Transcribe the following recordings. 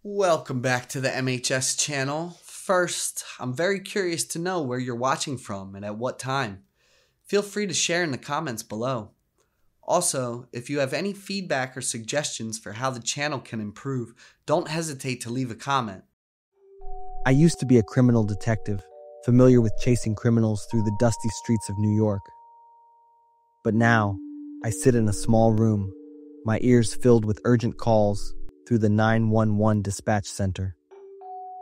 Welcome back to the MHS channel. First, I'm very curious to know where you're watching from and at what time. Feel free to share in the comments below. Also, if you have any feedback or suggestions for how the channel can improve, don't hesitate to leave a comment. I used to be a criminal detective, familiar with chasing criminals through the dusty streets of New York. But now, I sit in a small room, my ears filled with urgent calls through the 911 dispatch center.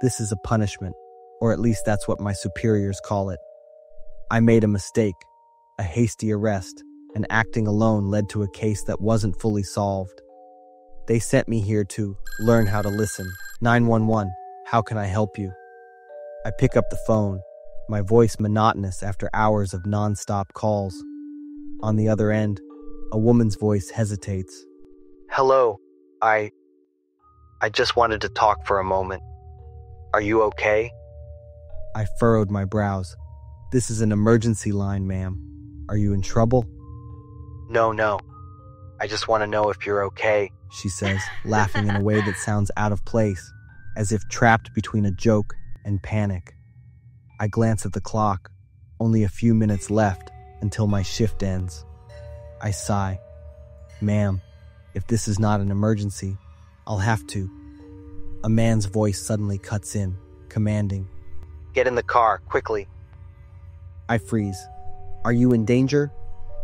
This is a punishment, or at least that's what my superiors call it. I made a mistake, a hasty arrest, and acting alone led to a case that wasn't fully solved. They sent me here to learn how to listen. 911, how can I help you? I pick up the phone, my voice monotonous after hours of non-stop calls. On the other end, a woman's voice hesitates. Hello, I just wanted to talk for a moment. Are you okay? I furrowed my brows. This is an emergency line, ma'am. Are you in trouble? No. I just want to know if you're okay, she says, laughing in a way that sounds out of place, as if trapped between a joke and panic. I glance at the clock. Only a few minutes left until my shift ends. I sigh. Ma'am, if this is not an emergency, I'll have to. A man's voice suddenly cuts in, commanding, Get in the car, quickly. I freeze. Are you in danger?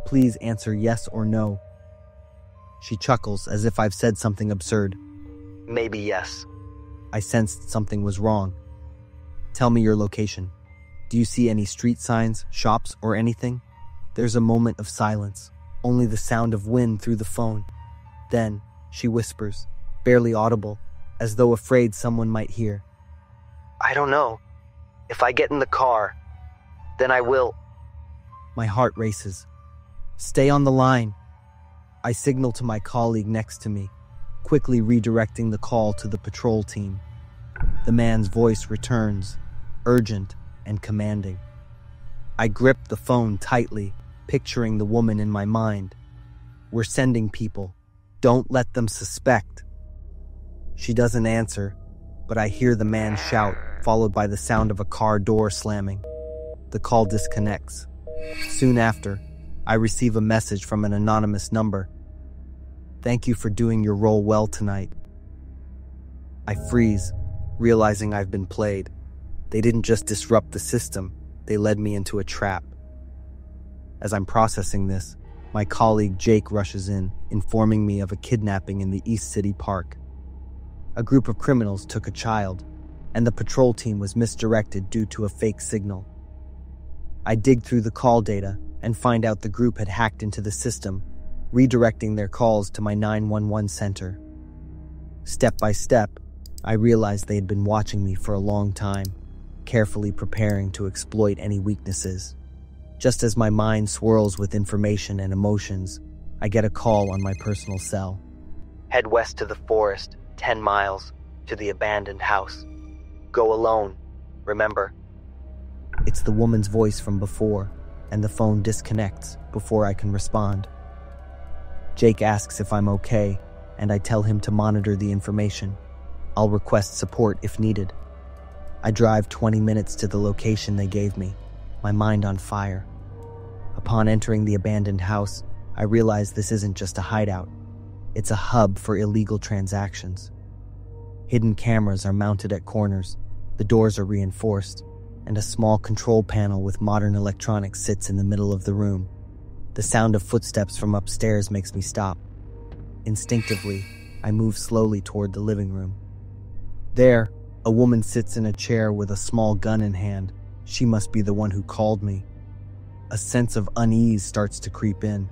Please answer yes or no. She chuckles as if I've said something absurd. Maybe yes. I sensed something was wrong. Tell me your location. Do you see any street signs, shops, or anything? There's a moment of silence, only the sound of wind through the phone. Then, she whispers, barely audible, as though afraid someone might hear. I don't know. If I get in the car, then I will. My heart races. Stay on the line. I signal to my colleague next to me, quickly redirecting the call to the patrol team. The man's voice returns, urgent and commanding. I grip the phone tightly, picturing the woman in my mind. We're sending people. Don't let them suspect. She doesn't answer, but I hear the man shout, followed by the sound of a car door slamming. The call disconnects. Soon after, I receive a message from an anonymous number. Thank you for doing your role well tonight. I freeze, realizing I've been played. They didn't just disrupt the system, they led me into a trap. As I'm processing this, my colleague Jake rushes in, informing me of a kidnapping in the East City Park. A group of criminals took a child, and the patrol team was misdirected due to a fake signal. I dig through the call data and find out the group had hacked into the system, redirecting their calls to my 911 center. Step by step, I realized they had been watching me for a long time, carefully preparing to exploit any weaknesses. Just as my mind swirls with information and emotions, I get a call on my personal cell. Head west to the forest, 10 miles, to the abandoned house. Go alone, remember. It's the woman's voice from before, and the phone disconnects before I can respond. Jake asks if I'm okay, and I tell him to monitor the information. I'll request support if needed. I drive 20 minutes to the location they gave me, my mind on fire. Upon entering the abandoned house, I realize this isn't just a hideout. It's a hub for illegal transactions. Hidden cameras are mounted at corners, the doors are reinforced, and a small control panel with modern electronics sits in the middle of the room. The sound of footsteps from upstairs makes me stop. Instinctively, I move slowly toward the living room. There, a woman sits in a chair with a small gun in hand. She must be the one who called me. A sense of unease starts to creep in.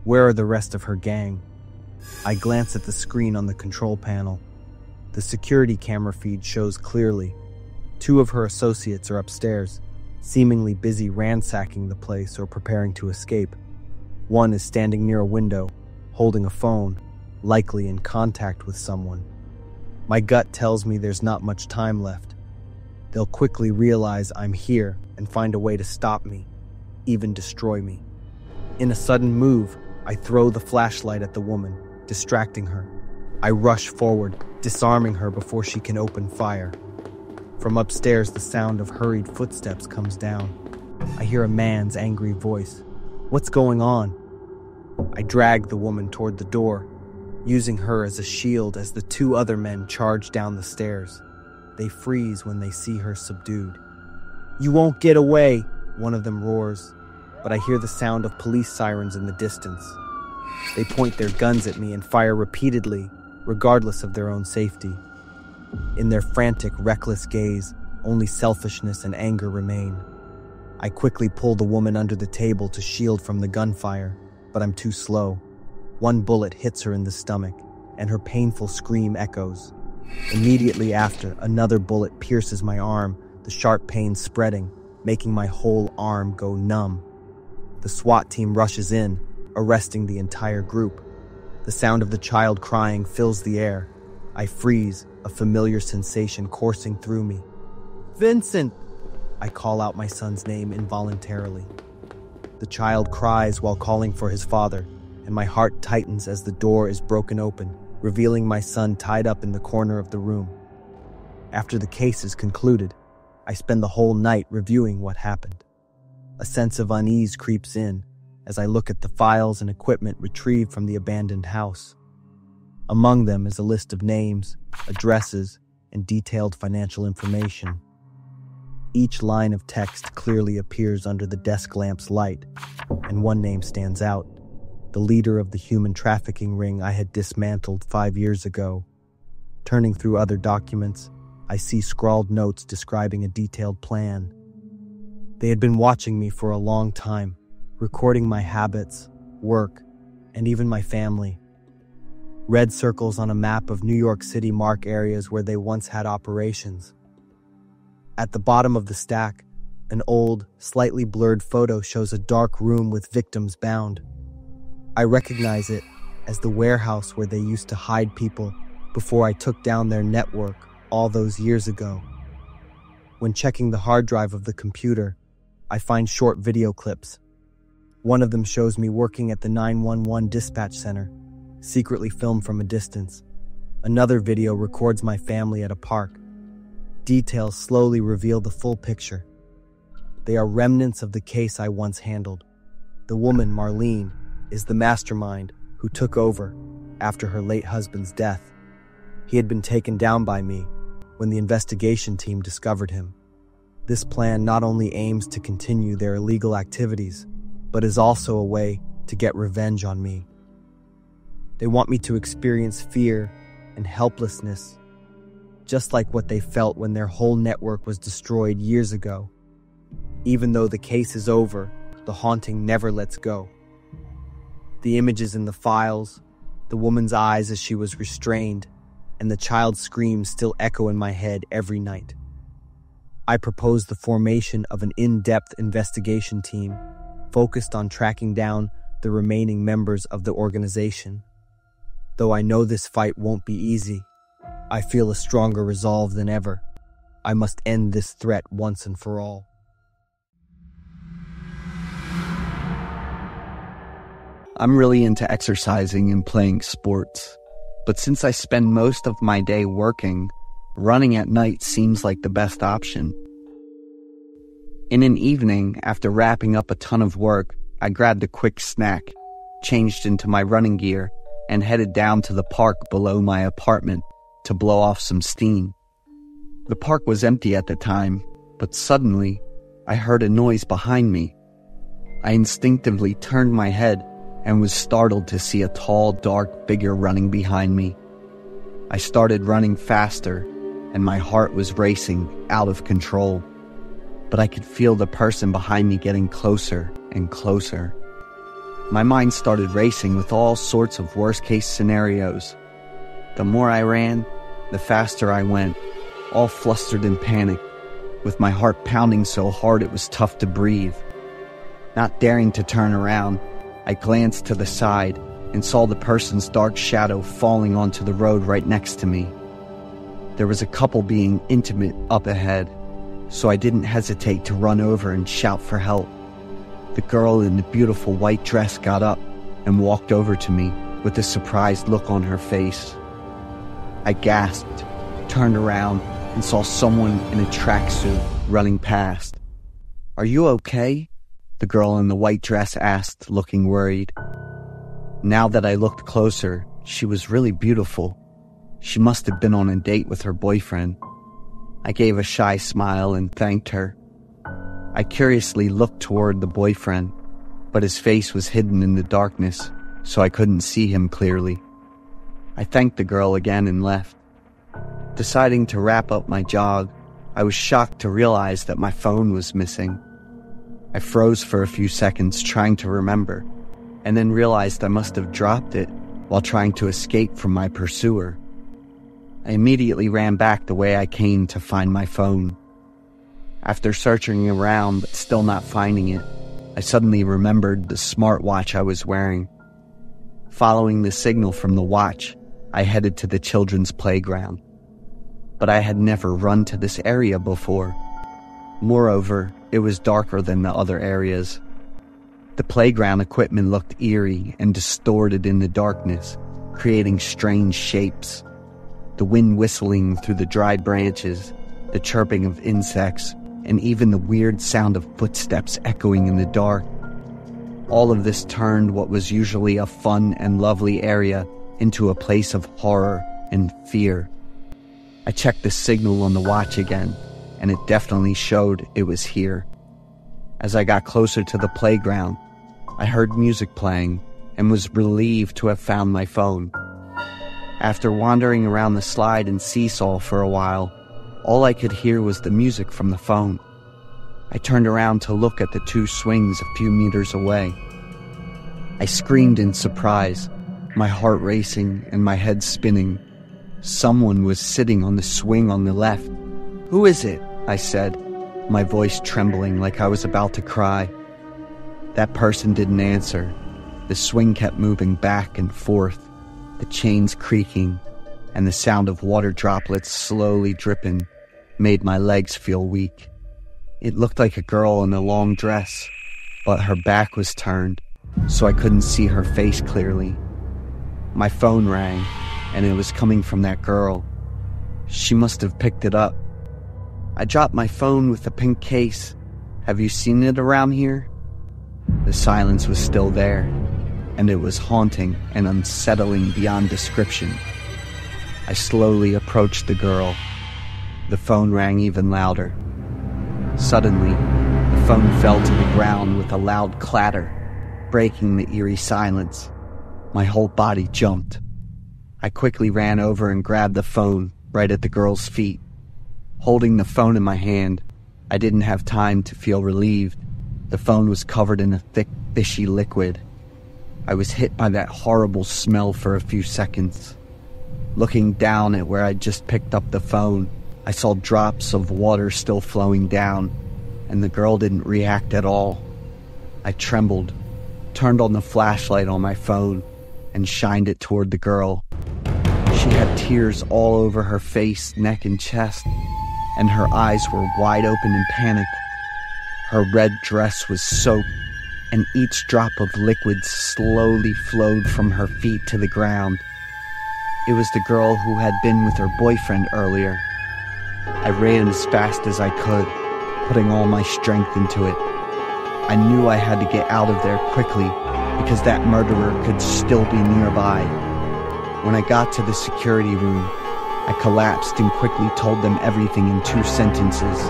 Where are the rest of her gang? I glance at the screen on the control panel. The security camera feed shows clearly. 2 of her associates are upstairs, seemingly busy ransacking the place or preparing to escape. One is standing near a window, holding a phone, likely in contact with someone. My gut tells me there's not much time left. They'll quickly realize I'm here and find a way to stop me, even destroy me. In a sudden move, I throw the flashlight at the woman, distracting her. I rush forward, disarming her before she can open fire. From upstairs, the sound of hurried footsteps comes down. I hear a man's angry voice. "What's going on?" I drag the woman toward the door, using her as a shield as the two other men charge down the stairs. They freeze when they see her subdued. "You won't get away," one of them roars, but I hear the sound of police sirens in the distance. They point their guns at me and fire repeatedly, regardless of their own safety. In their frantic, reckless gaze, only selfishness and anger remain. I quickly pull the woman under the table to shield from the gunfire, but I'm too slow. One bullet hits her in the stomach, and her painful scream echoes. Immediately after, another bullet pierces my arm, the sharp pain spreading, making my whole arm go numb. The SWAT team rushes in, arresting the entire group. The sound of the child crying fills the air. I freeze, a familiar sensation coursing through me. "Vincent!" I call out my son's name involuntarily. The child cries while calling for his father, and my heart tightens as the door is broken open, revealing my son tied up in the corner of the room. After the case is concluded, I spend the whole night reviewing what happened. A sense of unease creeps in as I look at the files and equipment retrieved from the abandoned house. Among them is a list of names, addresses, and detailed financial information. Each line of text clearly appears under the desk lamp's light, and one name stands out: the leader of the human trafficking ring I had dismantled 5 years ago. Turning through other documents, I see scrawled notes describing a detailed plan. They had been watching me for a long time, recording my habits, work, and even my family. Red circles on a map of New York City mark areas where they once had operations. At the bottom of the stack, an old, slightly blurred photo shows a dark room with victims bound. I recognize it as the warehouse where they used to hide people before I took down their network all those years ago. When checking the hard drive of the computer, I find short video clips. One of them shows me working at the 911 dispatch center, secretly filmed from a distance. Another video records my family at a park. Details slowly reveal the full picture. They are remnants of the case I once handled. The woman, Marlene, is the mastermind who took over after her late husband's death. He had been taken down by me when the investigation team discovered him. This plan not only aims to continue their illegal activities, but is also a way to get revenge on me. They want me to experience fear and helplessness, just like what they felt when their whole network was destroyed years ago. Even though the case is over, the haunting never lets go. The images in the files, the woman's eyes as she was restrained, and the child's screams still echo in my head every night. I propose the formation of an in-depth investigation team focused on tracking down the remaining members of the organization. Though I know this fight won't be easy, I feel a stronger resolve than ever. I must end this threat once and for all. I'm really into exercising and playing sports, but since I spend most of my day working, running at night seems like the best option. In an evening, after wrapping up a ton of work, I grabbed a quick snack, changed into my running gear, and headed down to the park below my apartment to blow off some steam. The park was empty at the time, but suddenly, I heard a noise behind me. I instinctively turned my head and was startled to see a tall, dark figure running behind me. I started running faster, and my heart was racing out of control. But I could feel the person behind me getting closer and closer. My mind started racing with all sorts of worst-case scenarios. The more I ran, the faster I went, all flustered and panicked, with my heart pounding so hard it was tough to breathe. Not daring to turn around, I glanced to the side and saw the person's dark shadow falling onto the road right next to me. There was a couple being intimate up ahead, so I didn't hesitate to run over and shout for help. The girl in the beautiful white dress got up and walked over to me with a surprised look on her face. I gasped, turned around, and saw someone in a tracksuit running past. "Are you okay?" the girl in the white dress asked, looking worried. Now that I looked closer, she was really beautiful. She must have been on a date with her boyfriend. I gave a shy smile and thanked her. I curiously looked toward the boyfriend, but his face was hidden in the darkness, so I couldn't see him clearly. I thanked the girl again and left. Deciding to wrap up my jog, I was shocked to realize that my phone was missing. I froze for a few seconds trying to remember, and then realized I must have dropped it while trying to escape from my pursuer. I immediately ran back the way I came to find my phone. After searching around but still not finding it, I suddenly remembered the smartwatch I was wearing. Following the signal from the watch, I headed to the children's playground. But I had never run to this area before. Moreover, it was darker than the other areas. The playground equipment looked eerie and distorted in the darkness, creating strange shapes. The wind whistling through the dry branches, the chirping of insects, and even the weird sound of footsteps echoing in the dark. All of this turned what was usually a fun and lovely area into a place of horror and fear. I checked the signal on the watch again, and it definitely showed it was here. As I got closer to the playground, I heard music playing and was relieved to have found my phone. After wandering around the slide and seesaw for a while, all I could hear was the music from the phone. I turned around to look at the two swings a few meters away. I screamed in surprise, my heart racing and my head spinning. Someone was sitting on the swing on the left. "Who is it?" I said, my voice trembling like I was about to cry. That person didn't answer. The swing kept moving back and forth, the chains creaking, and the sound of water droplets slowly dripping made my legs feel weak. It looked like a girl in a long dress, but her back was turned, so I couldn't see her face clearly. My phone rang, and it was coming from that girl. She must have picked it up. "I dropped my phone with the pink case. Have you seen it around here?" The silence was still there, and it was haunting and unsettling beyond description. I slowly approached the girl. The phone rang even louder. Suddenly, the phone fell to the ground with a loud clatter, breaking the eerie silence. My whole body jumped. I quickly ran over and grabbed the phone right at the girl's feet. Holding the phone in my hand, I didn't have time to feel relieved. The phone was covered in a thick, fishy liquid. I was hit by that horrible smell for a few seconds. Looking down at where I'd just picked up the phone, I saw drops of water still flowing down, and the girl didn't react at all. I trembled, turned on the flashlight on my phone, and shined it toward the girl. She had tears all over her face, neck, and chest, and her eyes were wide open in panic. Her red dress was soaked, and each drop of liquid slowly flowed from her feet to the ground. It was the girl who had been with her boyfriend earlier. I ran as fast as I could, putting all my strength into it. I knew I had to get out of there quickly, because that murderer could still be nearby. When I got to the security room, I collapsed and quickly told them everything in 2 sentences.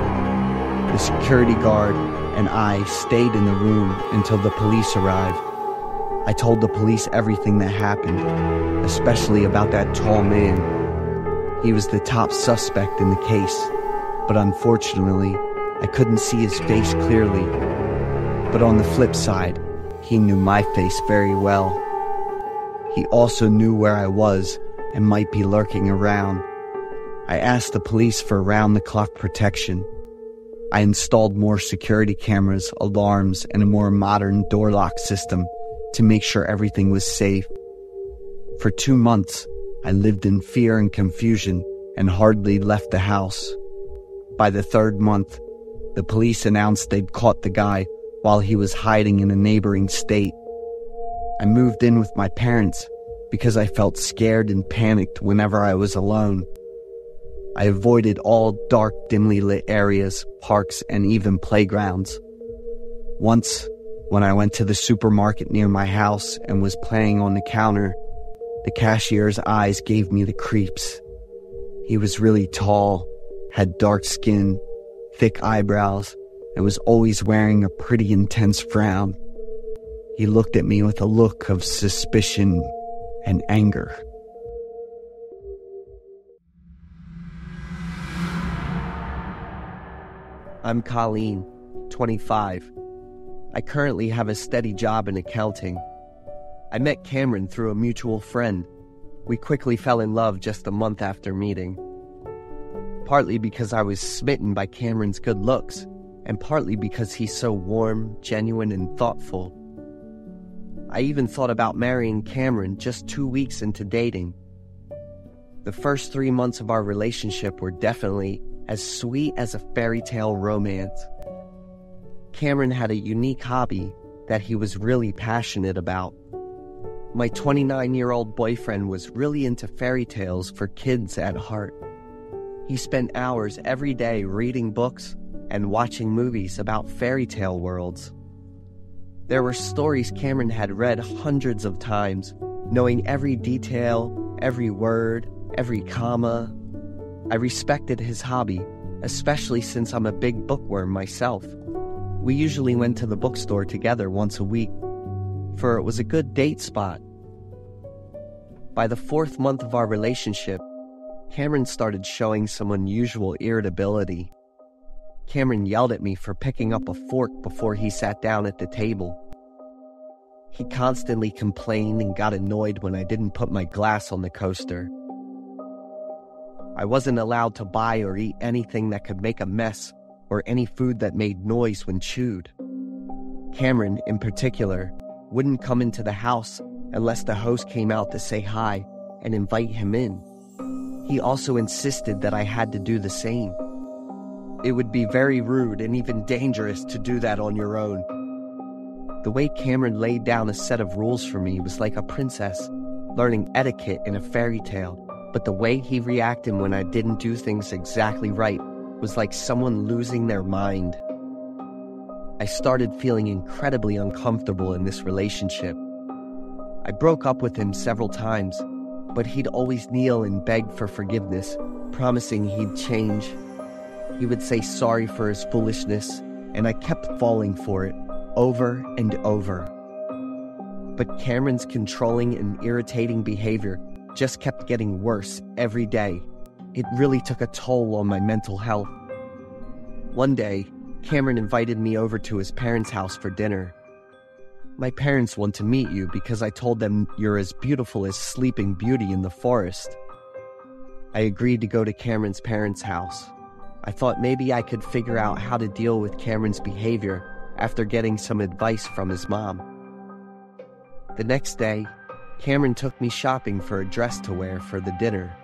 The security guard and I stayed in the room until the police arrived. I told the police everything that happened, especially about that tall man. He was the top suspect in the case, but unfortunately, I couldn't see his face clearly. But on the flip side, he knew my face very well. He also knew where I was and might be lurking around. I asked the police for round-the-clock protection. I installed more security cameras, alarms, and a more modern door lock system to make sure everything was safe. For 2 months, I lived in fear and confusion and hardly left the house. By the 3rd month, the police announced they'd caught the guy while he was hiding in a neighboring state. I moved in with my parents, because I felt scared and panicked whenever I was alone. I avoided all dark, dimly lit areas, parks, and even playgrounds. Once, when I went to the supermarket near my house and was playing on the counter, the cashier's eyes gave me the creeps. He was really tall, had dark skin, thick eyebrows, and was always wearing a pretty intense frown. He looked at me with a look of suspicion and anger. I'm Colleen, 25. I currently have a steady job in accounting. I met Cameron through a mutual friend. We quickly fell in love just a month after meeting. Partly because I was smitten by Cameron's good looks, and partly because he's so warm, genuine, and thoughtful. I even thought about marrying Cameron just 2 weeks into dating. The first 3 months of our relationship were definitely as sweet as a fairy tale romance. Cameron had a unique hobby that he was really passionate about. My 29-year-old boyfriend was really into fairy tales for kids at heart. He spent hours every day reading books and watching movies about fairy tale worlds. There were stories Cameron had read hundreds of times, knowing every detail, every word, every comma. I respected his hobby, especially since I'm a big bookworm myself. We usually went to the bookstore together once a week, for it was a good date spot. By the 4th month of our relationship, Cameron started showing some unusual irritability. Cameron yelled at me for picking up a fork before he sat down at the table. He constantly complained and got annoyed when I didn't put my glass on the coaster. I wasn't allowed to buy or eat anything that could make a mess or any food that made noise when chewed. Cameron, in particular, wouldn't come into the house unless the host came out to say hi and invite him in. He also insisted that I had to do the same. It would be very rude and even dangerous to do that on your own. The way Cameron laid down a set of rules for me was like a princess learning etiquette in a fairy tale, but the way he reacted when I didn't do things exactly right was like someone losing their mind. I started feeling incredibly uncomfortable in this relationship. I broke up with him several times, but he'd always kneel and beg for forgiveness, promising he'd change. He would say sorry for his foolishness, and I kept falling for it, over and over. But Cameron's controlling and irritating behavior just kept getting worse every day. It really took a toll on my mental health. One day, Cameron invited me over to his parents' house for dinner. My parents want to meet you because I told them you're as beautiful as Sleeping Beauty in the forest. I agreed to go to Cameron's parents' house. I thought maybe I could figure out how to deal with Cameron's behavior after getting some advice from his mom. The next day, Cameron took me shopping for a dress to wear for the dinner.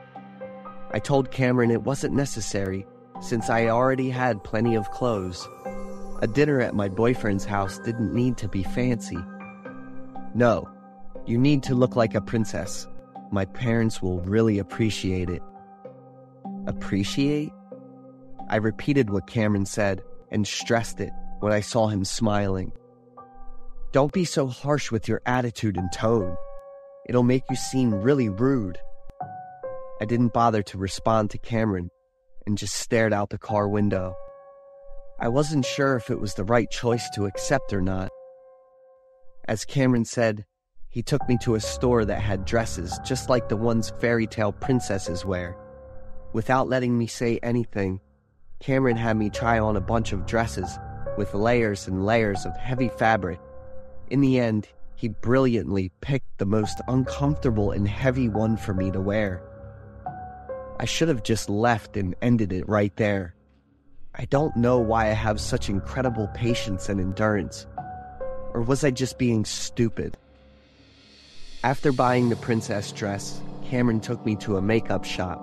I told Cameron it wasn't necessary since I already had plenty of clothes. A dinner at my boyfriend's house didn't need to be fancy. No, you need to look like a princess. My parents will really appreciate it. Appreciate? I repeated what Cameron said and stressed it when I saw him smiling. Don't be so harsh with your attitude and tone. It'll make you seem really rude. I didn't bother to respond to Cameron and just stared out the car window. I wasn't sure if it was the right choice to accept or not. As Cameron said, he took me to a store that had dresses just like the ones fairy tale princesses wear. Without letting me say anything, Cameron had me try on a bunch of dresses with layers and layers of heavy fabric. In the end, he brilliantly picked the most uncomfortable and heavy one for me to wear. I should have just left and ended it right there. I don't know why I have such incredible patience and endurance. Or was I just being stupid? After buying the princess dress, Cameron took me to a makeup shop.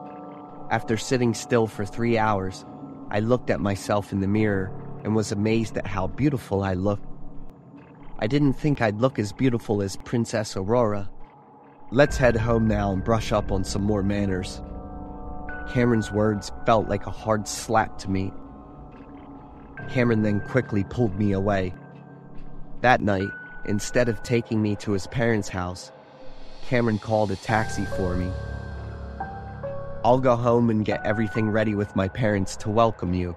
After sitting still for 3 hours, I looked at myself in the mirror and was amazed at how beautiful I looked. I didn't think I'd look as beautiful as Princess Aurora. Let's head home now and brush up on some more manners. Cameron's words felt like a hard slap to me. Cameron then quickly pulled me away. That night, instead of taking me to his parents' house, Cameron called a taxi for me. I'll go home and get everything ready with my parents to welcome you.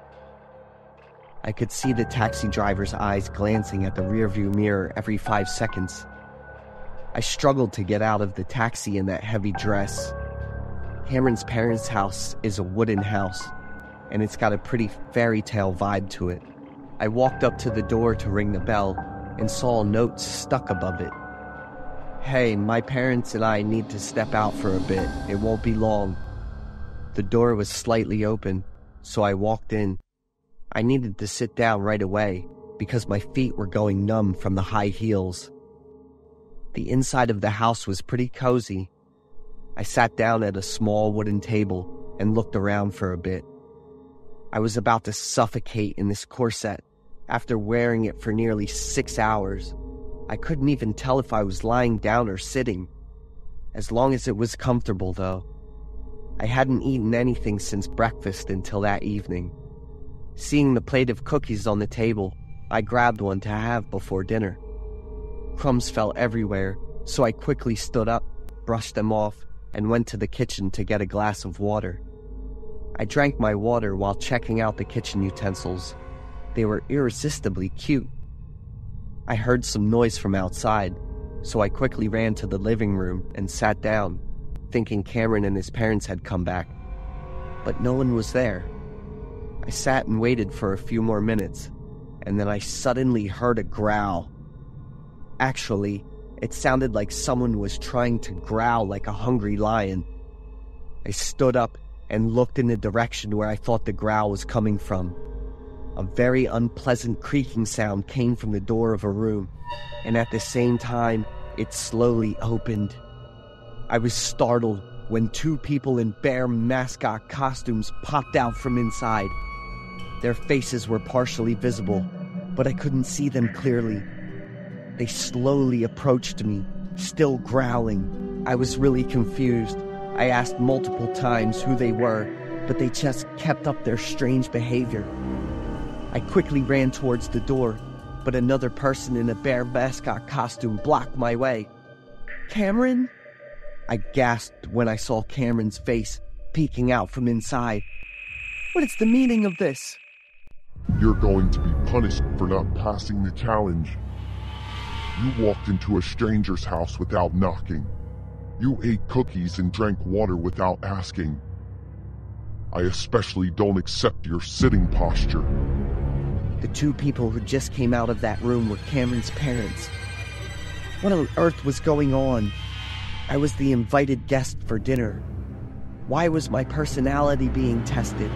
I could see the taxi driver's eyes glancing at the rearview mirror every 5 seconds. I struggled to get out of the taxi in that heavy dress. Cameron's parents' house is a wooden house, and it's got a pretty fairy tale vibe to it. I walked up to the door to ring the bell and saw a note stuck above it. Hey, my parents and I need to step out for a bit. It won't be long. The door was slightly open, so I walked in. I needed to sit down right away because my feet were going numb from the high heels. The inside of the house was pretty cozy. I sat down at a small wooden table and looked around for a bit. I was about to suffocate in this corset after wearing it for nearly 6 hours. I couldn't even tell if I was lying down or sitting, as long as it was comfortable though. I hadn't eaten anything since breakfast until that evening. Seeing the plate of cookies on the table, I grabbed one to have before dinner. Crumbs fell everywhere, so I quickly stood up, brushed them off, and went to the kitchen to get a glass of water. I drank my water while checking out the kitchen utensils. They were irresistibly cute. I heard some noise from outside, so I quickly ran to the living room and sat down, thinking Cameron and his parents had come back. But no one was there. I sat and waited for a few more minutes, and then I suddenly heard a growl. Actually, it sounded like someone was trying to growl like a hungry lion. I stood up and looked in the direction where I thought the growl was coming from. A very unpleasant creaking sound came from the door of a room, and at the same time, it slowly opened. I was startled when 2 people in bear mascot costumes popped out from inside. Their faces were partially visible, but I couldn't see them clearly. They slowly approached me, still growling. I was really confused. I asked multiple times who they were, but they just kept up their strange behavior. I quickly ran towards the door, but another person in a bear mascot costume blocked my way. Cameron? I gasped when I saw Cameron's face peeking out from inside. What is the meaning of this? You're going to be punished for not passing the challenge. You walked into a stranger's house without knocking. You ate cookies and drank water without asking. I especially don't accept your sitting posture. The 2 people who just came out of that room were Cameron's parents. What on earth was going on? I was the invited guest for dinner. Why was my personality being tested?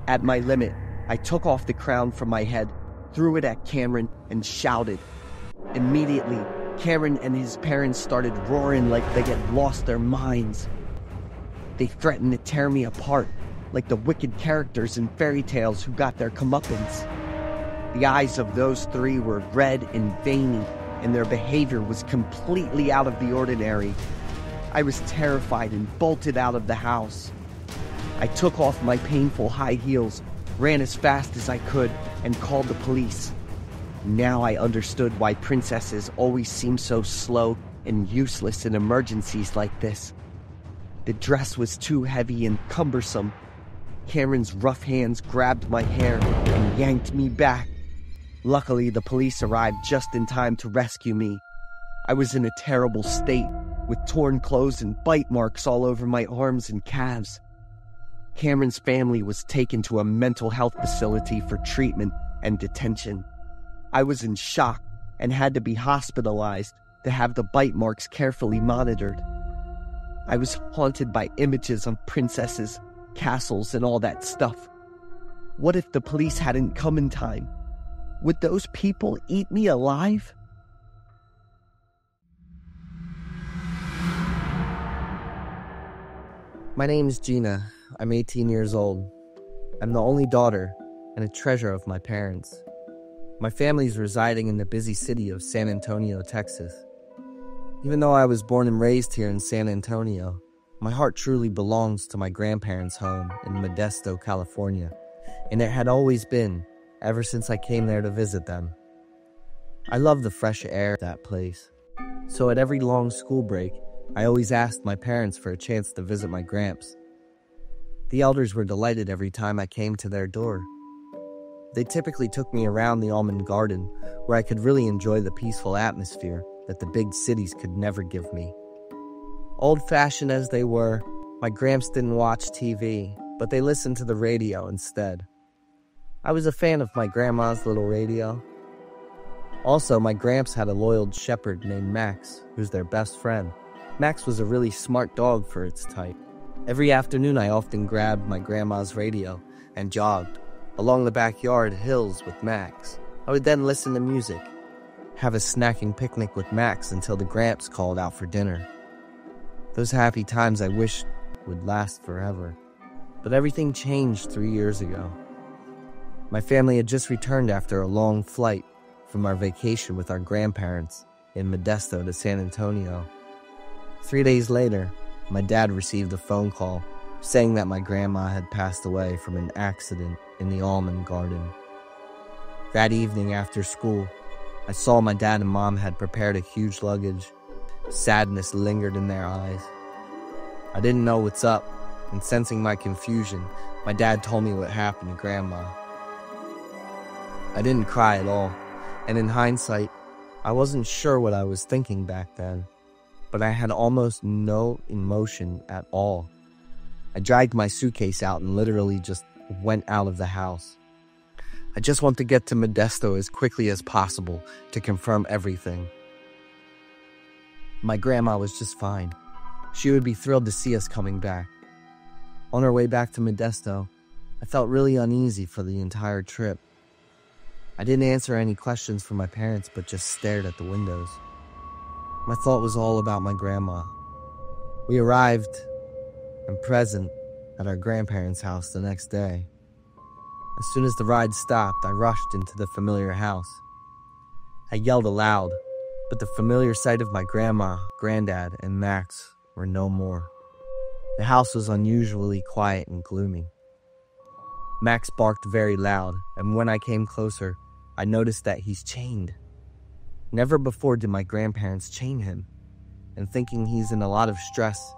At my limit, I took off the crown from my head, threw it at Cameron, and shouted. Immediately, Cameron and his parents started roaring like they had lost their minds. They threatened to tear me apart, like the wicked characters in fairy tales who got their comeuppance. The eyes of those 3 were red and veiny, and their behavior was completely out of the ordinary. I was terrified and bolted out of the house. I took off my painful high heels, ran as fast as I could, and called the police. Now I understood why princesses always seem so slow and useless in emergencies like this. The dress was too heavy and cumbersome. Cameron's rough hands grabbed my hair and yanked me back. Luckily, the police arrived just in time to rescue me. I was in a terrible state, with torn clothes and bite marks all over my arms and calves. Cameron's family was taken to a mental health facility for treatment and detention. I was in shock and had to be hospitalized to have the bite marks carefully monitored. I was haunted by images of princesses, castles, and all that stuff. What if the police hadn't come in time? Would those people eat me alive? My name's Gina. I'm 18 years old. I'm the only daughter and a treasure of my parents. My family's residing in the busy city of San Antonio, Texas. Even though I was born and raised here in San Antonio, my heart truly belongs to my grandparents' home in Modesto, California, and it had always been ever since I came there to visit them. I love the fresh air of that place, so at every long school break, I always asked my parents for a chance to visit my gramps. The elders were delighted every time I came to their door. They typically took me around the almond garden, where I could really enjoy the peaceful atmosphere that the big cities could never give me. Old-fashioned as they were, my gramps didn't watch TV, but they listened to the radio instead. I was a fan of my grandma's little radio. Also, my gramps had a loyal shepherd named Max, who's their best friend. Max was a really smart dog for its type. Every afternoon I often grabbed my grandma's radio and jogged along the backyard hills with Max. I would then listen to music, have a snacking picnic with Max until the gramps called out for dinner. Those happy times I wished would last forever. But everything changed 3 years ago. My family had just returned after a long flight from our vacation with our grandparents in Modesto to San Antonio. 3 days later, my dad received a phone call saying that my grandma had passed away from an accident in the almond garden. That evening after school, I saw my dad and mom had prepared a huge luggage. Sadness lingered in their eyes. I didn't know what's up, and sensing my confusion, my dad told me what happened to Grandma. I didn't cry at all, and in hindsight, I wasn't sure what I was thinking back then, but I had almost no emotion at all. I dragged my suitcase out and literally just went out of the house. I just want to get to Modesto as quickly as possible to confirm everything. My grandma was just fine. She would be thrilled to see us coming back. On our way back to Modesto, I felt really uneasy for the entire trip. I didn't answer any questions from my parents, but just stared at the windows. My thought was all about my grandma. We arrived and present at our grandparents' house the next day. As soon as the ride stopped, I rushed into the familiar house. I yelled aloud, but the familiar sight of my grandma, granddad, and Max were no more. The house was unusually quiet and gloomy. Max barked very loud, and when I came closer, I noticed that he's chained. Never before did my grandparents chain him, and thinking he's in a lot of stress,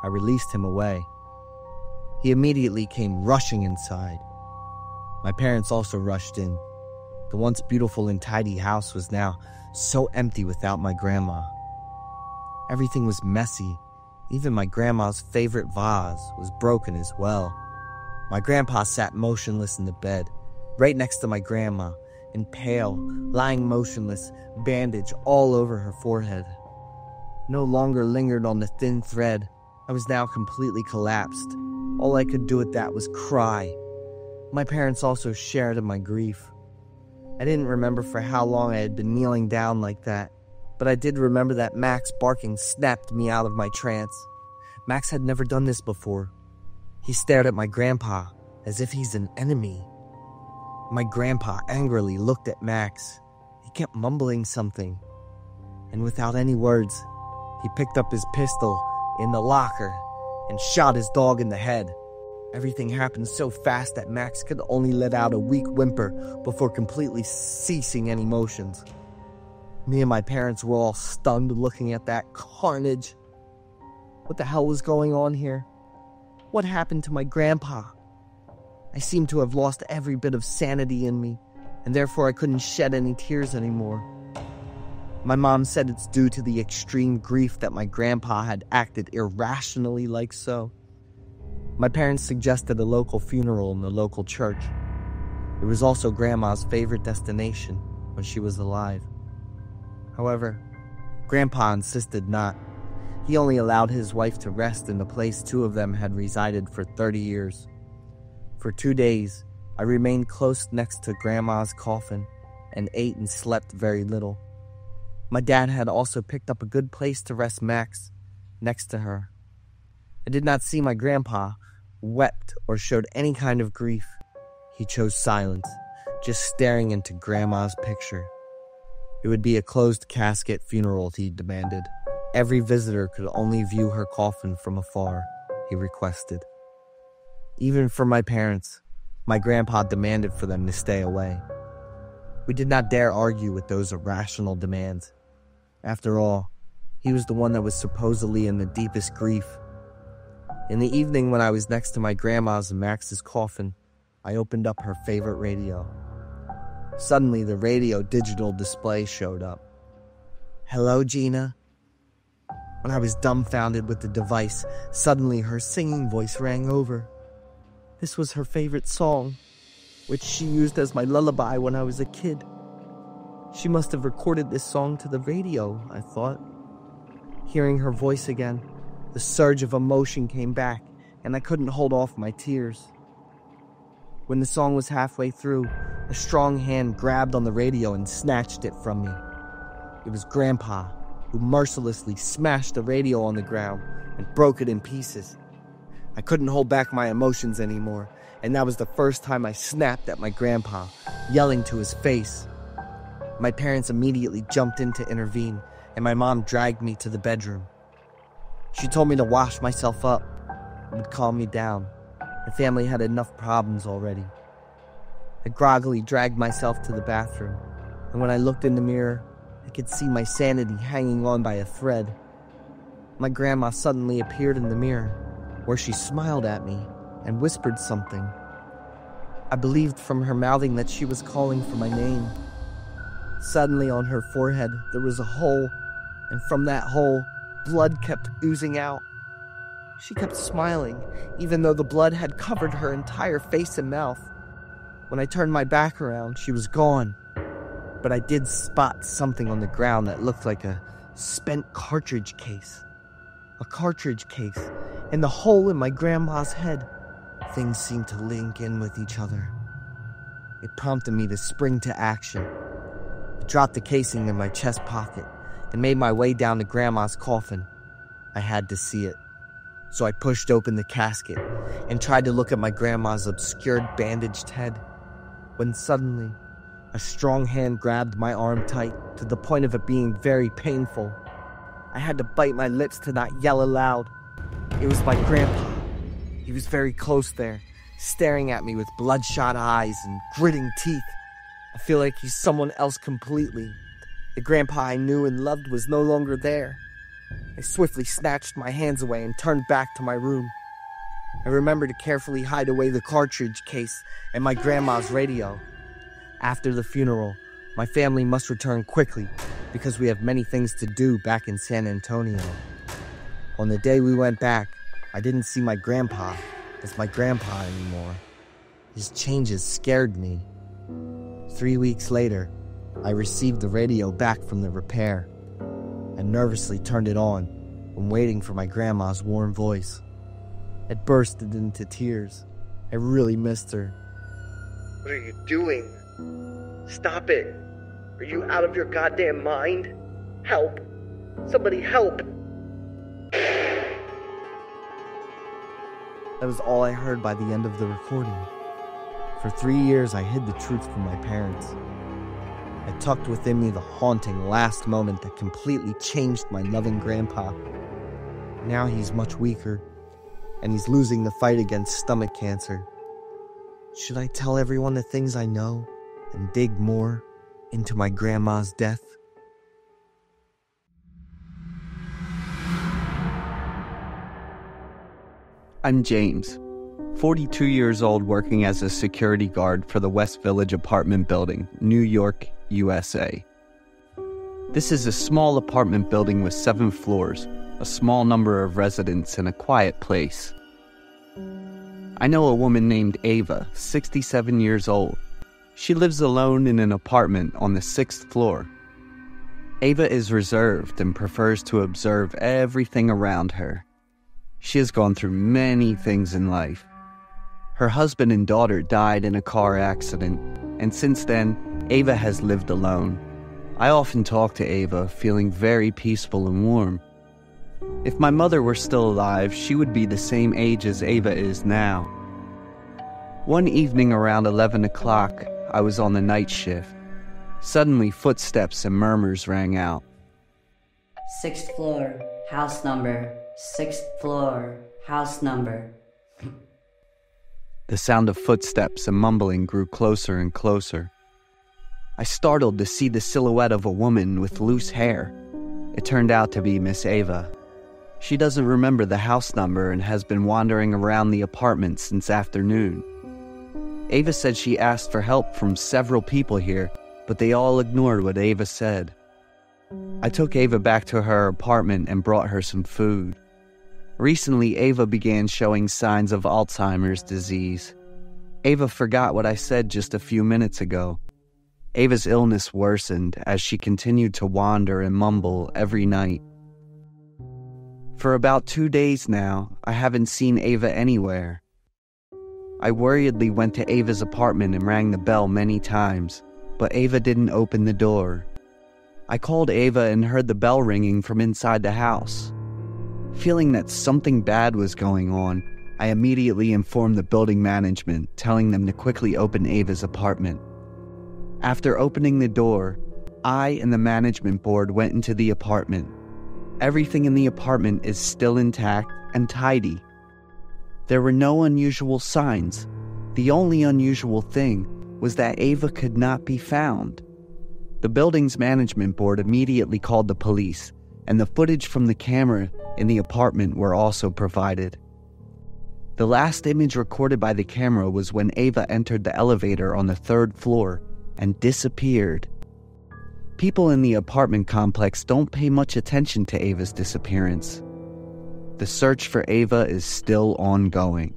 I released him away. He immediately came rushing inside. My parents also rushed in. The once beautiful and tidy house was now so empty without my grandma. Everything was messy. Even my grandma's favorite vase was broken as well. My grandpa sat motionless in the bed, right next to my grandma, and pale, lying motionless, bandage all over her forehead. No longer lingered on the thin thread. I was now completely collapsed. All I could do at that was cry. My parents also shared in my grief. I didn't remember for how long I had been kneeling down like that, but I did remember that Max barking snapped me out of my trance. Max had never done this before. He stared at my grandpa as if he's an enemy. My grandpa angrily looked at Max. He kept mumbling something, and without any words, he picked up his pistol in the locker and shot his dog in the head. Everything happened so fast that Max could only let out a weak whimper before completely ceasing any motions. Me and my parents were all stunned looking at that carnage. What the hell was going on here? What happened to my grandpa? I seemed to have lost every bit of sanity in me, and therefore I couldn't shed any tears anymore. My mom said it's due to the extreme grief that my grandpa had acted irrationally like so. My parents suggested a local funeral in the local church. It was also Grandma's favorite destination when she was alive. However, Grandpa insisted not. He only allowed his wife to rest in the place two of them had resided for 30 years. For 2 days, I remained close next to Grandma's coffin and ate and slept very little. My dad had also picked up a good place to rest Max next to her. I did not see my grandpa wept or showed any kind of grief. He chose silence, just staring into Grandma's picture. It would be a closed casket funeral, he demanded. Every visitor could only view her coffin from afar, he requested. Even for my parents, my grandpa demanded for them to stay away. We did not dare argue with those irrational demands. After all, he was the one that was supposedly in the deepest grief. In the evening when I was next to my grandma's and Max's coffin, I opened up her favorite radio. Suddenly, the radio digital display showed up. "Hello, Gina." When I was dumbfounded with the device, suddenly her singing voice rang over. This was her favorite song, which she used as my lullaby when I was a kid. She must have recorded this song to the radio, I thought. Hearing her voice again, the surge of emotion came back, and I couldn't hold off my tears. When the song was halfway through, a strong hand grabbed on the radio and snatched it from me. It was Grandpa, who mercilessly smashed the radio on the ground and broke it in pieces. I couldn't hold back my emotions anymore, and that was the first time I snapped at my grandpa, yelling to his face. My parents immediately jumped in to intervene, and my mom dragged me to the bedroom. She told me to wash myself up. It would calm me down. The family had enough problems already. I groggily dragged myself to the bathroom, and when I looked in the mirror, I could see my sanity hanging on by a thread. My grandma suddenly appeared in the mirror, where she smiled at me and whispered something. I believed from her mouthing that she was calling for my name. Suddenly on her forehead there was a hole, and from that hole, blood kept oozing out. She kept smiling, even though the blood had covered her entire face and mouth. When I turned my back around, she was gone. But I did spot something on the ground that looked like a spent cartridge case. A cartridge case, and the hole in my grandma's head. Things seemed to link in with each other. It prompted me to spring to action. I dropped the casing in my chest pocket and made my way down to Grandma's coffin. I had to see it. So I pushed open the casket and tried to look at my grandma's obscured bandaged head, when suddenly a strong hand grabbed my arm tight to the point of it being very painful. I had to bite my lips to not yell aloud. It was my grandpa. He was very close there, staring at me with bloodshot eyes and gritting teeth. I feel like he's someone else completely. The grandpa I knew and loved was no longer there. I swiftly snatched my hands away and turned back to my room. I remember to carefully hide away the cartridge case and my grandma's radio. After the funeral, my family must return quickly because we have many things to do back in San Antonio. On the day we went back, I didn't see my grandpa as my grandpa anymore. His changes scared me. 3 weeks later, I received the radio back from the repair and nervously turned it on when waiting for my grandma's warm voice. It bursted into tears. I really missed her. "What are you doing? Stop it! Are you out of your goddamn mind? Help! Somebody help!" That was all I heard by the end of the recording. For 3 years, I hid the truth from my parents. I tucked within me the haunting last moment that completely changed my loving grandpa. Now he's much weaker, and he's losing the fight against stomach cancer. Should I tell everyone the things I know and dig more into my grandma's death? I'm James, 42 years old, working as a security guard for the West Village apartment building, New York, USA. This is a small apartment building with 7 floors, a small number of residents, and a quiet place. I know a woman named Ava, 67 years old. She lives alone in an apartment on the 6th floor. Ava is reserved and prefers to observe everything around her. She has gone through many things in life. Her husband and daughter died in a car accident, and since then, Ava has lived alone. I often talk to Ava, feeling very peaceful and warm. If my mother were still alive, she would be the same age as Ava is now. One evening around 11 o'clock, I was on the night shift. Suddenly, footsteps and murmurs rang out. 6th floor, house number. 6th floor, house number. The sound of footsteps and mumbling grew closer and closer. I startled to see the silhouette of a woman with loose hair. It turned out to be Miss Ava. She doesn't remember the house number and has been wandering around the apartment since afternoon. Ava said she asked for help from several people here, but they all ignored what Ava said. I took Ava back to her apartment and brought her some food. Recently, Ava began showing signs of Alzheimer's disease. Ava forgot what I said just a few minutes ago. Ava's illness worsened as she continued to wander and mumble every night. For about 2 days now, I haven't seen Ava anywhere. I worriedly went to Ava's apartment and rang the bell many times, but Ava didn't open the door. I called Ava and heard the bell ringing from inside the house. Feeling that something bad was going on, I immediately informed the building management, telling them to quickly open Ava's apartment. After opening the door, I and the management board went into the apartment. Everything in the apartment is still intact and tidy. There were no unusual signs. The only unusual thing was that Ava could not be found. The building's management board immediately called the police, and the footage from the camera in the apartment were also provided. The last image recorded by the camera was when Ava entered the elevator on the 3rd floor and disappeared. People in the apartment complex don't pay much attention to Ava's disappearance. The search for Ava is still ongoing.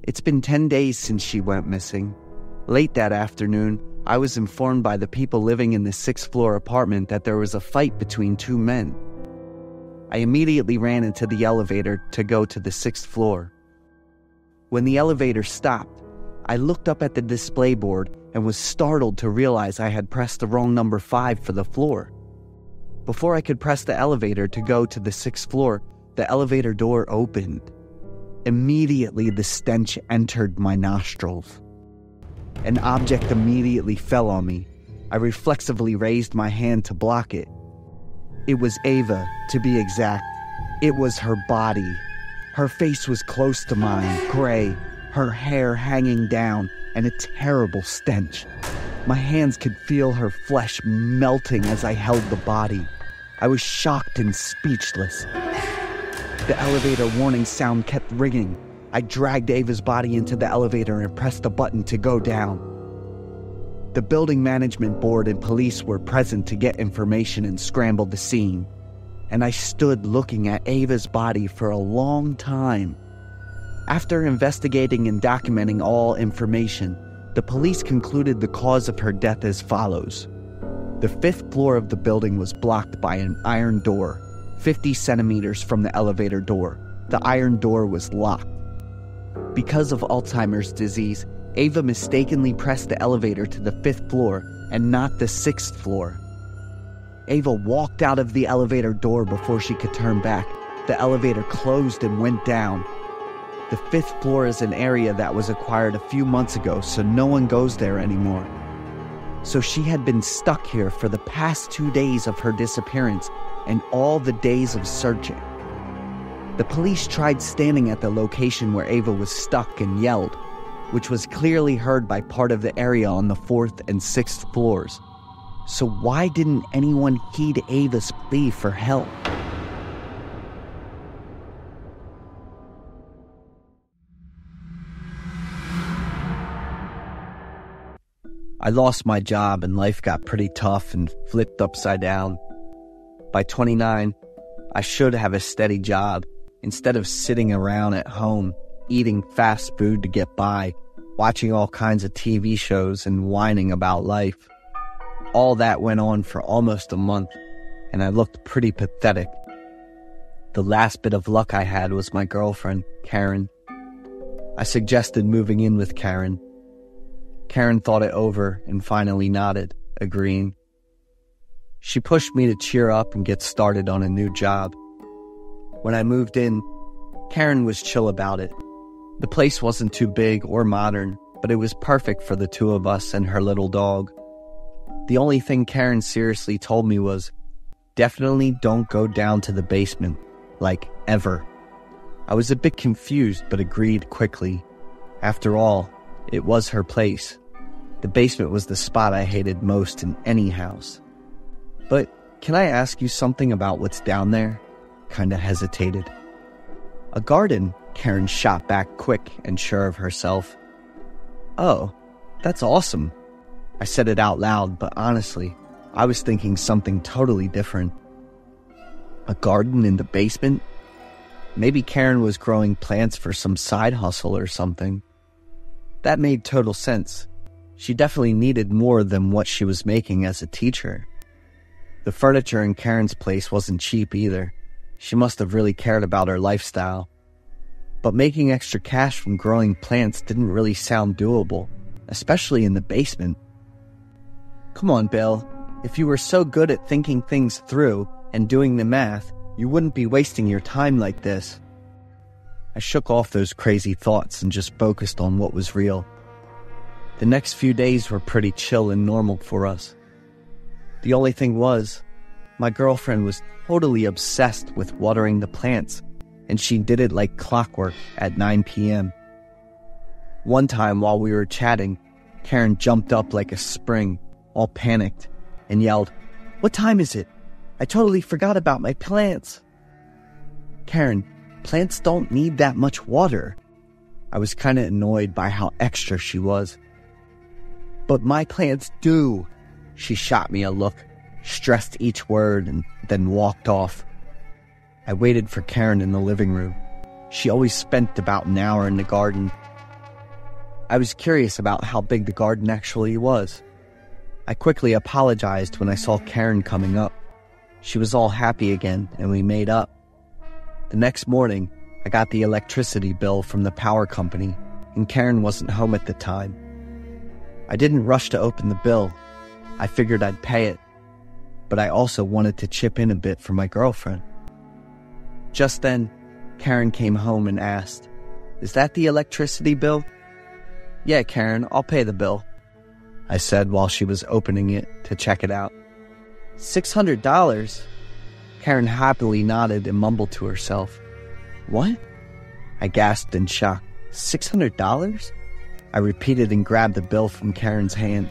It's been 10 days since she went missing. Late that afternoon, I was informed by the people living in the 6th floor apartment that there was a fight between 2 men. I immediately ran into the elevator to go to the 6th floor. When the elevator stopped, I looked up at the display board and was startled to realize I had pressed the wrong number 5 for the floor. Before I could press the elevator to go to the 6th floor, the elevator door opened. Immediately, the stench entered my nostrils. An object immediately fell on me. I reflexively raised my hand to block it. It was Ava, to be exact. It was her body. Her face was close to mine, gray, her hair hanging down, and a terrible stench. My hands could feel her flesh melting as I held the body. I was shocked and speechless. The elevator warning sound kept ringing. I dragged Ava's body into the elevator and pressed the button to go down. The building management board and police were present to get information and scrambled the scene. And I stood looking at Ava's body for a long time. After investigating and documenting all information, the police concluded the cause of her death as follows. The 5th floor of the building was blocked by an iron door, 50 centimeters from the elevator door. The iron door was locked. Because of Alzheimer's disease, Ava mistakenly pressed the elevator to the 5th floor and not the 6th floor. Ava walked out of the elevator door before she could turn back. The elevator closed and went down. The 5th floor is an area that was acquired a few months ago, so no one goes there anymore. So she had been stuck here for the past 2 days of her disappearance and all the days of searching. The police tried standing at the location where Ava was stuck and yelled, which was clearly heard by part of the area on the 4th and 6th floors. So why didn't anyone heed Ava's plea for help? I lost my job and life got pretty tough and flipped upside down. By 29, I should have a steady job instead of sitting around at home, eating fast food to get by, watching all kinds of TV shows and whining about life. All that went on for almost a month, and I looked pretty pathetic. The last bit of luck I had was my girlfriend, Karen. I suggested moving in with Karen. Karen thought it over and finally nodded, agreeing. She pushed me to cheer up and get started on a new job. When I moved in, Karen was chill about it. The place wasn't too big or modern, but it was perfect for the 2 of us and her little dog. The only thing Karen seriously told me was, Definitely don't go down to the basement, like ever. I was a bit confused, but agreed quickly. After all, it was her place. The basement was the spot I hated most in any house. But can I ask you something about what's down there? Kinda hesitated. A garden, Karen shot back quick and sure of herself. Oh, that's awesome. I said it out loud, but honestly, I was thinking something totally different. A garden in the basement? Maybe Karen was growing plants for some side hustle or something. That made total sense. She definitely needed more than what she was making as a teacher. The furniture in Karen's place wasn't cheap either. She must have really cared about her lifestyle. But making extra cash from growing plants didn't really sound doable, especially in the basement. Come on, Bill. If you were so good at thinking things through and doing the math, you wouldn't be wasting your time like this. I shook off those crazy thoughts and just focused on what was real. The next few days were pretty chill and normal for us. The only thing was, my girlfriend was totally obsessed with watering the plants, and she did it like clockwork at 9 p.m. One time while we were chatting, Karen jumped up like a spring, all panicked, and yelled, "What time is it? I totally forgot about my plants." Karen, plants don't need that much water. I was kind of annoyed by how extra she was. But my plants do. She shot me a look, stressed each word, and then walked off. I waited for Karen in the living room. She always spent about an hour in the garden. I was curious about how big the garden actually was. I quickly apologized when I saw Karen coming up. She was all happy again, and we made up. The next morning, I got the electricity bill from the power company, and Karen wasn't home at the time. I didn't rush to open the bill. I figured I'd pay it, but I also wanted to chip in a bit for my girlfriend. Just then, Karen came home and asked, "Is that the electricity bill?" "Yeah, Karen, I'll pay the bill," I said while she was opening it to check it out. $600? Karen happily nodded and mumbled to herself. "What?" I gasped in shock. $600? I repeated and grabbed the bill from Karen's hand.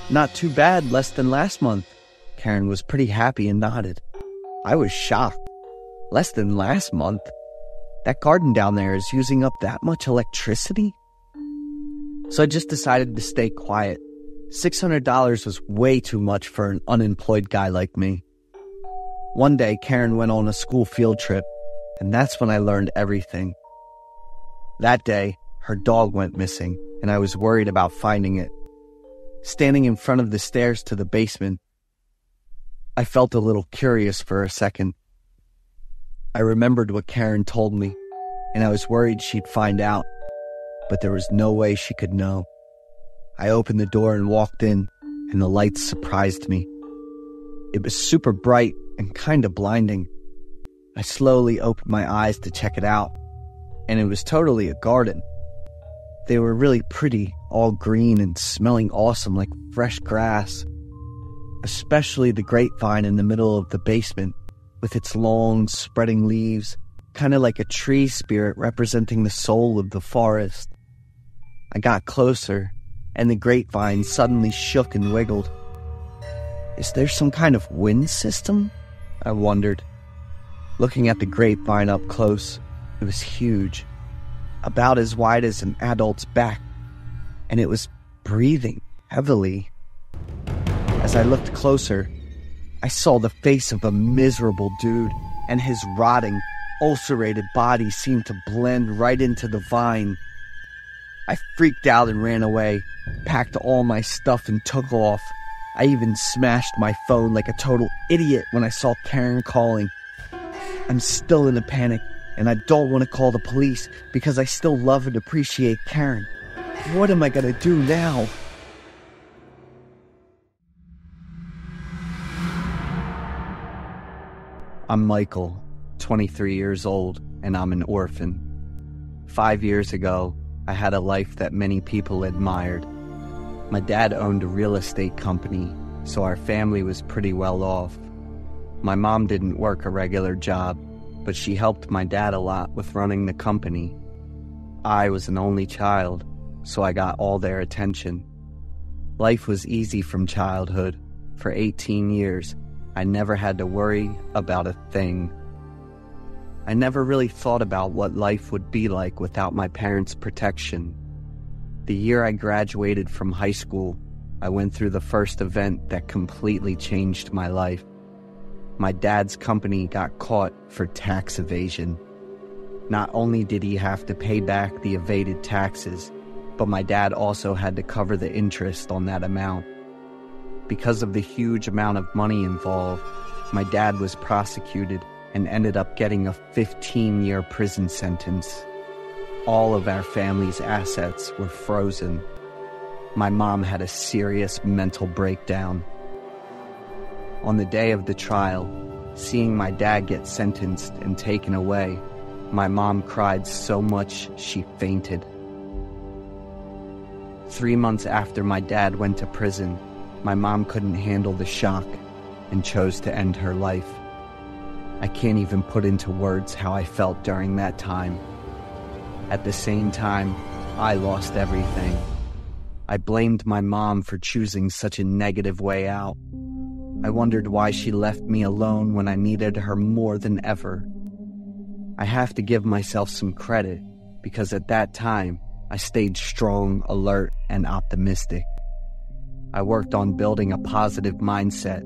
"Not too bad, less than last month." Karen was pretty happy and nodded. I was shocked. Less than last month? That garden down there is using up that much electricity? So I just decided to stay quiet. $600 was way too much for an unemployed guy like me. One day, Karen went on a school field trip, and that's when I learned everything. That day, her dog went missing, and I was worried about finding it. Standing in front of the stairs to the basement, I felt a little curious for a second. I remembered what Karen told me, and I was worried she'd find out, but there was no way she could know. I opened the door and walked in, and the lights surprised me. It was super bright and kind of blinding. I slowly opened my eyes to check it out, and it was totally a garden. They were really pretty, all green and smelling awesome like fresh grass. Especially the grapevine in the middle of the basement, with its long, spreading leaves, kind of like a tree spirit representing the soul of the forest. I got closer, and the grapevine suddenly shook and wiggled. Is there some kind of wind system? I wondered. Looking at the grapevine up close, it was huge, about as wide as an adult's back, and it was breathing heavily. As I looked closer, I saw the face of a miserable dude, and his rotting, ulcerated body seemed to blend right into the vine. I freaked out and ran away, packed all my stuff and took off. I even smashed my phone like a total idiot when I saw Karen calling. I'm still in a panic, and I don't want to call the police because I still love and appreciate Karen. What am I gonna do now? I'm Michael, 23 years old, and I'm an orphan. 5 years ago, I had a life that many people admired. My dad owned a real estate company, so our family was pretty well off. My mom didn't work a regular job, but she helped my dad a lot with running the company. I was an only child, so I got all their attention. Life was easy from childhood. For 18 years, I never had to worry about a thing. I never really thought about what life would be like without my parents' protection. The year I graduated from high school, I went through the first event that completely changed my life. My dad's company got caught for tax evasion. Not only did he have to pay back the evaded taxes, but my dad also had to cover the interest on that amount. Because of the huge amount of money involved, my dad was prosecuted and ended up getting a 15-year prison sentence. All of our family's assets were frozen. My mom had a serious mental breakdown. On the day of the trial, seeing my dad get sentenced and taken away, my mom cried so much she fainted. 3 months after my dad went to prison, my mom couldn't handle the shock and chose to end her life. I can't even put into words how I felt during that time. At the same time, I lost everything. I blamed my mom for choosing such a negative way out. I wondered why she left me alone when I needed her more than ever. I have to give myself some credit because at that time, I stayed strong, alert, and optimistic. I worked on building a positive mindset,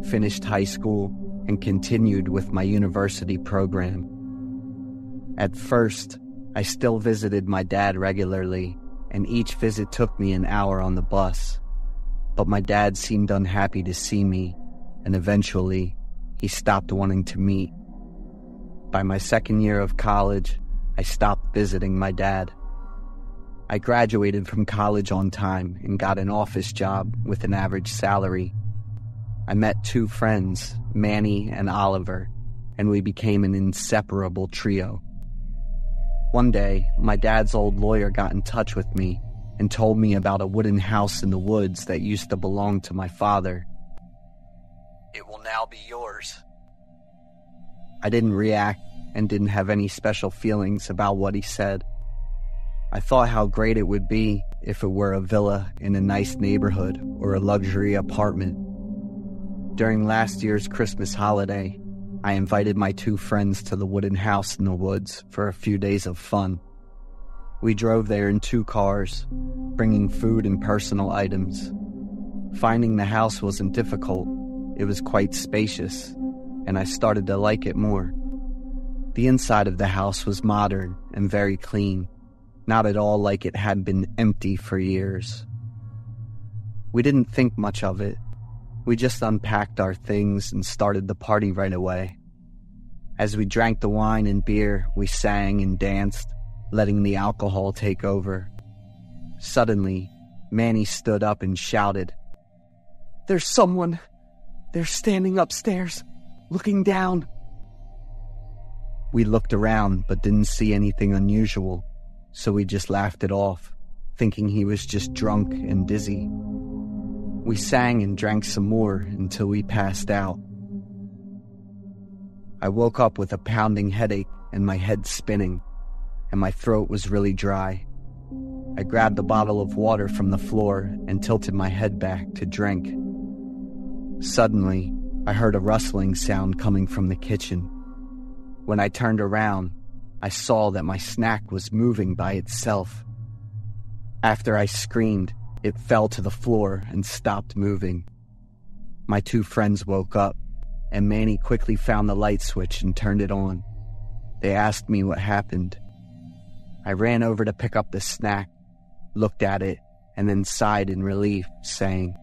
finished high school, and continued with my university program. At first, I still visited my dad regularly, and each visit took me an hour on the bus. But my dad seemed unhappy to see me, and eventually, he stopped wanting to meet. By my second year of college, I stopped visiting my dad. I graduated from college on time and got an office job with an average salary. I met two friends, Manny and Oliver, and we became an inseparable trio. One day, my dad's old lawyer got in touch with me and told me about a wooden house in the woods that used to belong to my father. "It will now be yours." I didn't react and didn't have any special feelings about what he said. I thought how great it would be if it were a villa in a nice neighborhood or a luxury apartment. During last year's Christmas holiday, I invited my two friends to the wooden house in the woods for a few days of fun. We drove there in 2 cars, bringing food and personal items. Finding the house wasn't difficult. It was quite spacious, and I started to like it more. The inside of the house was modern and very clean, not at all like it had been empty for years. We didn't think much of it. We just unpacked our things and started the party right away. As we drank the wine and beer, we sang and danced, letting the alcohol take over. Suddenly, Manny stood up and shouted, "There's someone! They're standing upstairs, looking down." We looked around but didn't see anything unusual, so we just laughed it off, thinking he was just drunk and dizzy. We sang and drank some more until we passed out. I woke up with a pounding headache and my head spinning, and my throat was really dry. I grabbed a bottle of water from the floor and tilted my head back to drink. Suddenly, I heard a rustling sound coming from the kitchen. When I turned around, I saw that my snack was moving by itself. After I screamed, it fell to the floor and stopped moving. My two friends woke up, and Manny quickly found the light switch and turned it on. They asked me what happened. I ran over to pick up the snack, looked at it, and then sighed in relief, saying,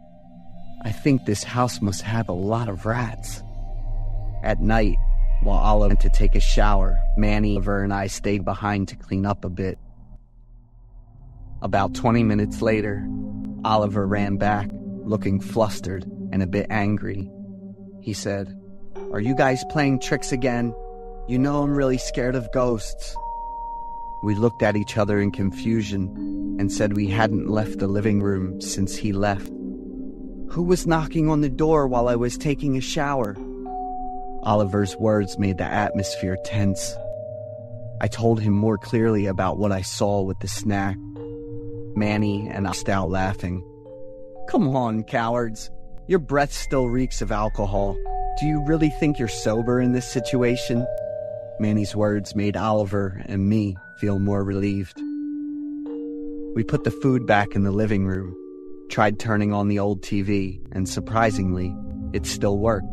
"I think this house must have a lot of rats." At night, while Oliver went to take a shower, Manny, Oliver, and I stayed behind to clean up a bit. About 20 minutes later, Oliver ran back, looking flustered and a bit angry. He said, "Are you guys playing tricks again? You know I'm really scared of ghosts." We looked at each other in confusion and said we hadn't left the living room since he left. "Who was knocking on the door while I was taking a shower?" Oliver's words made the atmosphere tense. I told him more clearly about what I saw with the snack. Manny and I burst out laughing. "Come on, cowards. Your breath still reeks of alcohol. Do you really think you're sober in this situation?" Manny's words made Oliver and me feel more relieved. We put the food back in the living room, tried turning on the old TV, and surprisingly, it still worked.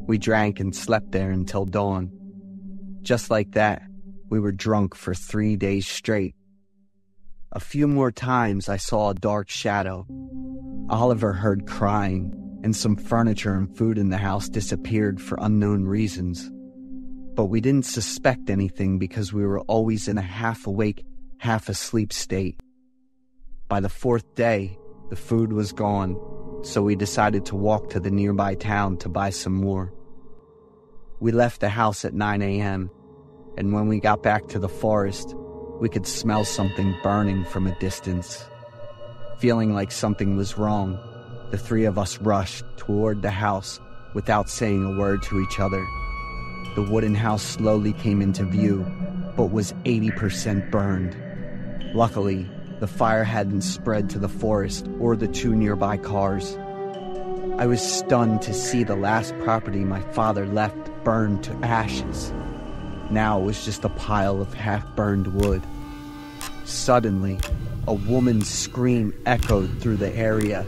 We drank and slept there until dawn. Just like that, we were drunk for 3 days straight. A few more times I saw a dark shadow. Oliver heard crying, and some furniture and food in the house disappeared for unknown reasons. But we didn't suspect anything because we were always in a half-awake, half-asleep state. By the 4th day, the food was gone, so we decided to walk to the nearby town to buy some more. We left the house at 9 a.m., and when we got back to the forest, we could smell something burning from a distance. Feeling like something was wrong, the 3 of us rushed toward the house without saying a word to each other. The wooden house slowly came into view, but was 80% burned. Luckily, the fire hadn't spread to the forest or the 2 nearby cars. I was stunned to see the last property my father left burned to ashes. Now it was just a pile of half-burned wood. Suddenly, a woman's scream echoed through the area.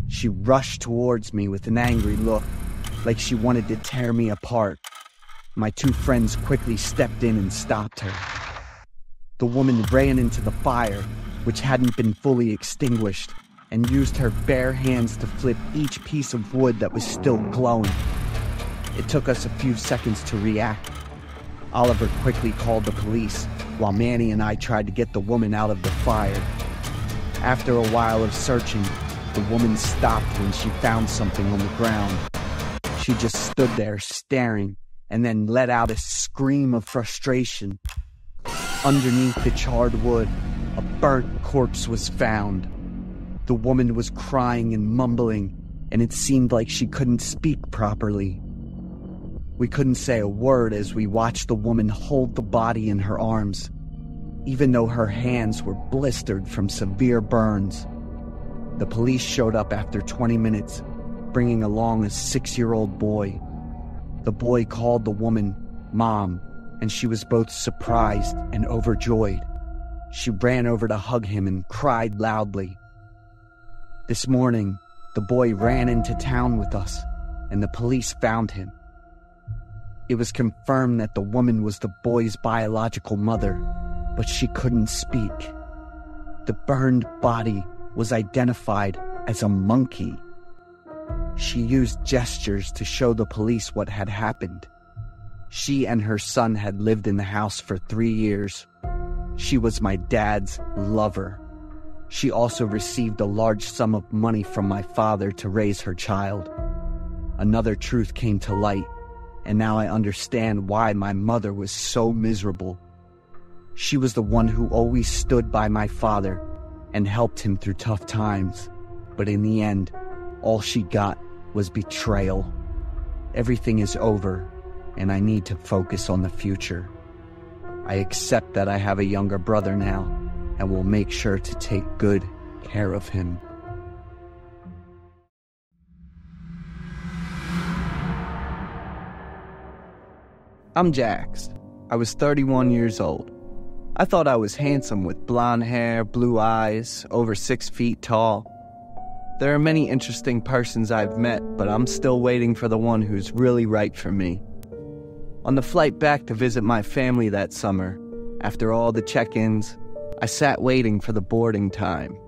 She rushed towards me with an angry look, like she wanted to tear me apart. My 2 friends quickly stepped in and stopped her. The woman ran into the fire, which hadn't been fully extinguished, and used her bare hands to flip each piece of wood that was still glowing. It took us a few seconds to react. Oliver quickly called the police, while Manny and I tried to get the woman out of the fire. After a while of searching, the woman stopped when she found something on the ground. She just stood there staring, and then let out a scream of frustration. Underneath the charred wood, a burnt corpse was found. The woman was crying and mumbling, and it seemed like she couldn't speak properly. We couldn't say a word as we watched the woman hold the body in her arms, even though her hands were blistered from severe burns. The police showed up after 20 minutes, bringing along a 6-year-old boy. The boy called the woman Mom, and she was both surprised and overjoyed. She ran over to hug him and cried loudly. This morning, the boy ran into town with us, and the police found him. It was confirmed that the woman was the boy's biological mother, but she couldn't speak. The burned body was identified as a monkey. She used gestures to show the police what had happened. She and her son had lived in the house for 3 years. She was my dad's lover. She also received a large sum of money from my father to raise her child. Another truth came to light, and now I understand why my mother was so miserable. She was the one who always stood by my father and helped him through tough times. But in the end, all she got was betrayal. Everything is over, and I need to focus on the future. I accept that I have a younger brother now, and will make sure to take good care of him. I'm Jax. I was 31 years old. I thought I was handsome with blonde hair, blue eyes, over 6 feet tall. There are many interesting persons I've met, but I'm still waiting for the one who's really right for me. On the flight back to visit my family that summer, after all the check-ins, I sat waiting for the boarding time.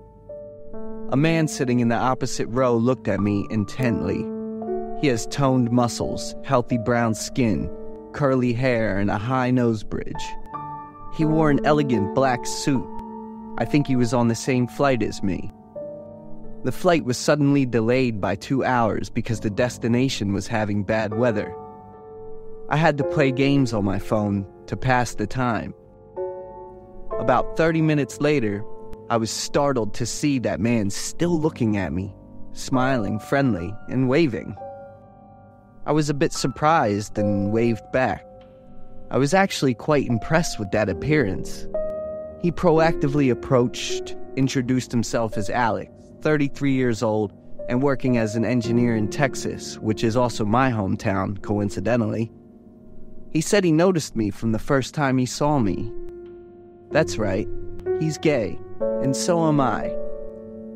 A man sitting in the opposite row looked at me intently. He has toned muscles, healthy brown skin, curly hair, and a high nose bridge. He wore an elegant black suit. I think he was on the same flight as me. The flight was suddenly delayed by 2 hours because the destination was having bad weather. I had to play games on my phone to pass the time. About 30 minutes later, I was startled to see that man still looking at me, smiling, friendly, and waving. I was a bit surprised and waved back. I was actually quite impressed with that appearance. He proactively approached, introduced himself as Alex, 33 years old, and working as an engineer in Texas, which is also my hometown, coincidentally. He said he noticed me from the first time he saw me. That's right, he's gay, and so am I.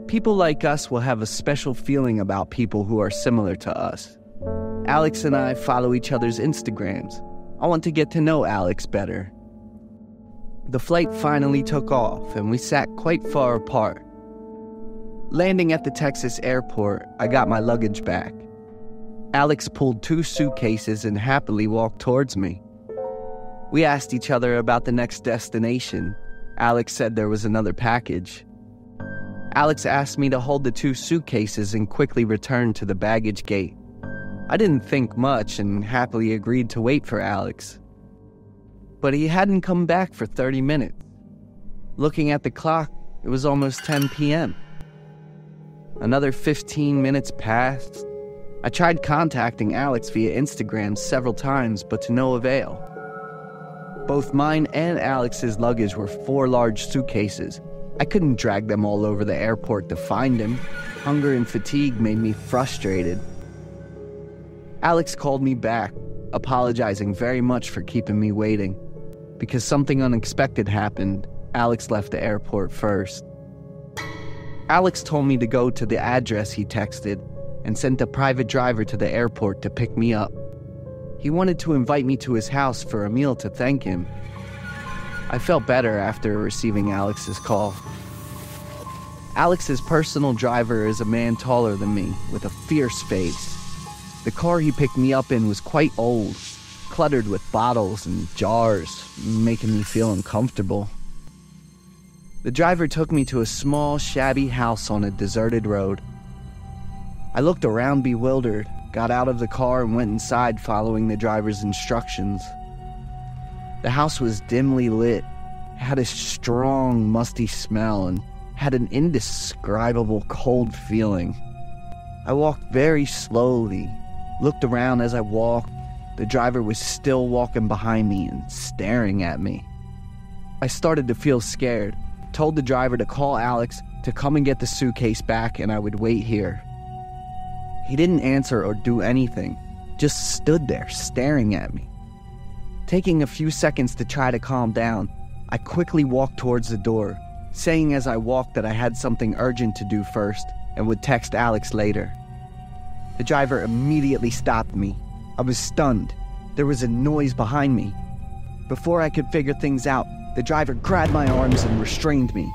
People like us will have a special feeling about people who are similar to us. Alex and I follow each other's Instagrams. I want to get to know Alex better. The flight finally took off, and we sat quite far apart. Landing at the Texas airport, I got my luggage back. Alex pulled 2 suitcases and happily walked towards me. We asked each other about the next destination. Alex said there was another package. Alex asked me to hold the 2 suitcases and quickly return to the baggage gate. I didn't think much and happily agreed to wait for Alex. But he hadn't come back for 30 minutes. Looking at the clock, it was almost 10 p.m. Another 15 minutes passed. I tried contacting Alex via Instagram several times, but to no avail. Both mine and Alex's luggage were 4 large suitcases. I couldn't drag them all over the airport to find him. Hunger and fatigue made me frustrated. Alex called me back, apologizing very much for keeping me waiting. Because something unexpected happened, Alex left the airport first. Alex told me to go to the address he texted and sent a private driver to the airport to pick me up. He wanted to invite me to his house for a meal to thank him. I felt better after receiving Alex's call. Alex's personal driver is a man taller than me, with a fierce face. The car he picked me up in was quite old, cluttered with bottles and jars, making me feel uncomfortable. The driver took me to a small, shabby house on a deserted road. I looked around bewildered, got out of the car and went inside following the driver's instructions. The house was dimly lit, had a strong, musty smell, and had an indescribable cold feeling. I walked very slowly, looked around as I walked. The driver was still walking behind me and staring at me. I started to feel scared, told the driver to call Alex to come and get the suitcase back and I would wait here. He didn't answer or do anything, just stood there staring at me. Taking a few seconds to try to calm down, I quickly walked towards the door, saying as I walked that I had something urgent to do first and would text Alex later. The driver immediately stopped me. I was stunned. There was a noise behind me. Before I could figure things out, the driver grabbed my arms and restrained me.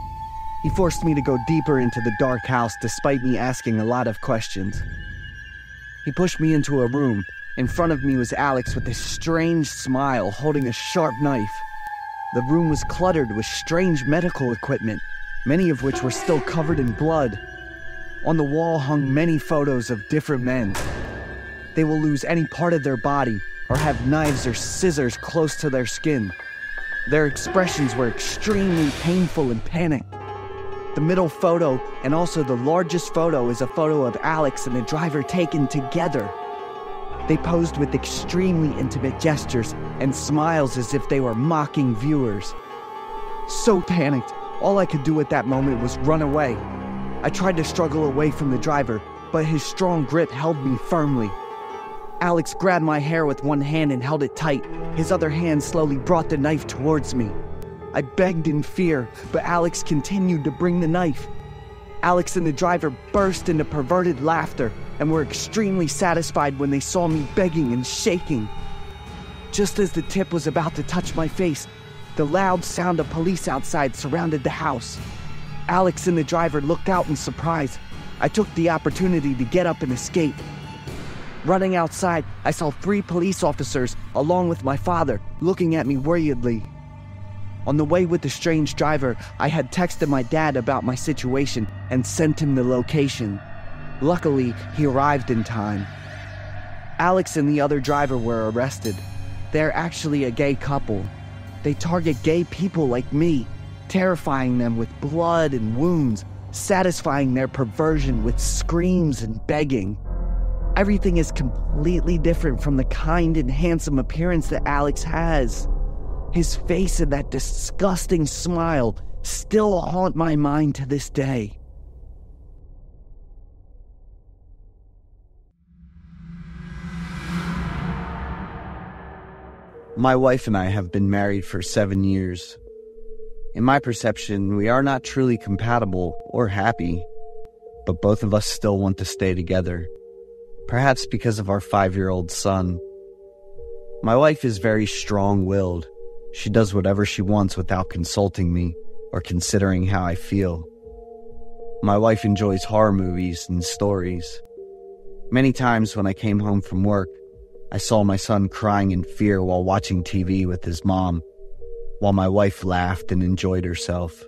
He forced me to go deeper into the dark house despite me asking a lot of questions. He pushed me into a room. In front of me was Alex with a strange smile holding a sharp knife. The room was cluttered with strange medical equipment, many of which were still covered in blood. On the wall hung many photos of different men. They will lose any part of their body or have knives or scissors close to their skin. Their expressions were extremely painful and panicked. The middle photo and also the largest photo is a photo of Alex and the driver taken together. They posed with extremely intimate gestures and smiles as if they were mocking viewers. So panicked, all I could do at that moment was run away. I tried to struggle away from the driver, but his strong grip held me firmly. Alex grabbed my hair with one hand and held it tight. His other hand slowly brought the knife towards me. I begged in fear, but Alex continued to bring the knife. Alex and the driver burst into perverted laughter and were extremely satisfied when they saw me begging and shaking. Just as the tip was about to touch my face, the loud sound of police outside surrounded the house. Alex and the driver looked out in surprise. I took the opportunity to get up and escape. Running outside, I saw 3 police officers, along with my father, looking at me worriedly. On the way with the strange driver, I had texted my dad about my situation and sent him the location. Luckily, he arrived in time. Alex and the other driver were arrested. They're actually a gay couple. They target gay people like me, terrifying them with blood and wounds, satisfying their perversion with screams and begging. Everything is completely different from the kind and handsome appearance that Alex has. His face and that disgusting smile still haunt my mind to this day. My wife and I have been married for 7 years. In my perception, we are not truly compatible or happy, but both of us still want to stay together. Perhaps because of our 5-year-old son. My wife is very strong-willed. She does whatever she wants without consulting me or considering how I feel. My wife enjoys horror movies and stories. Many times when I came home from work, I saw my son crying in fear while watching TV with his mom, while my wife laughed and enjoyed herself.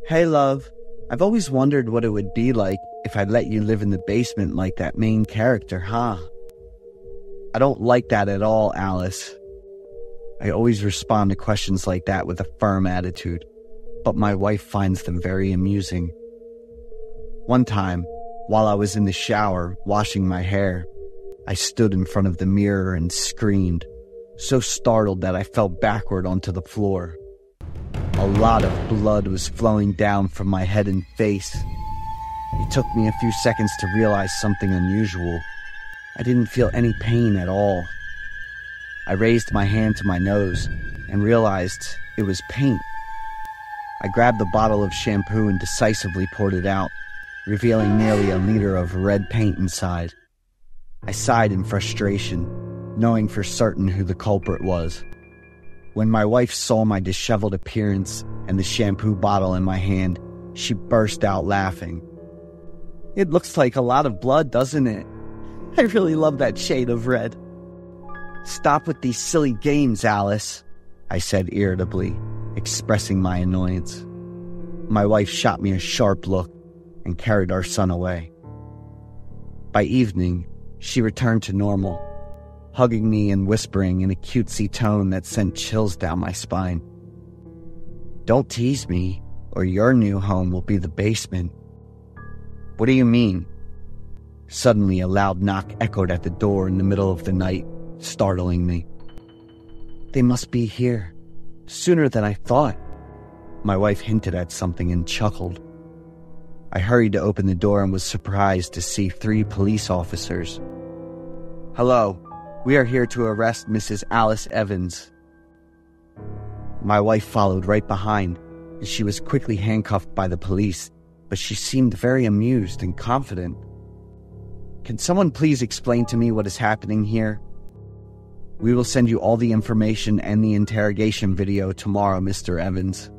"Hey, love, I've always wondered what it would be like if I let you live in the basement like that main character, huh?" I don't like that at all, Alice. I always respond to questions like that with a firm attitude, but my wife finds them very amusing. One time, while I was in the shower washing my hair, I stood in front of the mirror and screamed, so startled that I fell backward onto the floor. A lot of blood was flowing down from my head and face. It took me a few seconds to realize something unusual. I didn't feel any pain at all. I raised my hand to my nose and realized it was paint. I grabbed the bottle of shampoo and decisively poured it out, revealing nearly a liter of red paint inside. I sighed in frustration, knowing for certain who the culprit was. When my wife saw my disheveled appearance and the shampoo bottle in my hand, she burst out laughing. "It looks like a lot of blood, doesn't it? I really love that shade of red." "Stop with these silly games, Alice," I said irritably, expressing my annoyance. My wife shot me a sharp look and carried our son away. By evening, she returned to normal, hugging me and whispering in a cutesy tone that sent chills down my spine. "Don't tease me, or your new home will be the basement." "What do you mean?" Suddenly, a loud knock echoed at the door in the middle of the night, startling me. "They must be here. Sooner than I thought." My wife hinted at something and chuckled. I hurried to open the door and was surprised to see 3 police officers. "Hello, we are here to arrest Mrs. Alice Evans." My wife followed right behind, and she was quickly handcuffed by the police, but she seemed very amused and confident. "Can someone please explain to me what is happening here?" "We will send you all the information and the interrogation video tomorrow, Mr. Evans."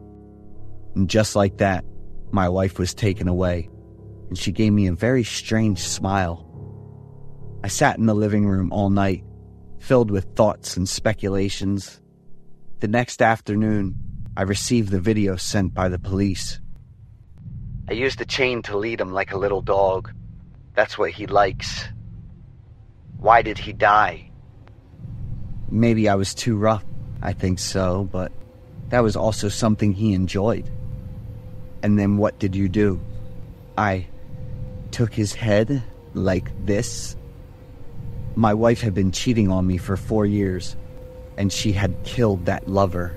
And just like that, my wife was taken away, and she gave me a very strange smile. I sat in the living room all night, filled with thoughts and speculations. The next afternoon, I received the video sent by the police. "I used a chain to lead him like a little dog. That's what he likes." "Why did he die?" "Maybe I was too rough. I think so, but that was also something he enjoyed." "And then what did you do?" "I took his head like this." My wife had been cheating on me for 4 years, and she had killed that lover.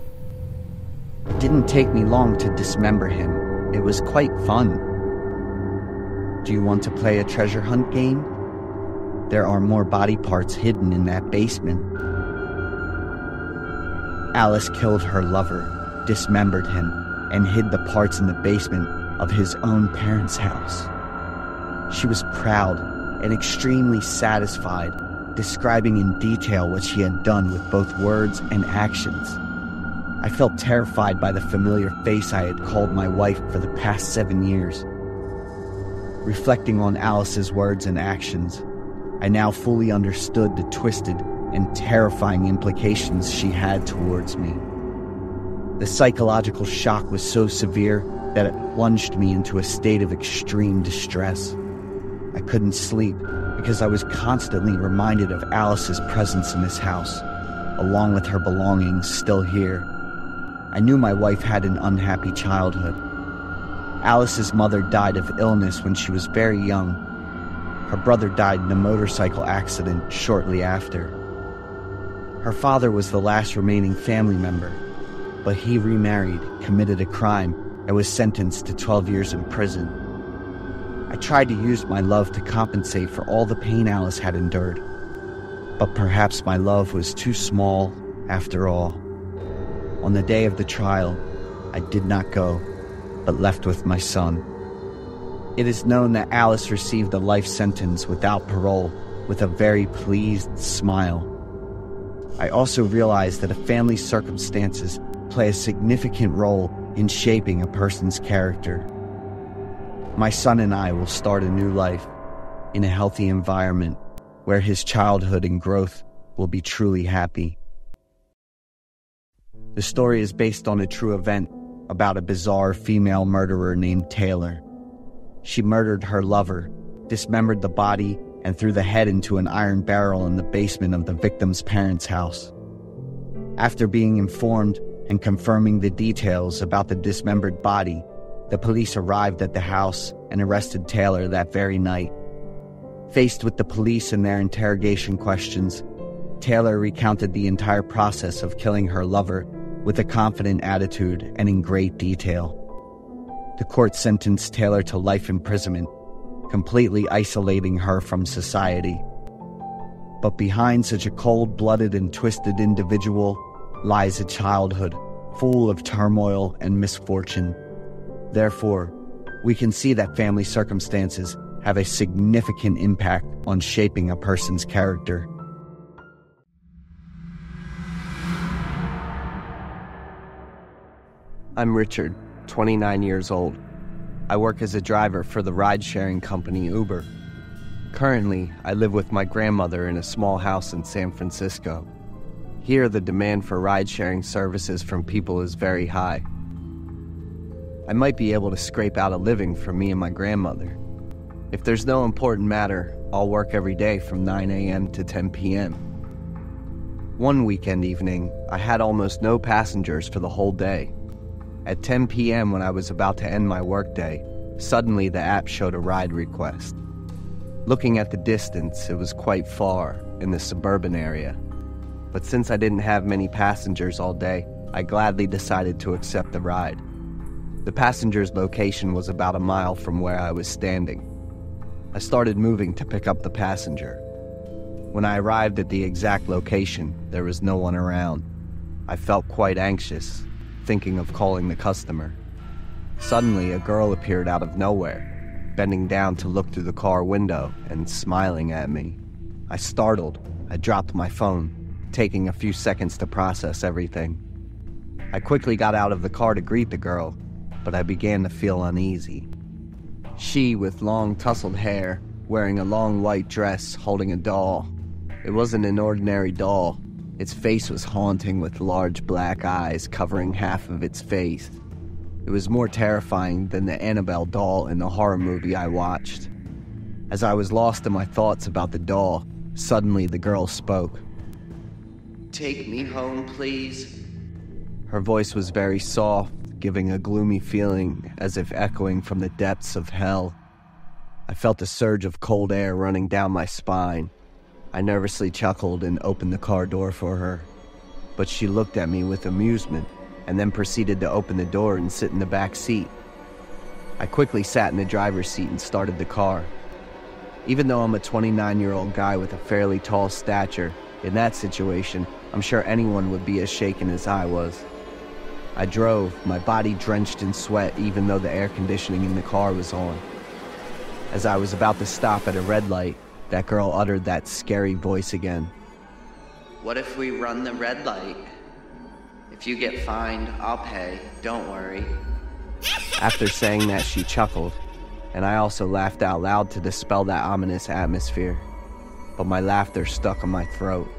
It didn't take me long to dismember him. It was quite fun. "Do you want to play a treasure hunt game? There are more body parts hidden in that basement." Alice killed her lover, dismembered him, and hid the parts in the basement of his own parents' house. She was proud and extremely satisfied, describing in detail what she had done with both words and actions. I felt terrified by the familiar face I had called my wife for the past 7 years. Reflecting on Alice's words and actions, I now fully understood the twisted and terrifying implications she had towards me. The psychological shock was so severe that it plunged me into a state of extreme distress. I couldn't sleep because I was constantly reminded of Alice's presence in this house, along with her belongings still here. I knew my wife had an unhappy childhood. Alice's mother died of illness when she was very young. Her brother died in a motorcycle accident shortly after. Her father was the last remaining family member, but he remarried, committed a crime, and was sentenced to 12 years in prison. I tried to use my love to compensate for all the pain Alice had endured, but perhaps my love was too small after all. On the day of the trial, I did not go, but left with my son. It is known that Alice received a life sentence without parole with a very pleased smile. I also realized that a family's circumstances play a significant role in shaping a person's character. My son and I will start a new life in a healthy environment where his childhood and growth will be truly happy. The story is based on a true event about a bizarre female murderer named Taylor. She murdered her lover, dismembered the body, and threw the head into an iron barrel in the basement of the victim's parents' house. After being informed and confirming the details about the dismembered body, the police arrived at the house and arrested Taylor that very night. Faced with the police and their interrogation questions, Taylor recounted the entire process of killing her lover with a confident attitude and in great detail. The court sentenced Taylor to life imprisonment, completely isolating her from society. But behind such a cold-blooded and twisted individual lies a childhood full of turmoil and misfortune. Therefore, we can see that family circumstances have a significant impact on shaping a person's character. I'm Richard, 29 years old. I work as a driver for the ride-sharing company Uber. Currently, I live with my grandmother in a small house in San Francisco. Here, the demand for ride-sharing services from people is very high. I might be able to scrape out a living for me and my grandmother. If there's no important matter, I'll work every day from 9 a.m. to 10 p.m. One weekend evening, I had almost no passengers for the whole day. At 10 p.m. when I was about to end my workday, suddenly the app showed a ride request. Looking at the distance, it was quite far, in the suburban area. But since I didn't have many passengers all day, I gladly decided to accept the ride. The passenger's location was about a mile from where I was standing. I started moving to pick up the passenger. When I arrived at the exact location, there was no one around. I felt quite anxious, thinking of calling the customer. Suddenly, a girl appeared out of nowhere, bending down to look through the car window and smiling at me. I startled. I dropped my phone, taking a few seconds to process everything. I quickly got out of the car to greet the girl, but I began to feel uneasy. She, with long tousled hair, wearing a long white dress, holding a doll. It wasn't an ordinary doll. Its face was haunting with large black eyes covering half of its face. It was more terrifying than the Annabelle doll in the horror movie I watched. As I was lost in my thoughts about the doll, suddenly the girl spoke. "Take me home, please." Her voice was very soft, giving a gloomy feeling as if echoing from the depths of hell. I felt a surge of cold air running down my spine. I nervously chuckled and opened the car door for her. But she looked at me with amusement and then proceeded to open the door and sit in the back seat. I quickly sat in the driver's seat and started the car. Even though I'm a 29-year-old guy with a fairly tall stature, in that situation, I'm sure anyone would be as shaken as I was. I drove, my body drenched in sweat even though the air conditioning in the car was on. As I was about to stop at a red light, that girl uttered that scary voice again. "What if we run the red light? If you get fined, I'll pay, don't worry." After saying that, she chuckled, and I also laughed out loud to dispel that ominous atmosphere. But my laughter stuck in my throat.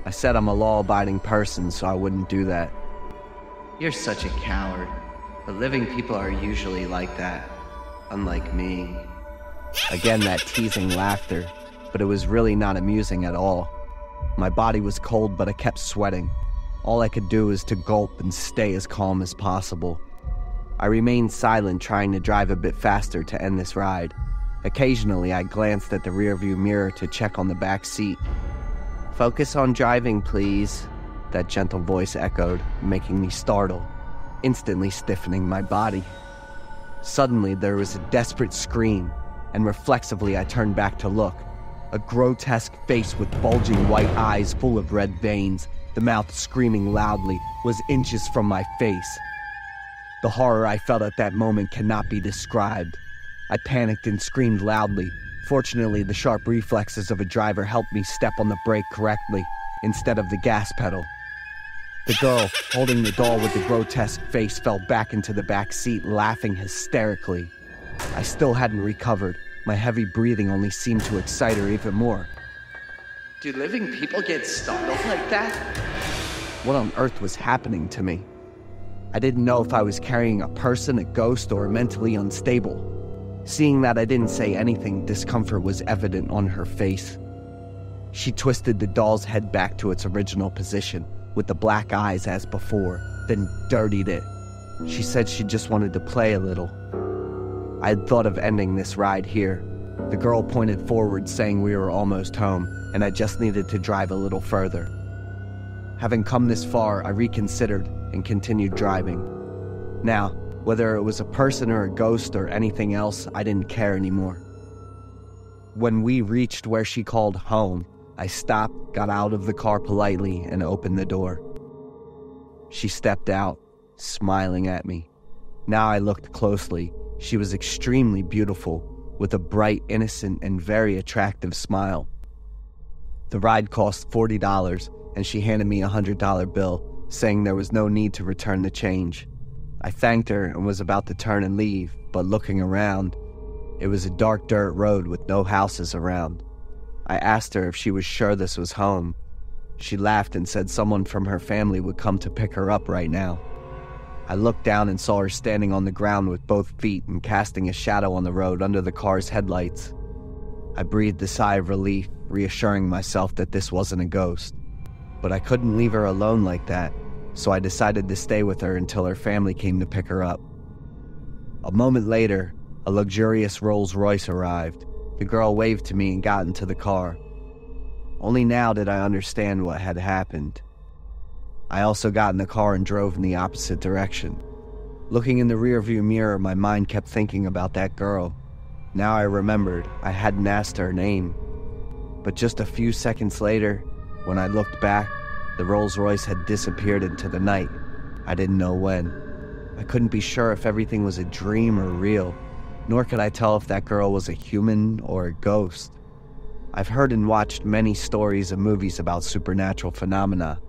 I said I'm a law-abiding person, so I wouldn't do that. "You're such a coward, but living people are usually like that, unlike me." Again, that teasing laughter, but it was really not amusing at all. My body was cold, but I kept sweating. All I could do was to gulp and stay as calm as possible. I remained silent, trying to drive a bit faster to end this ride, Occasionally, I glanced at the rearview mirror to check on the back seat. "Focus on driving, please," that gentle voice echoed, making me startle, instantly stiffening my body. Suddenly, there was a desperate scream, and reflexively I turned back to look. A grotesque face with bulging white eyes full of red veins, the mouth screaming loudly, was inches from my face. The horror I felt at that moment cannot be described. I panicked and screamed loudly. Fortunately, the sharp reflexes of a driver helped me step on the brake correctly, instead of the gas pedal. The girl, holding the doll with the grotesque face, fell back into the back seat, laughing hysterically. I still hadn't recovered. My heavy breathing only seemed to excite her even more. Do living people get startled like that? What on earth was happening to me? I didn't know if I was carrying a person, a ghost, or mentally unstable. Seeing that I didn't say anything, discomfort was evident on her face. She twisted the doll's head back to its original position, with the black eyes as before, then dirtied it. She said she just wanted to play a little. I had thought of ending this ride here. The girl pointed forward, saying we were almost home, and I just needed to drive a little further. Having come this far, I reconsidered and continued driving. Now, whether it was a person or a ghost or anything else, I didn't care anymore. When we reached where she called home, I stopped, got out of the car politely, and opened the door. She stepped out, smiling at me. Now I looked closely. She was extremely beautiful, with a bright, innocent, and very attractive smile. The ride cost $40, and she handed me a $100 bill, saying there was no need to return the change. I thanked her and was about to turn and leave, but looking around, it was a dark dirt road with no houses around. I asked her if she was sure this was home. She laughed and said someone from her family would come to pick her up right now. I looked down and saw her standing on the ground with both feet and casting a shadow on the road under the car's headlights. I breathed a sigh of relief, reassuring myself that this wasn't a ghost. But I couldn't leave her alone like that, so I decided to stay with her until her family came to pick her up. A moment later, a luxurious Rolls-Royce arrived. The girl waved to me and got into the car. Only now did I understand what had happened. I also got in the car and drove in the opposite direction. Looking in the rearview mirror, my mind kept thinking about that girl. Now I remembered I hadn't asked her name. But just a few seconds later, when I looked back, the Rolls-Royce had disappeared into the night. I didn't know when. I couldn't be sure if everything was a dream or real, nor could I tell if that girl was a human or a ghost. I've heard and watched many stories and movies about supernatural phenomena,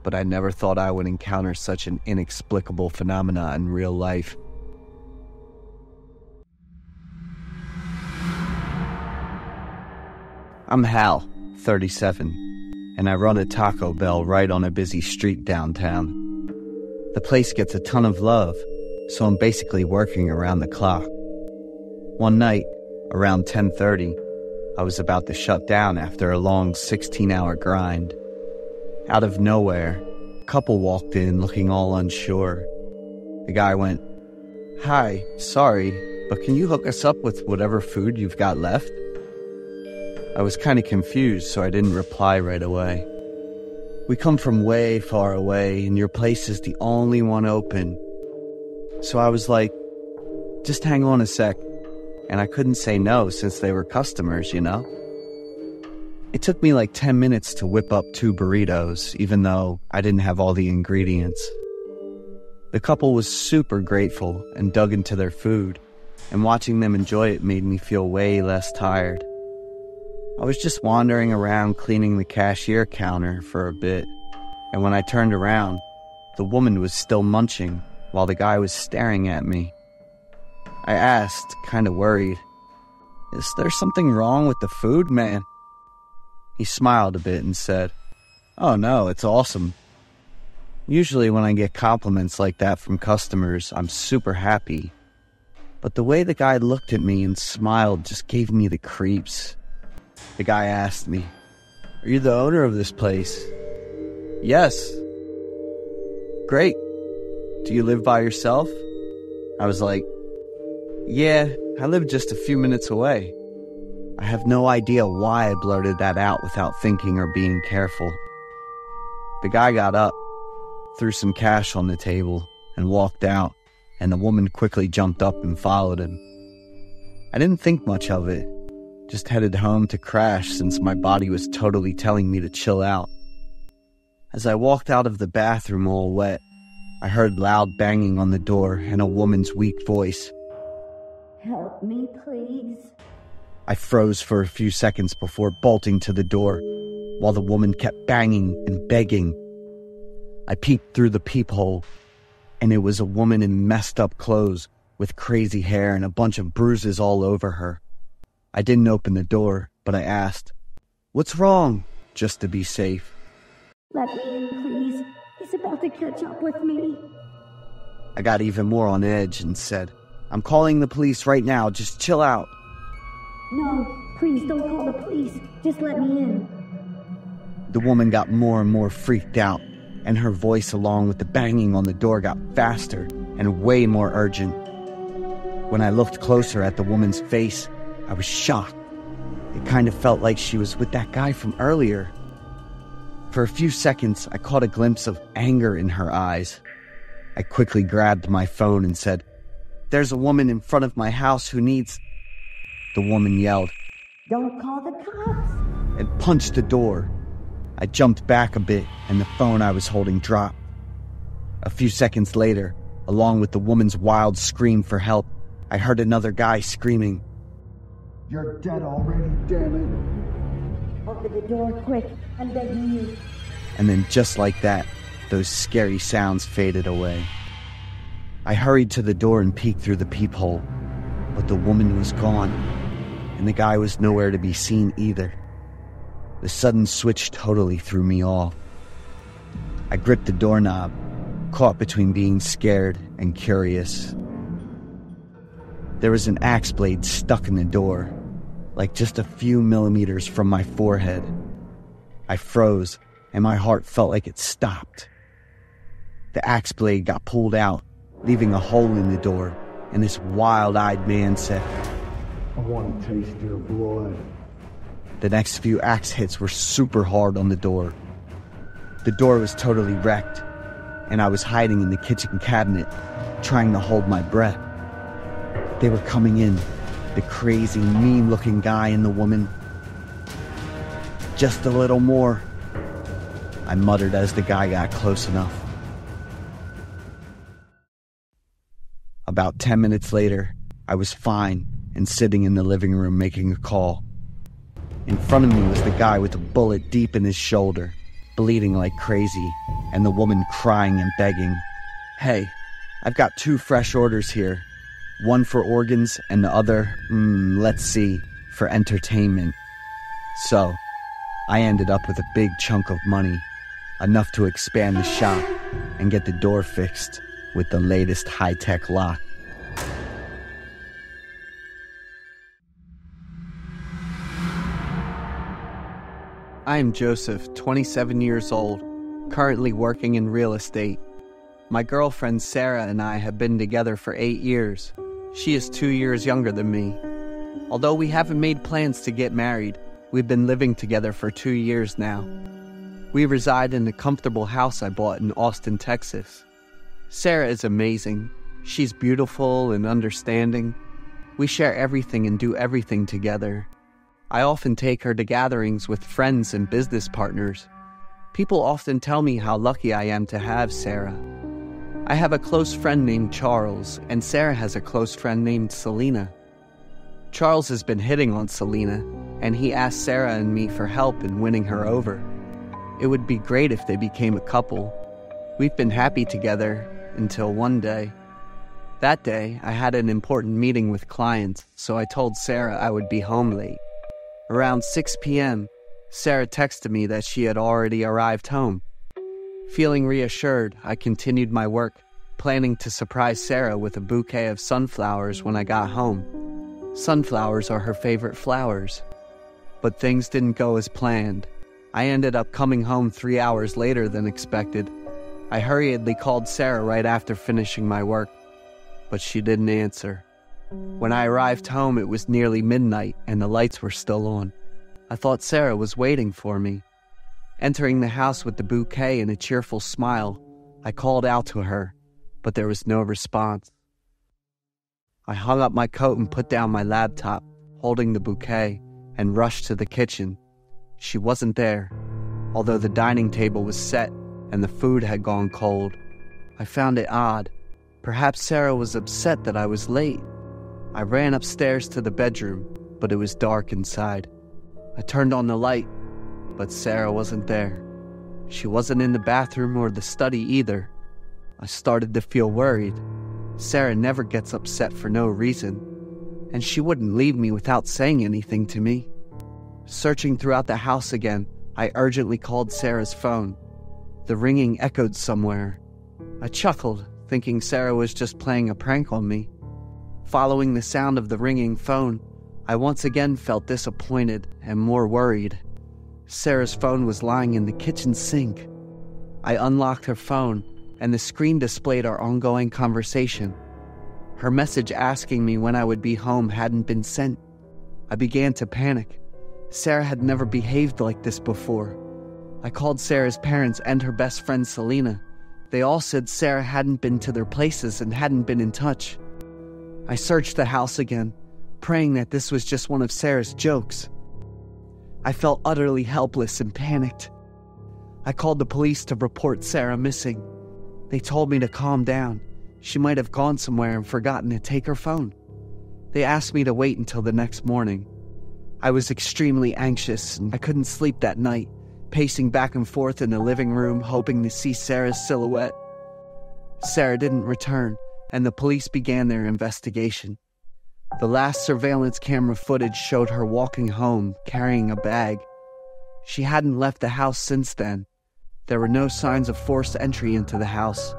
but I never thought I would encounter such an inexplicable phenomena in real life. I'm Hal, 37, and I run a Taco Bell right on a busy street downtown. The place gets a ton of love, so I'm basically working around the clock. One night, around 10:30, I was about to shut down after a long 16-hour grind. Out of nowhere, a couple walked in looking all unsure. The guy went, "Hi, sorry, but can you hook us up with whatever food you've got left?" I was kind of confused, so I didn't reply right away. "We come from way far away, and your place is the only one open." So I was like, "Just hang on a sec." And I couldn't say no since they were customers, you know? It took me like 10 minutes to whip up 2 burritos, even though I didn't have all the ingredients. The couple was super grateful and dug into their food, and watching them enjoy it made me feel way less tired. I was just wandering around cleaning the cashier counter for a bit, and when I turned around, the woman was still munching while the guy was staring at me. I asked, kind of worried, "Is there something wrong with the food, man?" He smiled a bit and said, "Oh no, it's awesome." Usually when I get compliments like that from customers, I'm super happy. But the way the guy looked at me and smiled just gave me the creeps. The guy asked me, "Are you the owner of this place?" "Yes." "Great. Do you live by yourself?" I was like, "Yeah, I live just a few minutes away." I have no idea why I blurted that out without thinking or being careful. The guy got up, threw some cash on the table, and walked out, and the woman quickly jumped up and followed him. I didn't think much of it, just headed home to crash since my body was totally telling me to chill out. As I walked out of the bathroom all wet, I heard loud banging on the door and a woman's weak voice. Help me, please. I froze for a few seconds before bolting to the door, while the woman kept banging and begging. I peeked through the peephole, and it was a woman in messed up clothes with crazy hair and a bunch of bruises all over her. I didn't open the door, but I asked, "What's wrong?" just to be safe. Let me in, please. He's about to catch up with me. I got even more on edge and said, "I'm calling the police right now, just chill out." No, please don't call the police. Just let me in. The woman got more and more freaked out, and her voice along with the banging on the door got faster and way more urgent. When I looked closer at the woman's face, I was shocked. It kind of felt like she was with that guy from earlier. For a few seconds, I caught a glimpse of anger in her eyes. I quickly grabbed my phone and said, "There's a woman in front of my house who needs..." The woman yelled, Don't call the cops. and punched the door. I jumped back a bit, and the phone I was holding dropped. A few seconds later, along with the woman's wild scream for help, I heard another guy screaming, "You're dead already, damn it." Open the door quick. I'm begging you. and then just like that, those scary sounds faded away. I hurried to the door and peeked through the peephole, but the woman was gone, and the guy was nowhere to be seen either. The sudden switch totally threw me off. I gripped the doorknob, caught between being scared and curious. There was an axe blade stuck in the door, like just a few millimeters from my forehead. I froze, and my heart felt like it stopped. The axe blade got pulled out, leaving a hole in the door, and this wild-eyed man said, "I want to taste your blood." The next few axe hits were super hard on the door. The door was totally wrecked, and I was hiding in the kitchen cabinet, trying to hold my breath. They were coming in, the crazy, mean-looking guy and the woman. "Just a little more," I muttered as the guy got close enough. About 10 minutes later, I was fine and sitting in the living room making a call. In front of me was the guy with a bullet deep in his shoulder, bleeding like crazy, and the woman crying and begging. "Hey, I've got 2 fresh orders here. One for organs and the other, let's see, for entertainment." So, I ended up with a big chunk of money, enough to expand the shop and get the door fixed with the latest high-tech lock. I am Joseph, 27 years old, currently working in real estate. My girlfriend Sarah and I have been together for 8 years. She is 2 years younger than me. Although we haven't made plans to get married, we've been living together for 2 years now. We reside in a comfortable house I bought in Austin, Texas. Sarah is amazing. She's beautiful and understanding. We share everything and do everything together. I often take her to gatherings with friends and business partners. People often tell me how lucky I am to have Sarah. I have a close friend named Charles, and Sarah has a close friend named Selena. Charles has been hitting on Selena, and he asked Sarah and me for help in winning her over. It would be great if they became a couple. We've been happy together until one day. That day, I had an important meeting with clients, so I told Sarah I would be home late. Around 6 p.m., Sarah texted me that she had already arrived home. Feeling reassured, I continued my work, planning to surprise Sarah with a bouquet of sunflowers when I got home. Sunflowers are her favorite flowers. But things didn't go as planned. I ended up coming home 3 hours later than expected. I hurriedly called Sarah right after finishing my work, but she didn't answer. When I arrived home, it was nearly midnight and the lights were still on. I thought Sarah was waiting for me. Entering the house with the bouquet and a cheerful smile, I called out to her, but there was no response. I hung up my coat and put down my laptop, holding the bouquet, and rushed to the kitchen. She wasn't there, although the dining table was set and the food had gone cold. I found it odd. Perhaps Sarah was upset that I was late. I ran upstairs to the bedroom, but it was dark inside. I turned on the light, but Sarah wasn't there. She wasn't in the bathroom or the study either. I started to feel worried. Sarah never gets upset for no reason, and she wouldn't leave me without saying anything to me. Searching throughout the house again, I urgently called Sarah's phone. The ringing echoed somewhere. I chuckled, thinking Sarah was just playing a prank on me. Following the sound of the ringing phone, I once again felt disappointed and more worried. Sarah's phone was lying in the kitchen sink. I unlocked her phone, and the screen displayed our ongoing conversation. Her message asking me when I would be home hadn't been sent. I began to panic. Sarah had never behaved like this before. I called Sarah's parents and her best friend Selena. They all said Sarah hadn't been to their places and hadn't been in touch. I searched the house again, praying that this was just one of Sarah's jokes. I felt utterly helpless and panicked. I called the police to report Sarah missing. They told me to calm down. She might have gone somewhere and forgotten to take her phone. They asked me to wait until the next morning. I was extremely anxious and I couldn't sleep that night, pacing back and forth in the living room, hoping to see Sarah's silhouette. Sarah didn't return, and the police began their investigation. The last surveillance camera footage showed her walking home, carrying a bag. She hadn't left the house since then. There were no signs of forced entry into the house.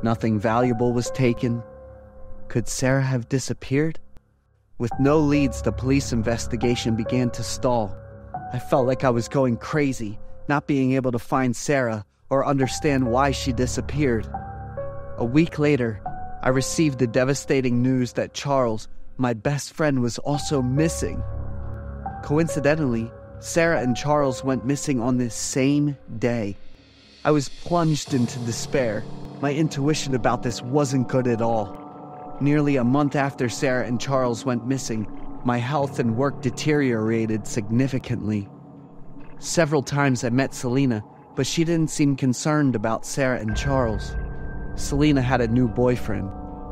Nothing valuable was taken. Could Sarah have disappeared? With no leads, the police investigation began to stall. I felt like I was going crazy, not being able to find Sarah or understand why she disappeared. A week later, I received the devastating news that Charles, my best friend, was also missing. Coincidentally, Sarah and Charles went missing on this same day. I was plunged into despair. My intuition about this wasn't good at all. Nearly a month after Sarah and Charles went missing, my health and work deteriorated significantly. Several times I met Selena, but she didn't seem concerned about Sarah and Charles. Selena had a new boyfriend.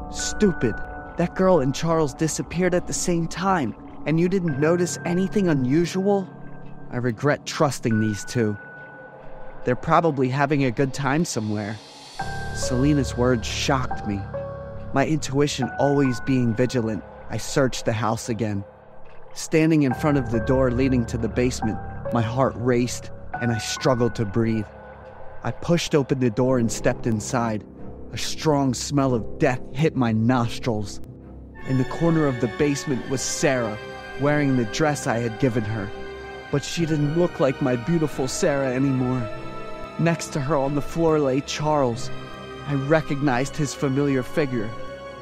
Stupid. That girl and Charles disappeared at the same time, and you didn't notice anything unusual? I regret trusting these two. They're probably having a good time somewhere. Selena's words shocked me. My intuition always being vigilant, I searched the house again. Standing in front of the door leading to the basement, my heart raced and I struggled to breathe. I pushed open the door and stepped inside. A strong smell of death hit my nostrils. In the corner of the basement was Sarah, wearing the dress I had given her. But she didn't look like my beautiful Sarah anymore. Next to her on the floor lay Charles. I recognized his familiar figure.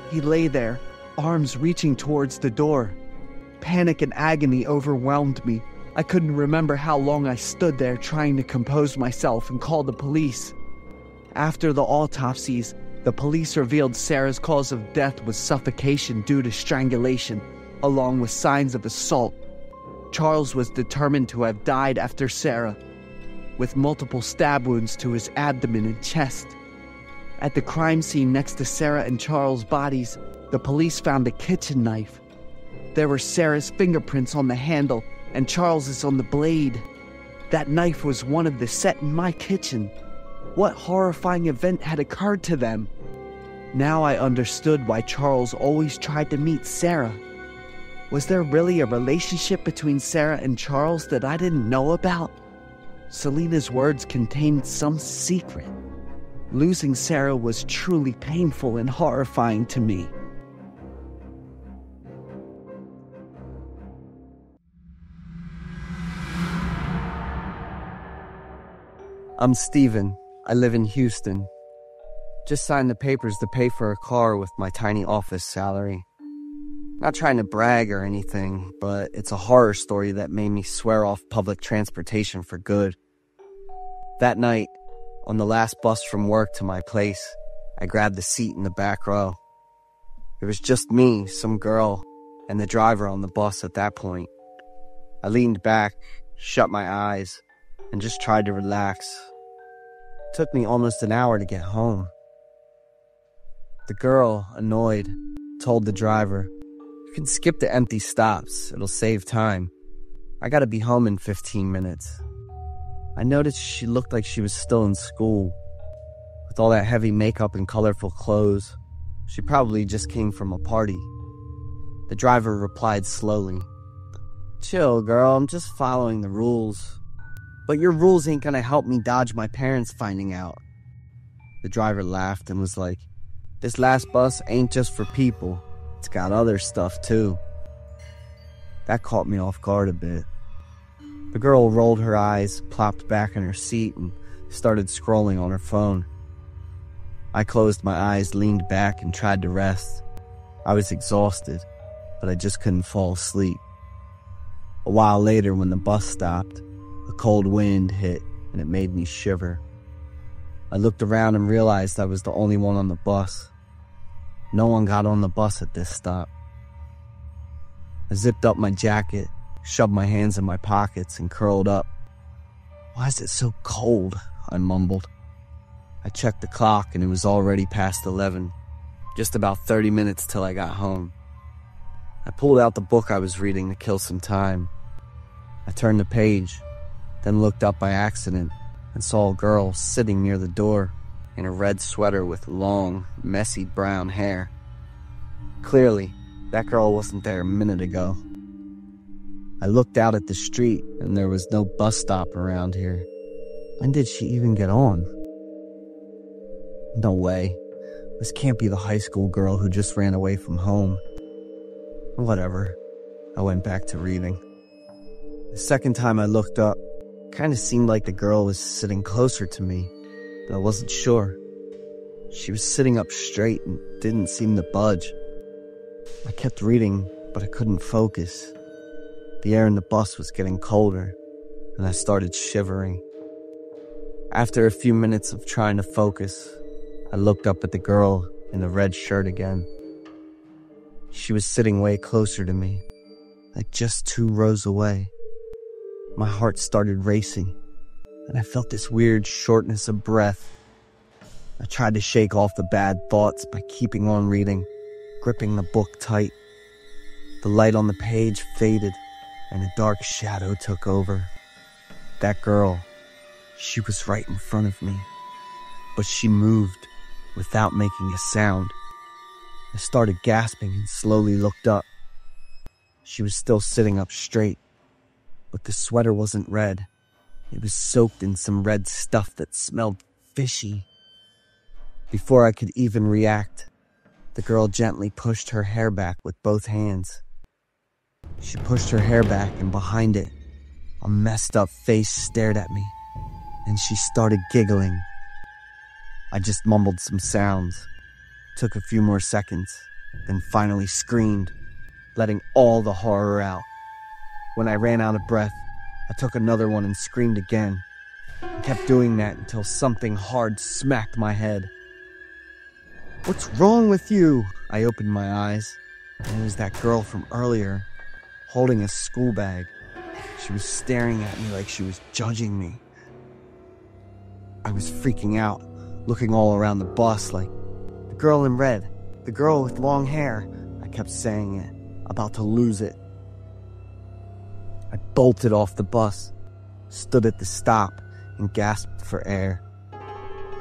He lay there, arms reaching towards the door. Panic and agony overwhelmed me. I couldn't remember how long I stood there trying to compose myself and call the police. After the autopsies, the police revealed Sarah's cause of death was suffocation due to strangulation, along with signs of assault. Charles was determined to have died after Sarah, with multiple stab wounds to his abdomen and chest. At the crime scene next to Sarah and Charles' bodies, the police found a kitchen knife. There were Sarah's fingerprints on the handle and Charles's on the blade. That knife was one of the set in my kitchen. What horrifying event had occurred to them? Now I understood why Charles always tried to meet Sarah. Was there really a relationship between Sarah and Charles that I didn't know about? Selena's words contained some secret. Losing Sarah was truly painful and horrifying to me. I'm Steven. I live in Houston. Just signed the papers to pay for a car with my tiny office salary. Not trying to brag or anything, but it's a horror story that made me swear off public transportation for good. That night, on the last bus from work to my place, I grabbed the seat in the back row. It was just me, some girl, and the driver on the bus at that point. I leaned back, shut my eyes, and just tried to relax. It took me almost an hour to get home. The girl, annoyed, told the driver, "You can skip the empty stops, it'll save time. I gotta be home in 15 minutes. I noticed she looked like she was still in school. With all that heavy makeup and colorful clothes, she probably just came from a party. The driver replied slowly, "Chill, girl, I'm just following the rules. But your rules ain't gonna help me dodge my parents finding out." The driver laughed and was like, "This last bus ain't just for people. It's got other stuff too." That caught me off guard a bit. The girl rolled her eyes, plopped back in her seat, and started scrolling on her phone. I closed my eyes, leaned back, and tried to rest. I was exhausted, but I just couldn't fall asleep. A while later, when the bus stopped, a cold wind hit, and it made me shiver. I looked around and realized I was the only one on the bus. No one got on the bus at this stop. I zipped up my jacket, shoved my hands in my pockets, and curled up. "Why is it so cold?" I mumbled. I checked the clock and it was already past 11, just about 30 minutes till I got home. I pulled out the book I was reading to kill some time. I turned the page, then looked up by accident and saw a girl sitting near the door in a red sweater with long, messy brown hair. Clearly, that girl wasn't there a minute ago. I looked out at the street and there was no bus stop around here. When did she even get on? No way. This can't be the high school girl who just ran away from home. Whatever. I went back to reading. The second time I looked up, it kind of seemed like the girl was sitting closer to me, but I wasn't sure. She was sitting up straight and didn't seem to budge. I kept reading, but I couldn't focus. The air in the bus was getting colder, and I started shivering. After a few minutes of trying to focus, I looked up at the girl in the red shirt again. She was sitting way closer to me, like just 2 rows away. My heart started racing, and I felt this weird shortness of breath. I tried to shake off the bad thoughts by keeping on reading, gripping the book tight. The light on the page faded, and a dark shadow took over. That girl, she was right in front of me, but she moved without making a sound. I started gasping and slowly looked up. She was still sitting up straight, but the sweater wasn't red. It was soaked in some red stuff that smelled fishy. Before I could even react, the girl gently pushed her hair back with both hands. She pushed her hair back, and behind it, a messed up face stared at me, and she started giggling. I just mumbled some sounds, took a few more seconds, then finally screamed, letting all the horror out. When I ran out of breath, I took another one and screamed again. I kept doing that until something hard smacked my head. "What's wrong with you?" I opened my eyes, and it was that girl from earlier, holding a school bag. She was staring at me like she was judging me. I was freaking out, looking all around the bus like, "The girl in red, the girl with long hair." I kept saying it, about to lose it. I bolted off the bus, stood at the stop, and gasped for air.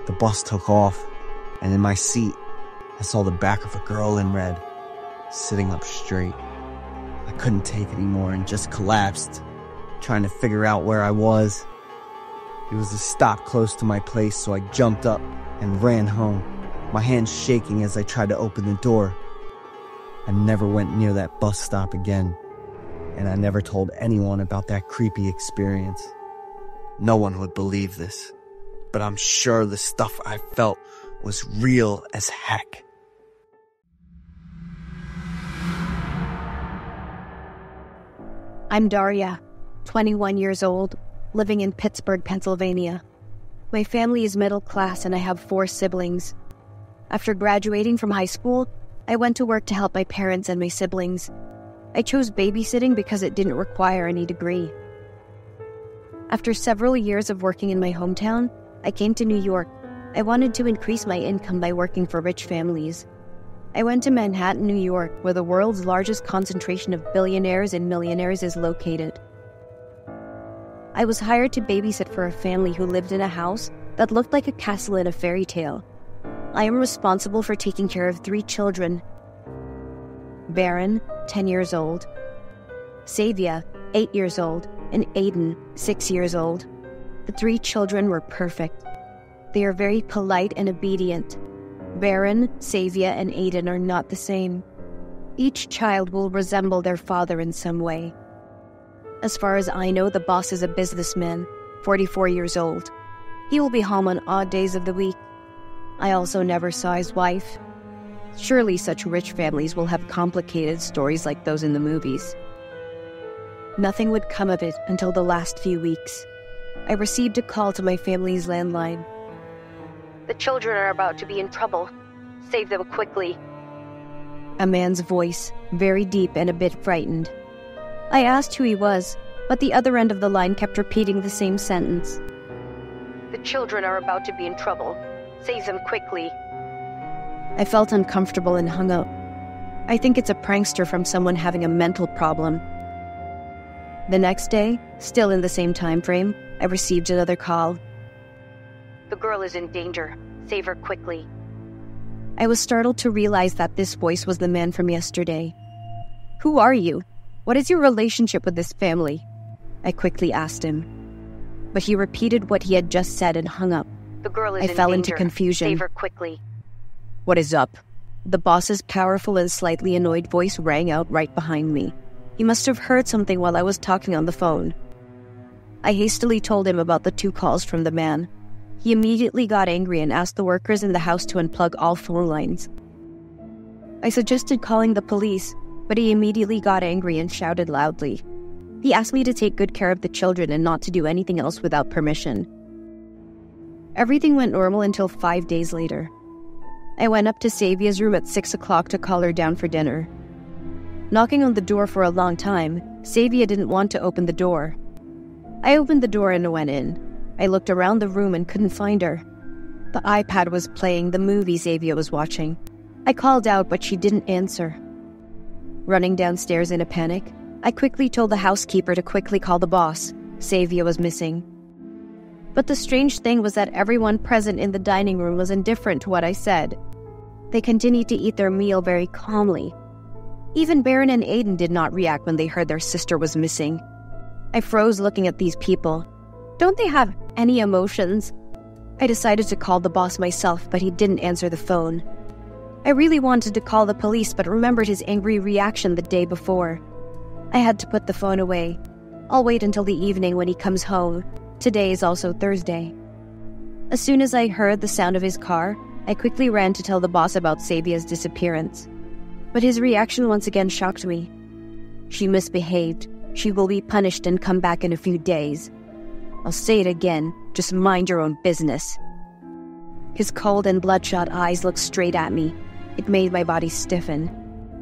The bus took off, and in my seat, I saw the back of a girl in red, sitting up straight. I couldn't take anymore and just collapsed, trying to figure out where I was. It was a stop close to my place, so I jumped up and ran home, my hands shaking as I tried to open the door. I never went near that bus stop again, and I never told anyone about that creepy experience. No one would believe this, but I'm sure the stuff I felt was real as heck. I'm Daria, 21 years old, living in Pittsburgh, Pennsylvania. My family is middle class and I have 4 siblings. After graduating from high school, I went to work to help my parents and my siblings. I chose babysitting because it didn't require any degree. After several years of working in my hometown, I came to New York. I wanted to increase my income by working for rich families. I went to Manhattan, New York, where the world's largest concentration of billionaires and millionaires is located. I was hired to babysit for a family who lived in a house that looked like a castle in a fairy tale. I am responsible for taking care of 3 children. Baron, 10 years old, Savia, 8 years old, and Aiden, 6 years old. The 3 children were perfect. They are very polite and obedient. Baron, Savia, and Aiden are not the same. Each child will resemble their father in some way. As far as I know, the boss is a businessman, 44 years old. He will be home on odd days of the week. I also never saw his wife. Surely such rich families will have complicated stories like those in the movies. Nothing would come of it until the last few weeks. I received a call to my family's landline. The children are about to be in trouble. Save them quickly. A man's voice, very deep and a bit frightened. I asked who he was, but the other end of the line kept repeating the same sentence. The children are about to be in trouble. Save them quickly. I felt uncomfortable and hung up. I think it's a prankster from someone having a mental problem. The next day, still in the same time frame, I received another call. The girl is in danger. Save her quickly. I was startled to realize that this voice was the man from yesterday. Who are you? What is your relationship with this family? I quickly asked him. But he repeated what he had just said and hung up. The girl is in danger. I fell into confusion. Save her quickly. What is up? The boss's powerful and slightly annoyed voice rang out right behind me. He must have heard something while I was talking on the phone. I hastily told him about the 2 calls from the man. He immediately got angry and asked the workers in the house to unplug all phone lines. I suggested calling the police, but he immediately got angry and shouted loudly. He asked me to take good care of the children and not to do anything else without permission. Everything went normal until 5 days later. I went up to Savia's room at 6 o'clock to call her down for dinner. Knocking on the door for a long time, Savia didn't want to open the door. I opened the door and went in. I looked around the room and couldn't find her. The iPad was playing the movie Savia was watching. I called out, but she didn't answer. Running downstairs in a panic, I quickly told the housekeeper to quickly call the boss. Savia was missing. But the strange thing was that everyone present in the dining room was indifferent to what I said. They continued to eat their meal very calmly. Even Baron and Aiden did not react when they heard their sister was missing. I froze looking at these people. Don't they have any emotions? I decided to call the boss myself, but he didn't answer the phone. I really wanted to call the police, but remembered his angry reaction the day before. I had to put the phone away. I'll wait until the evening when he comes home. Today is also Thursday. As soon as I heard the sound of his car, I quickly ran to tell the boss about Savia's disappearance. But his reaction once again shocked me. She misbehaved. She will be punished and come back in a few days. I'll say it again, just mind your own business. His cold and bloodshot eyes looked straight at me. It made my body stiffen.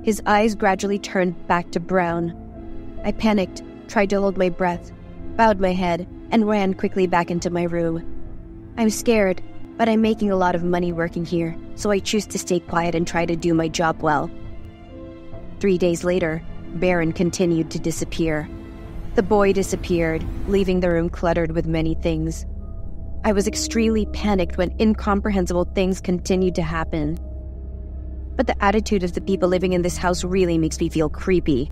His eyes gradually turned back to brown. I panicked, tried to hold my breath, bowed my head, and ran quickly back into my room. I'm scared, but I'm making a lot of money working here, so I choose to stay quiet and try to do my job well. 3 days later, Baron continued to disappear. The boy disappeared, leaving the room cluttered with many things. I was extremely panicked when incomprehensible things continued to happen. But the attitude of the people living in this house really makes me feel creepy.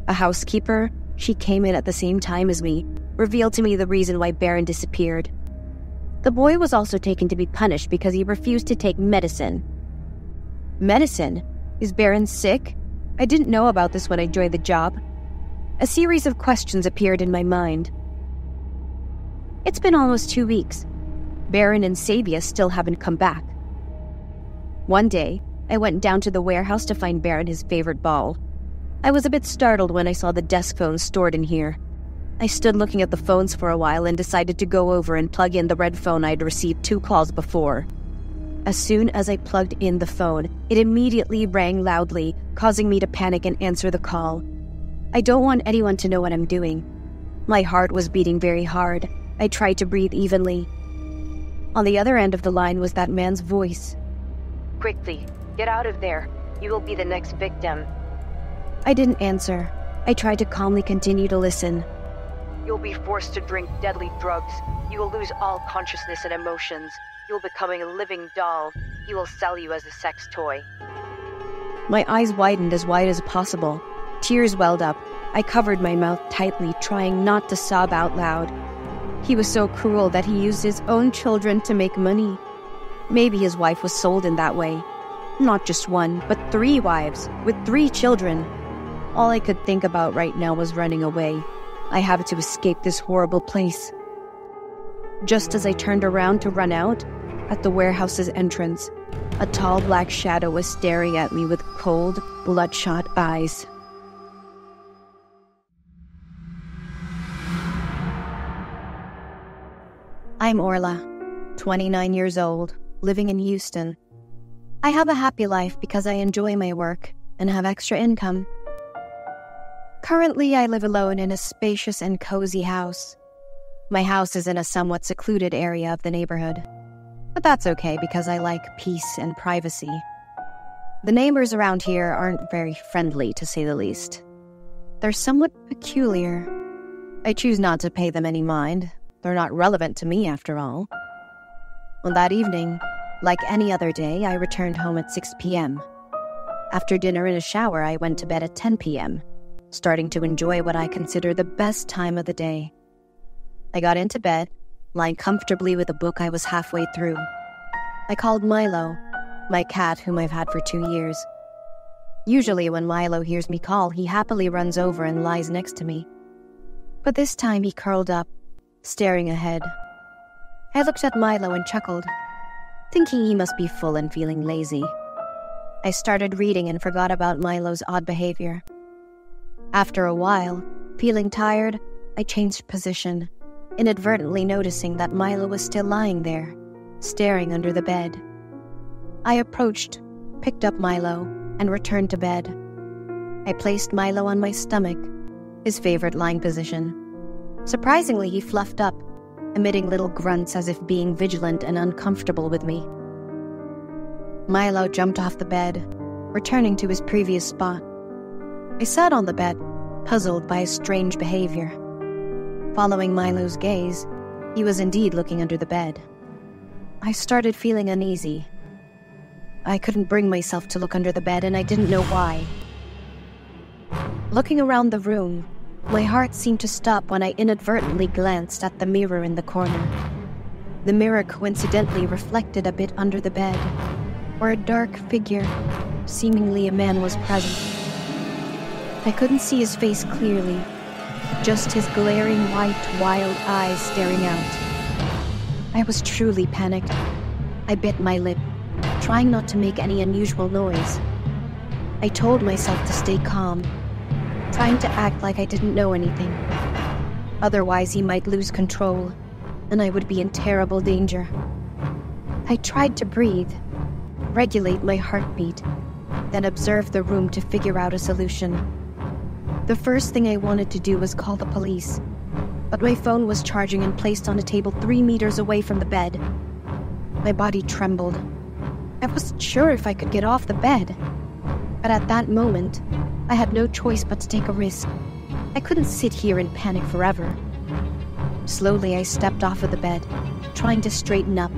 A housekeeper, she came in at the same time as me, revealed to me the reason why Baron disappeared. The boy was also taken to be punished because he refused to take medicine. Medicine? Is Baron sick? I didn't know about this when I joined the job. A series of questions appeared in my mind. It's been almost 2 weeks. Baron and Savia still haven't come back. One day, I went down to the warehouse to find Baron his favorite ball. I was a bit startled when I saw the desk phone stored in here. I stood looking at the phones for a while and decided to go over and plug in the red phone I'd received 2 calls before. As soon as I plugged in the phone, it immediately rang loudly, causing me to panic and answer the call. I don't want anyone to know what I'm doing. My heart was beating very hard. I tried to breathe evenly. On the other end of the line was that man's voice. "Quickly, get out of there. You will be the next victim." I didn't answer. I tried to calmly continue to listen. "You'll be forced to drink deadly drugs. You will lose all consciousness and emotions. You'll become a living doll. He will sell you as a sex toy." My eyes widened as wide as possible. Tears welled up. I covered my mouth tightly, trying not to sob out loud. He was so cruel that he used his own children to make money. Maybe his wife was sold in that way. Not just 1, but 3 wives, with 3 children. All I could think about right now was running away. I had to escape this horrible place. Just as I turned around to run out, at the warehouse's entrance, a tall black shadow was staring at me with cold, bloodshot eyes. I'm Orla, 29 years old, living in Houston. I have a happy life because I enjoy my work and have extra income. Currently, I live alone in a spacious and cozy house. My house is in a somewhat secluded area of the neighborhood, but that's okay because I like peace and privacy. The neighbors around here aren't very friendly, to say the least. They're somewhat peculiar. I choose not to pay them any mind. They're not relevant to me, after all. On that evening, like any other day, I returned home at 6 p.m. After dinner and a shower, I went to bed at 10 p.m., starting to enjoy what I consider the best time of the day. I got into bed, lying comfortably with a book I was halfway through. I called Milo, my cat whom I've had for 2 years. Usually when Milo hears me call, he happily runs over and lies next to me. But this time he curled up, staring ahead. I looked at Milo and chuckled, thinking he must be full and feeling lazy. I started reading and forgot about Milo's odd behavior. After a while, feeling tired, I changed position, inadvertently noticing that Milo was still lying there, staring under the bed. I approached, picked up Milo, and returned to bed. I placed Milo on my stomach, his favorite lying position. Surprisingly, he fluffed up, emitting little grunts as if being vigilant and uncomfortable with me. Milo jumped off the bed, returning to his previous spot. I sat on the bed, puzzled by his strange behavior. Following Milo's gaze, he was indeed looking under the bed. I started feeling uneasy. I couldn't bring myself to look under the bed, and I didn't know why. Looking around the room, my heart seemed to stop when I inadvertently glanced at the mirror in the corner. The mirror coincidentally reflected a bit under the bed, where a dark figure, seemingly a man, was present. I couldn't see his face clearly, just his glaring white, wild eyes staring out. I was truly panicked. I bit my lip, trying not to make any unusual noise. I told myself to stay calm, trying to act like I didn't know anything. Otherwise, he might lose control, and I would be in terrible danger. I tried to breathe, regulate my heartbeat, then observe the room to figure out a solution. The first thing I wanted to do was call the police, but my phone was charging and placed on a table 3 meters away from the bed. My body trembled. I wasn't sure if I could get off the bed, but at that moment, I had no choice but to take a risk. I couldn't sit here in panic forever. Slowly, I stepped off of the bed, trying to straighten up,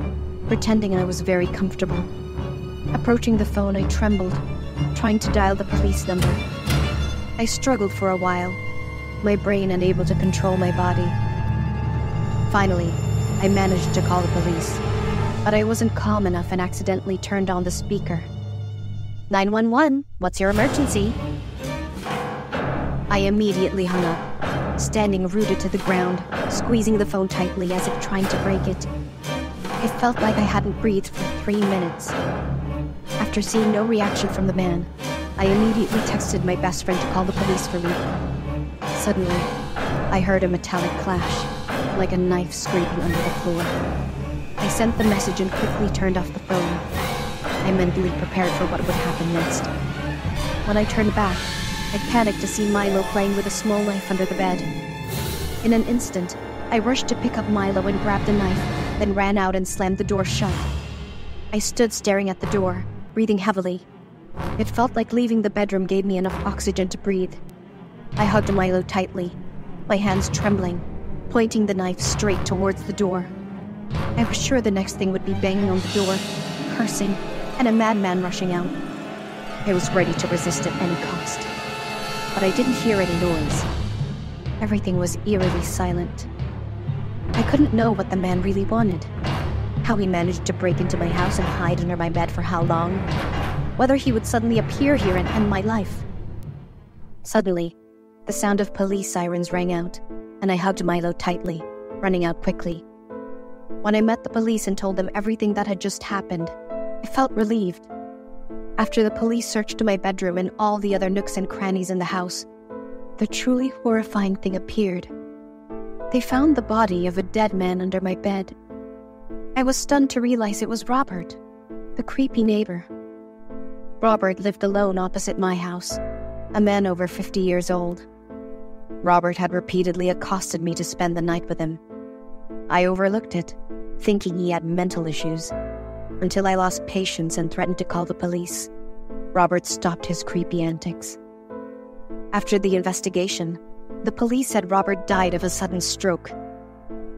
pretending I was very comfortable. Approaching the phone, I trembled, trying to dial the police number. I struggled for a while, my brain unable to control my body. Finally, I managed to call the police, but I wasn't calm enough and accidentally turned on the speaker. 911, what's your emergency? I immediately hung up, standing rooted to the ground, squeezing the phone tightly as if trying to break it. It felt like I hadn't breathed for 3 minutes. After seeing no reaction from the man, I immediately texted my best friend to call the police for me. Suddenly, I heard a metallic clash, like a knife scraping under the floor. I sent the message and quickly turned off the phone. I mentally prepared for what would happen next. When I turned back, I panicked to see Milo playing with a small knife under the bed. In an instant, I rushed to pick up Milo and grabbed the knife, then ran out and slammed the door shut. I stood staring at the door, breathing heavily. It felt like leaving the bedroom gave me enough oxygen to breathe. I hugged Milo tightly, my hands trembling, pointing the knife straight towards the door. I was sure the next thing would be banging on the door, cursing, and a madman rushing out. I was ready to resist at any cost. But I didn't hear any noise. Everything was eerily silent. I couldn't know what the man really wanted. How he managed to break into my house and hide under my bed for how long. Whether he would suddenly appear here and end my life. Suddenly, the sound of police sirens rang out, and I hugged Milo tightly, running out quickly. When I met the police and told them everything that had just happened, I felt relieved. After the police searched my bedroom and all the other nooks and crannies in the house, the truly horrifying thing appeared. They found the body of a dead man under my bed. I was stunned to realize it was Robert, the creepy neighbor. Robert lived alone opposite my house, a man over 50 years old. Robert had repeatedly accosted me to spend the night with him. I overlooked it, thinking he had mental issues, until I lost patience and threatened to call the police. Robert stopped his creepy antics. After the investigation, the police said Robert died of a sudden stroke.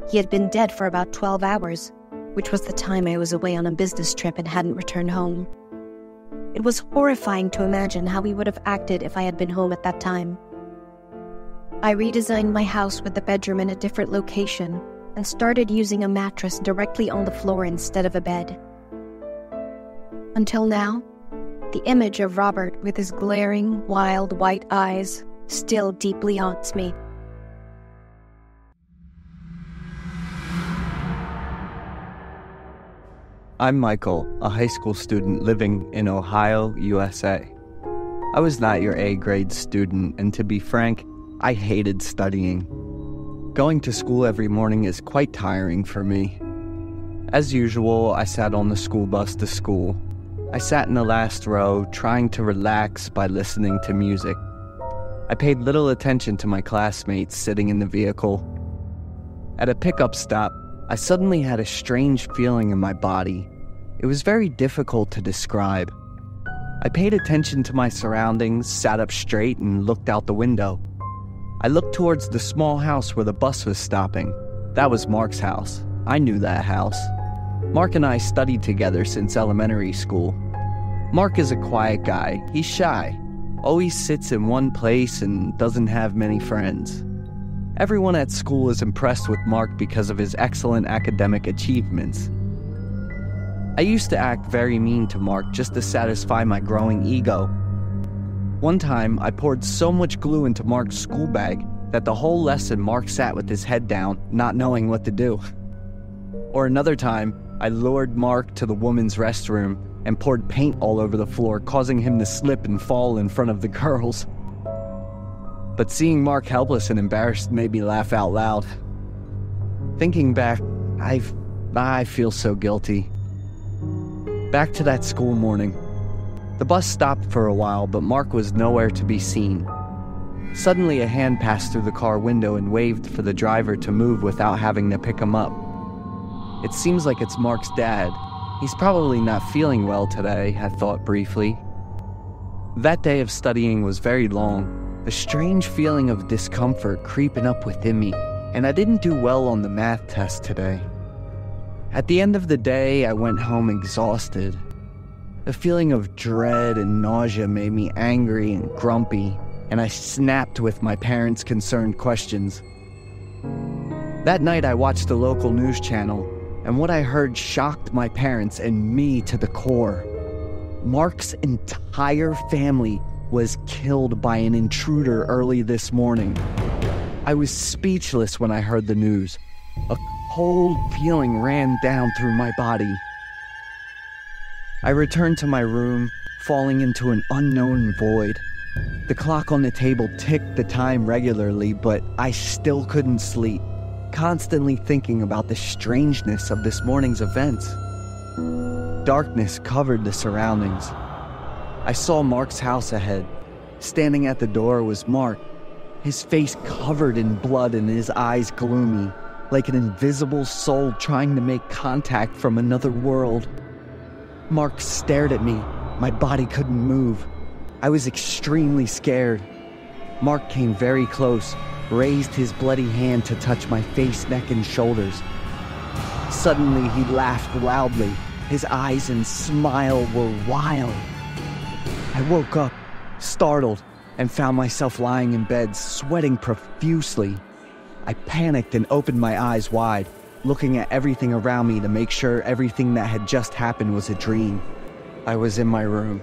He had been dead for about 12 hours, which was the time I was away on a business trip and hadn't returned home. It was horrifying to imagine how he would have acted if I had been home at that time. I redesigned my house with the bedroom in a different location and started using a mattress directly on the floor instead of a bed. Until now, the image of Robert with his glaring, wild white eyes still deeply haunts me. I'm Michael, a high school student living in Ohio, USA. I was not your A-grade student, and to be frank, I hated studying. Going to school every morning is quite tiring for me. As usual, I sat on the school bus to school. I sat in the last row, trying to relax by listening to music. I paid little attention to my classmates sitting in the vehicle. At a pickup stop, I suddenly had a strange feeling in my body. It was very difficult to describe. I paid attention to my surroundings, sat up straight, and looked out the window. I looked towards the small house where the bus was stopping. That was Mark's house. I knew that house. Mark and I studied together since elementary school. Mark is a quiet guy. He's shy, always sits in one place and doesn't have many friends. Everyone at school is impressed with Mark because of his excellent academic achievements. I used to act very mean to Mark just to satisfy my growing ego. One time, I poured so much glue into Mark's school bag that the whole lesson Mark sat with his head down, not knowing what to do. Or another time, I lured Mark to the women's restroom and poured paint all over the floor, causing him to slip and fall in front of the girls. But seeing Mark helpless and embarrassed made me laugh out loud. Thinking back, I feel so guilty. Back to that school morning. The bus stopped for a while, but Mark was nowhere to be seen. Suddenly, a hand passed through the car window and waved for the driver to move without having to pick him up. It seems like it's Mark's dad. He's probably not feeling well today, I thought briefly. That day of studying was very long, a strange feeling of discomfort creeping up within me, and I didn't do well on the math test today. At the end of the day, I went home exhausted. The feeling of dread and nausea made me angry and grumpy, and I snapped with my parents' concerned questions. That night, I watched the local news channel, and what I heard shocked my parents and me to the core. Mark's entire family was killed by an intruder early this morning. I was speechless when I heard the news. A cold feeling ran down through my body. I returned to my room, falling into an unknown void. The clock on the table ticked the time regularly, but I still couldn't sleep, constantly thinking about the strangeness of this morning's events. Darkness covered the surroundings. I saw Mark's house ahead. Standing at the door was Mark, his face covered in blood and his eyes gloomy, like an invisible soul trying to make contact from another world. Mark stared at me. My body couldn't move. I was extremely scared. Mark came very close, raised his bloody hand to touch my face, neck, and shoulders. Suddenly, he laughed loudly. His eyes and smile were wild. I woke up, startled, and found myself lying in bed, sweating profusely. I panicked and opened my eyes wide, looking at everything around me to make sure everything that had just happened was a dream. I was in my room.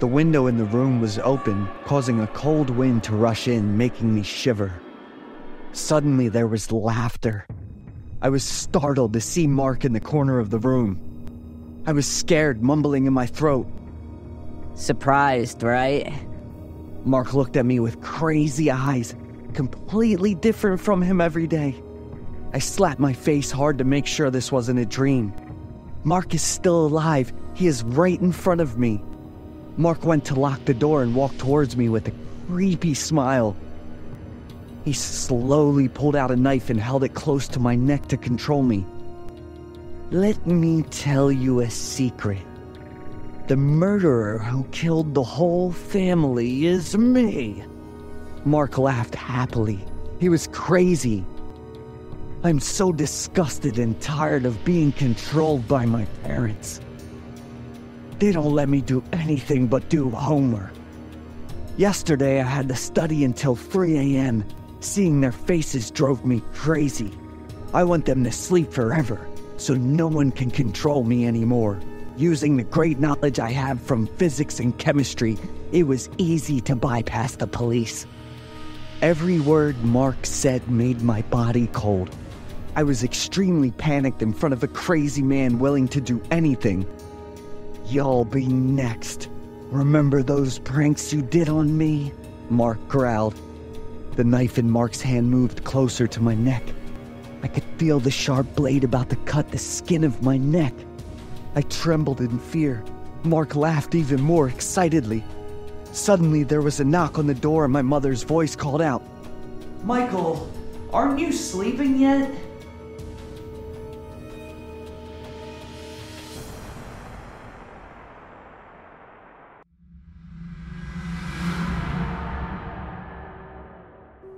The window in the room was open, causing a cold wind to rush in, making me shiver. Suddenly, there was laughter. I was startled to see Mark in the corner of the room. I was scared, mumbling in my throat. Surprised, right? Mark looked at me with crazy eyes, completely different from him every day. I slapped my face hard to make sure this wasn't a dream. Mark is still alive. He is right in front of me. Mark went to lock the door and walked towards me with a creepy smile. He slowly pulled out a knife and held it close to my neck to control me. Let me tell you a secret. The murderer who killed the whole family is me. Mark laughed happily. He was crazy. I'm so disgusted and tired of being controlled by my parents. They don't let me do anything but do homework. Yesterday I had to study until 3 a.m. Seeing their faces drove me crazy. I want them to sleep forever, so no one can control me anymore. Using the great knowledge I have from physics and chemistry, it was easy to bypass the police. Every word Mark said made my body cold. I was extremely panicked in front of a crazy man willing to do anything. You'll be next. Remember those pranks you did on me? Mark growled. The knife in Mark's hand moved closer to my neck. I could feel the sharp blade about to cut the skin of my neck. I trembled in fear. Mark laughed even more excitedly. Suddenly, there was a knock on the door and my mother's voice called out, "Michael, aren't you sleeping yet?"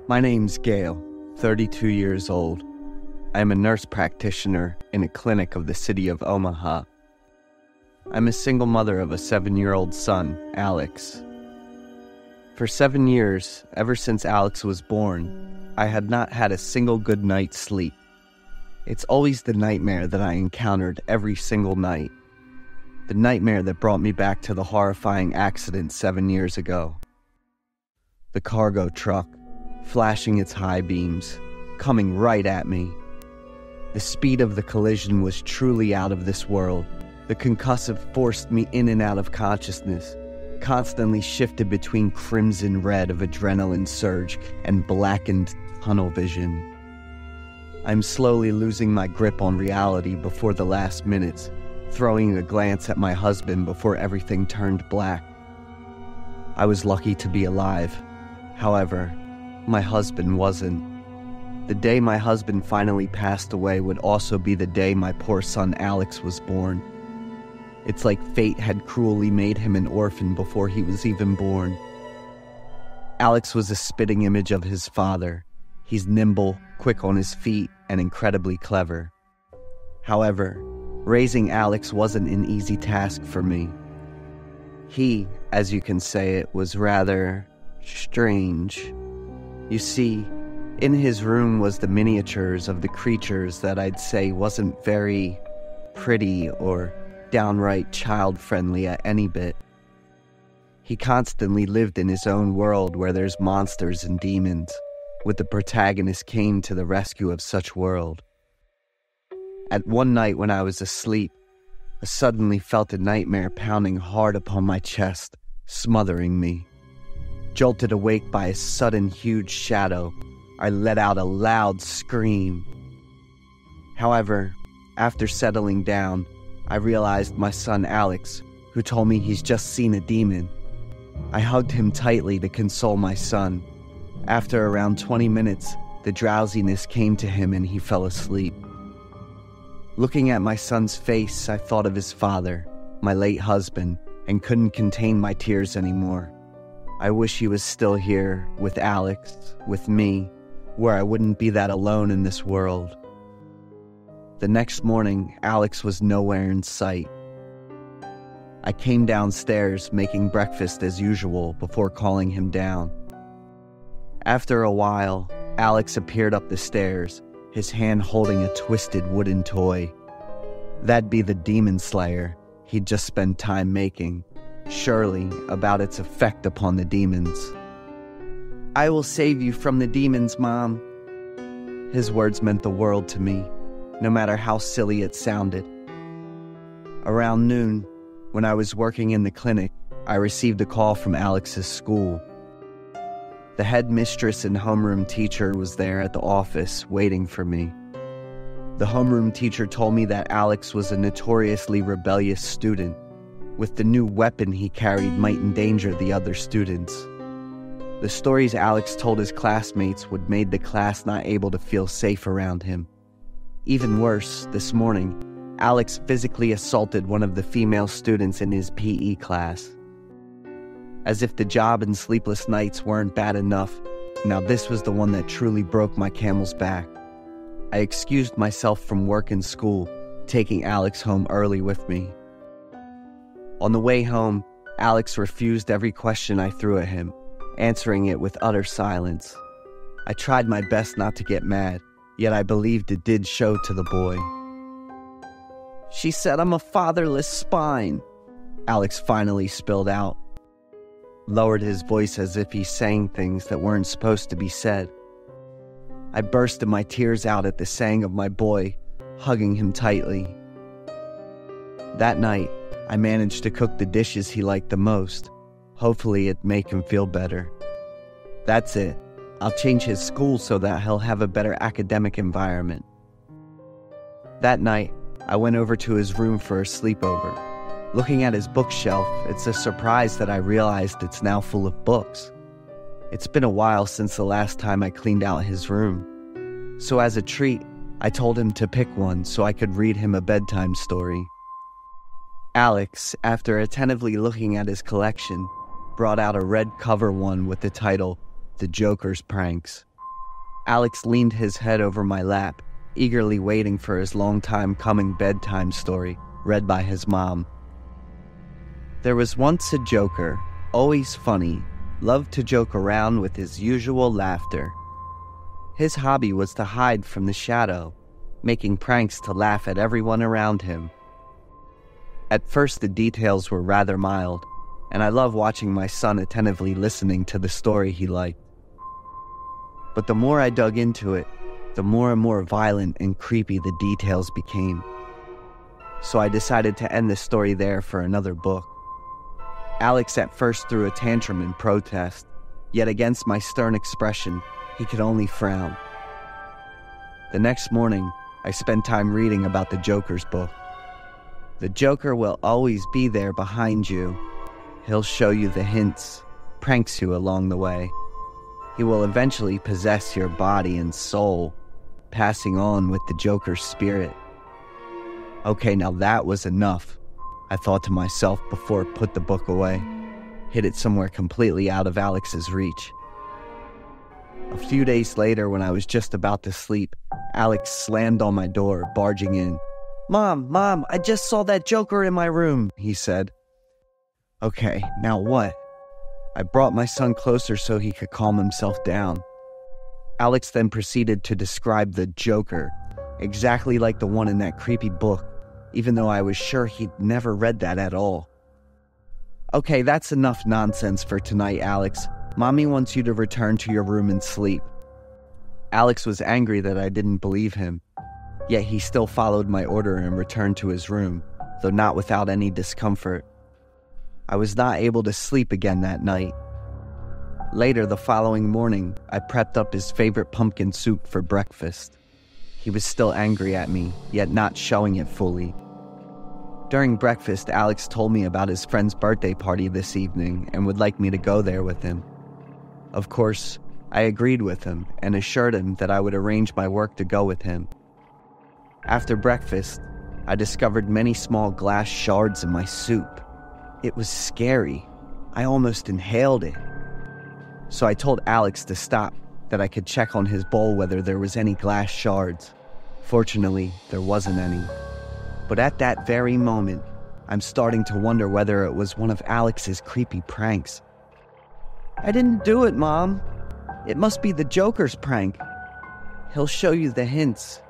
My name's Gail, 32 years old. I am a nurse practitioner in a clinic of the city of Omaha. I'm a single mother of a 7-year-old son, Alex. For 7 years, ever since Alex was born, I had not had a single good night's sleep. It's always the nightmare that I encountered every single night. The nightmare that brought me back to the horrifying accident 7 years ago. The cargo truck, flashing its high beams, coming right at me. The speed of the collision was truly out of this world. The concussive forced me in and out of consciousness, constantly shifted between crimson red of adrenaline surge and blackened tunnel vision. I'm slowly losing my grip on reality before the last minutes, throwing a glance at my husband before everything turned black. I was lucky to be alive. However, my husband wasn't. The day my husband finally passed away would also be the day my poor son Alex was born. It's like fate had cruelly made him an orphan before he was even born. Alex was a spitting image of his father. He's nimble, quick on his feet, and incredibly clever. However, raising Alex wasn't an easy task for me. He, as you can say it, was rather strange. You see, in his room was the miniatures of the creatures that I'd say wasn't very pretty or downright child-friendly at any bit. He constantly lived in his own world where there's monsters and demons, with the protagonist came to the rescue of such world. At one night when I was asleep, I suddenly felt a nightmare pounding hard upon my chest, smothering me. Jolted awake by a sudden huge shadow, I let out a loud scream. However, after settling down, I realized my son Alex, who told me he's just seen a demon. I hugged him tightly to console my son. After around 20 minutes, the drowsiness came to him and he fell asleep. Looking at my son's face, I thought of his father, my late husband, and couldn't contain my tears anymore. I wish he was still here, with Alex, with me, where I wouldn't be that alone in this world. The next morning, Alex was nowhere in sight. I came downstairs, making breakfast as usual, before calling him down. After a while, Alex appeared up the stairs, his hand holding a twisted wooden toy. That'd be the demon slayer he'd just spent time making, surely about its effect upon the demons. "I will save you from the demons, Mom." His words meant the world to me, no matter how silly it sounded. Around noon, when I was working in the clinic, I received a call from Alex's school. The headmistress and homeroom teacher was there at the office waiting for me. The homeroom teacher told me that Alex was a notoriously rebellious student. With the new weapon he carried might endanger the other students. The stories Alex told his classmates would made the class not able to feel safe around him. Even worse, this morning, Alex physically assaulted one of the female students in his PE class. As if the job and sleepless nights weren't bad enough, now this was the one that truly broke my camel's back. I excused myself from work and school, taking Alex home early with me. On the way home, Alex refused every question I threw at him, answering it with utter silence. I tried my best not to get mad, yet I believed it did show to the boy. "She said I'm a fatherless spine," Alex finally spilled out. Lowered his voice as if he's saying things that weren't supposed to be said. I bursted my tears out at the saying of my boy, hugging him tightly. That night, I managed to cook the dishes he liked the most. Hopefully it'd make him feel better. That's it. I'll change his school so that he'll have a better academic environment. That night, I went over to his room for a sleepover. Looking at his bookshelf, it's a surprise that I realized it's now full of books. It's been a while since the last time I cleaned out his room. So as a treat, I told him to pick one so I could read him a bedtime story. Alex, after attentively looking at his collection, brought out a red cover one with the title, "The Joker's Pranks." Alex leaned his head over my lap, eagerly waiting for his long-time-coming bedtime story, read by his mom. There was once a joker, always funny, loved to joke around with his usual laughter. His hobby was to hide from the shadow, making pranks to laugh at everyone around him. At first the details were rather mild, and I love watching my son attentively listening to the story he liked. But the more I dug into it, the more and more violent and creepy the details became. So I decided to end the story there for another book. Alex at first threw a tantrum in protest, yet against my stern expression, he could only frown. The next morning, I spent time reading about the Joker's book. The Joker will always be there behind you. He'll show you the hints, pranks you along the way. He will eventually possess your body and soul, passing on with the Joker's spirit. Okay, now that was enough, I thought to myself before I put the book away, hid it somewhere completely out of Alex's reach. A few days later, when I was just about to sleep, Alex slammed on my door, barging in. Mom, I just saw that Joker in my room," he said. Okay, now what? I brought my son closer so he could calm himself down. Alex then proceeded to describe the Joker, exactly like the one in that creepy book, even though I was sure he'd never read that at all. Okay, that's enough nonsense for tonight, Alex. Mommy wants you to return to your room and sleep. Alex was angry that I didn't believe him, yet he still followed my order and returned to his room, though not without any discomfort. I was not able to sleep again that night. Later the following morning, I prepped up his favorite pumpkin soup for breakfast. He was still angry at me, yet not showing it fully. During breakfast, Alex told me about his friend's birthday party this evening and would like me to go there with him. Of course, I agreed with him and assured him that I would arrange my work to go with him. After breakfast, I discovered many small glass shards in my soup. It was scary. I almost inhaled it. So I told Alex to stop, that I could check on his bowl whether there was any glass shards. Fortunately, there wasn't any. But at that very moment, I'm starting to wonder whether it was one of Alex's creepy pranks. "I didn't do it, Mom. It must be the Joker's prank. He'll show you the hints,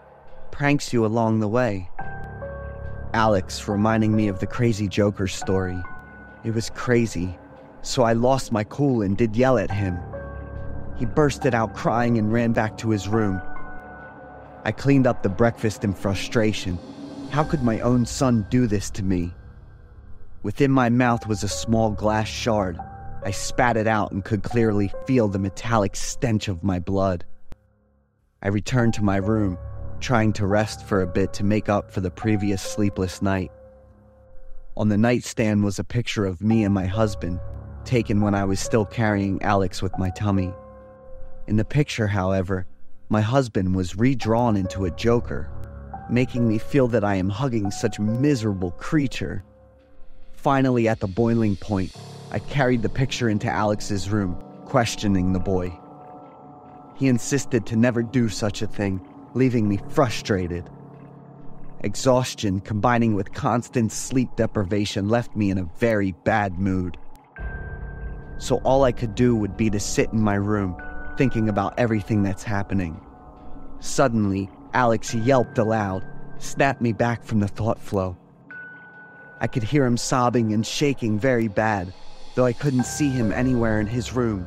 pranks you along the way." Alex reminding me of the crazy Joker story. It was crazy, so I lost my cool and did yell at him. He bursted out crying and ran back to his room. I cleaned up the breakfast in frustration. How could my own son do this to me? Within my mouth was a small glass shard. I spat it out and could clearly feel the metallic stench of my blood. I returned to my room, trying to rest for a bit to make up for the previous sleepless night. On the nightstand was a picture of me and my husband, taken when I was still carrying Alex with my tummy. In the picture, however, my husband was redrawn into a Joker, making me feel that I am hugging such a miserable creature. Finally, at the boiling point, I carried the picture into Alex's room, questioning the boy. He insisted to never do such a thing, leaving me frustrated. Exhaustion combining with constant sleep deprivation left me in a very bad mood. So all I could do would be to sit in my room, thinking about everything that's happening. Suddenly, Alex yelped aloud, snapped me back from the thought flow. I could hear him sobbing and shaking very bad, though I couldn't see him anywhere in his room.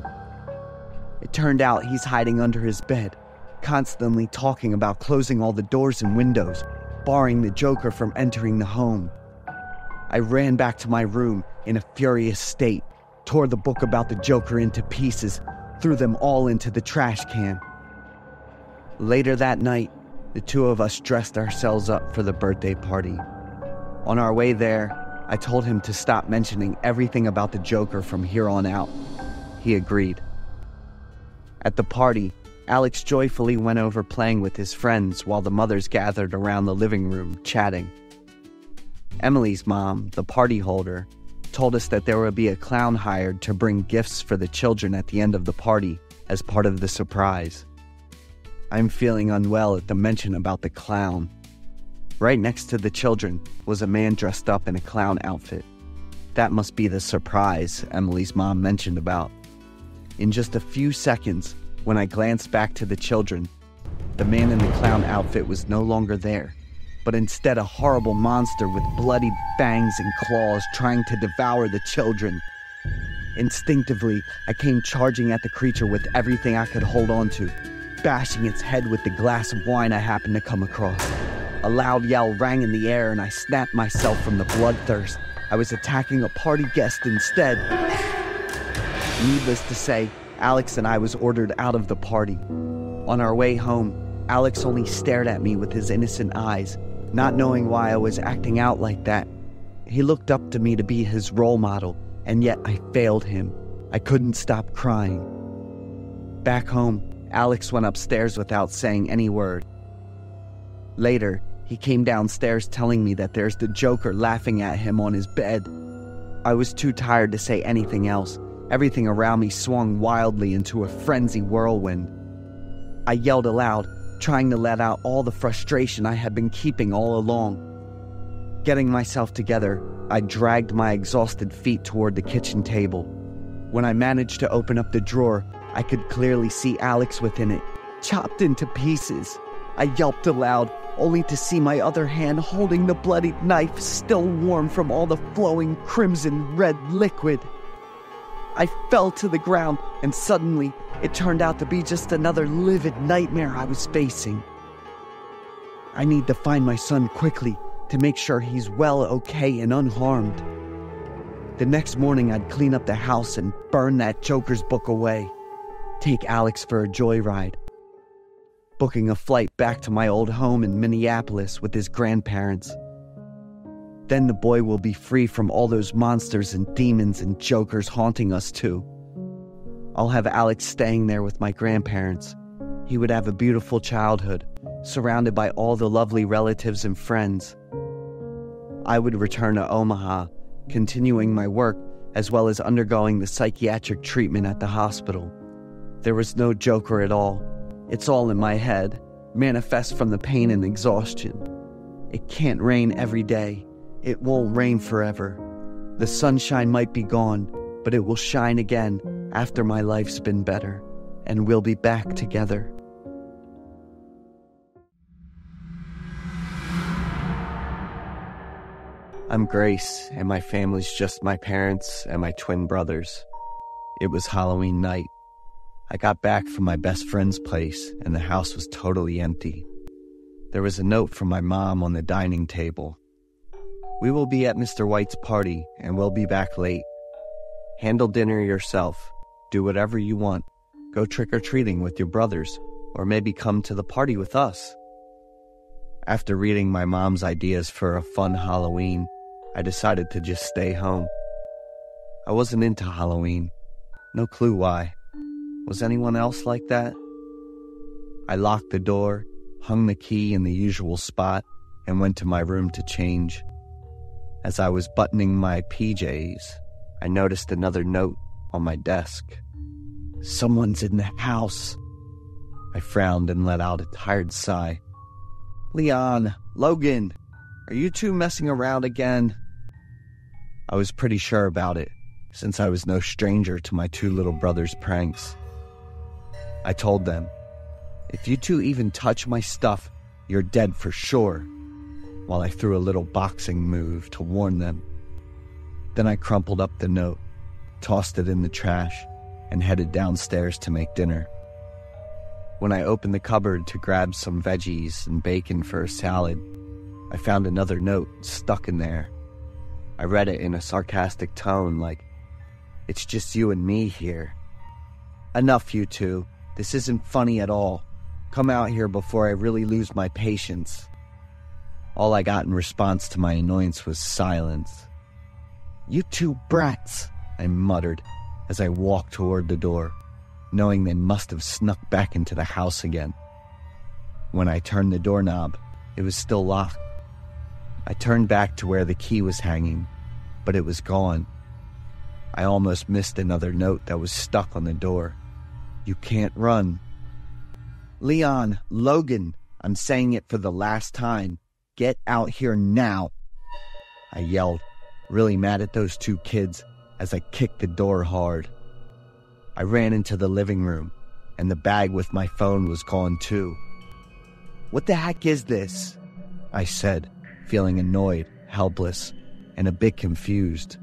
It turned out he's hiding under his bed, constantly talking about closing all the doors and windows, barring the Joker from entering the home. I ran back to my room in a furious state, tore the book about the Joker into pieces, threw them all into the trash can. Later that night, the two of us dressed ourselves up for the birthday party. On our way there, I told him to stop mentioning everything about the Joker from here on out. He agreed. At the party, Alex joyfully went over playing with his friends while the mothers gathered around the living room, chatting. Emily's mom, the party holder, told us that there would be a clown hired to bring gifts for the children at the end of the party as part of the surprise. I'm feeling unwell at the mention about the clown. Right next to the children was a man dressed up in a clown outfit. That must be the surprise Emily's mom mentioned about. In just a few seconds, when I glanced back to the children, the man in the clown outfit was no longer there, but instead a horrible monster with bloody fangs and claws trying to devour the children. Instinctively, I came charging at the creature with everything I could hold on to, bashing its head with the glass of wine I happened to come across. A loud yell rang in the air and I snapped myself from the bloodthirst. I was attacking a party guest instead. Needless to say, Alex and I was ordered out of the party. On our way home, Alex only stared at me with his innocent eyes, not knowing why I was acting out like that. He looked up to me to be his role model, and yet I failed him. I couldn't stop crying. Back home, Alex went upstairs without saying any word. Later, he came downstairs telling me that there's the Joker laughing at him on his bed. I was too tired to say anything else. Everything around me swung wildly into a frenzy whirlwind. I yelled aloud, trying to let out all the frustration I had been keeping all along. Getting myself together, I dragged my exhausted feet toward the kitchen table. When I managed to open up the drawer, I could clearly see Alex within it, chopped into pieces. I yelped aloud, only to see my other hand holding the bloodied knife still warm from all the flowing crimson red liquid. I fell to the ground, and suddenly, it turned out to be just another livid nightmare I was facing. I need to find my son quickly, to make sure he's well, okay, and unharmed. The next morning, I'd clean up the house and burn that Joker's book away. Take Alex for a joyride. Booking a flight back to my old home in Minneapolis with his grandparents. Then the boy will be free from all those monsters and demons and jokers haunting us too. I'll have Alex staying there with my grandparents. He would have a beautiful childhood, surrounded by all the lovely relatives and friends. I would return to Omaha, continuing my work as well as undergoing the psychiatric treatment at the hospital. There was no Joker at all. It's all in my head, manifest from the pain and exhaustion. It can't rain every day. It won't rain forever. The sunshine might be gone, but it will shine again after my life's been better, and we'll be back together. I'm Grace, and my family's just my parents and my twin brothers. It was Halloween night. I got back from my best friend's place, and the house was totally empty. There was a note from my mom on the dining table. "We will be at Mr. White's party, and we'll be back late. Handle dinner yourself. Do whatever you want. Go trick-or-treating with your brothers, or maybe come to the party with us." After reading my mom's ideas for a fun Halloween, I decided to just stay home. I wasn't into Halloween. No clue why. Was anyone else like that? I locked the door, hung the key in the usual spot, and went to my room to change. As I was buttoning my PJs, I noticed another note on my desk. "Someone's in the house." I frowned and let out a tired sigh. "Leon, Logan, are you two messing around again?" I was pretty sure about it, since I was no stranger to my two little brothers' pranks. I told them, "If you two even touch my stuff, you're dead for sure," while I threw a little boxing move to warn them. Then I crumpled up the note, tossed it in the trash, and headed downstairs to make dinner. When I opened the cupboard to grab some veggies and bacon for a salad, I found another note stuck in there. I read it in a sarcastic tone like, "It's just you and me here. Enough, you two. This isn't funny at all. Come out here before I really lose my patience." All I got in response to my annoyance was silence. "You two brats," I muttered as I walked toward the door, knowing they must have snuck back into the house again. When I turned the doorknob, it was still locked. I turned back to where the key was hanging, but it was gone. I almost missed another note that was stuck on the door. "You can't run." "Leon, Logan, I'm saying it for the last time. Get out here now," I yelled, really mad at those two kids as I kicked the door hard. I ran into the living room, and the bag with my phone was gone too. "What the heck is this?" I said, feeling annoyed, helpless, and a bit confused.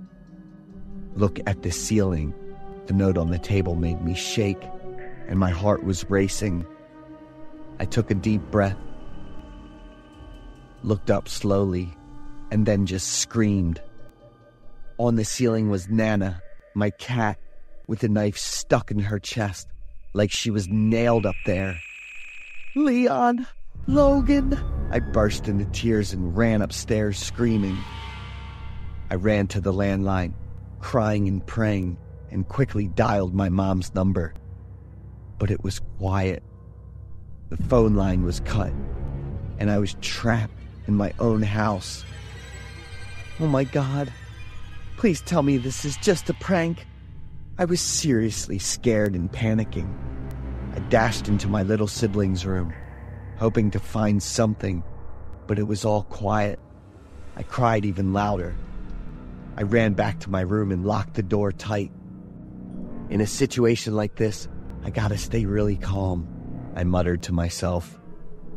"Look at the ceiling." The note on the table made me shake, and my heart was racing. I took a deep breath, looked up slowly, and then just screamed. On the ceiling was Nana, my cat, with a knife stuck in her chest, like she was nailed up there. "Leon! Logan!" I burst into tears and ran upstairs screaming. I ran to the landline, crying and praying, and quickly dialed my mom's number. But it was quiet. The phone line was cut, and I was trapped in my own house. Oh my God. Please tell me this is just a prank. I was seriously scared and panicking. I dashed into my little sibling's room, hoping to find something, but it was all quiet. I cried even louder. I ran back to my room and locked the door tight. In a situation like this, I gotta stay really calm, I muttered to myself,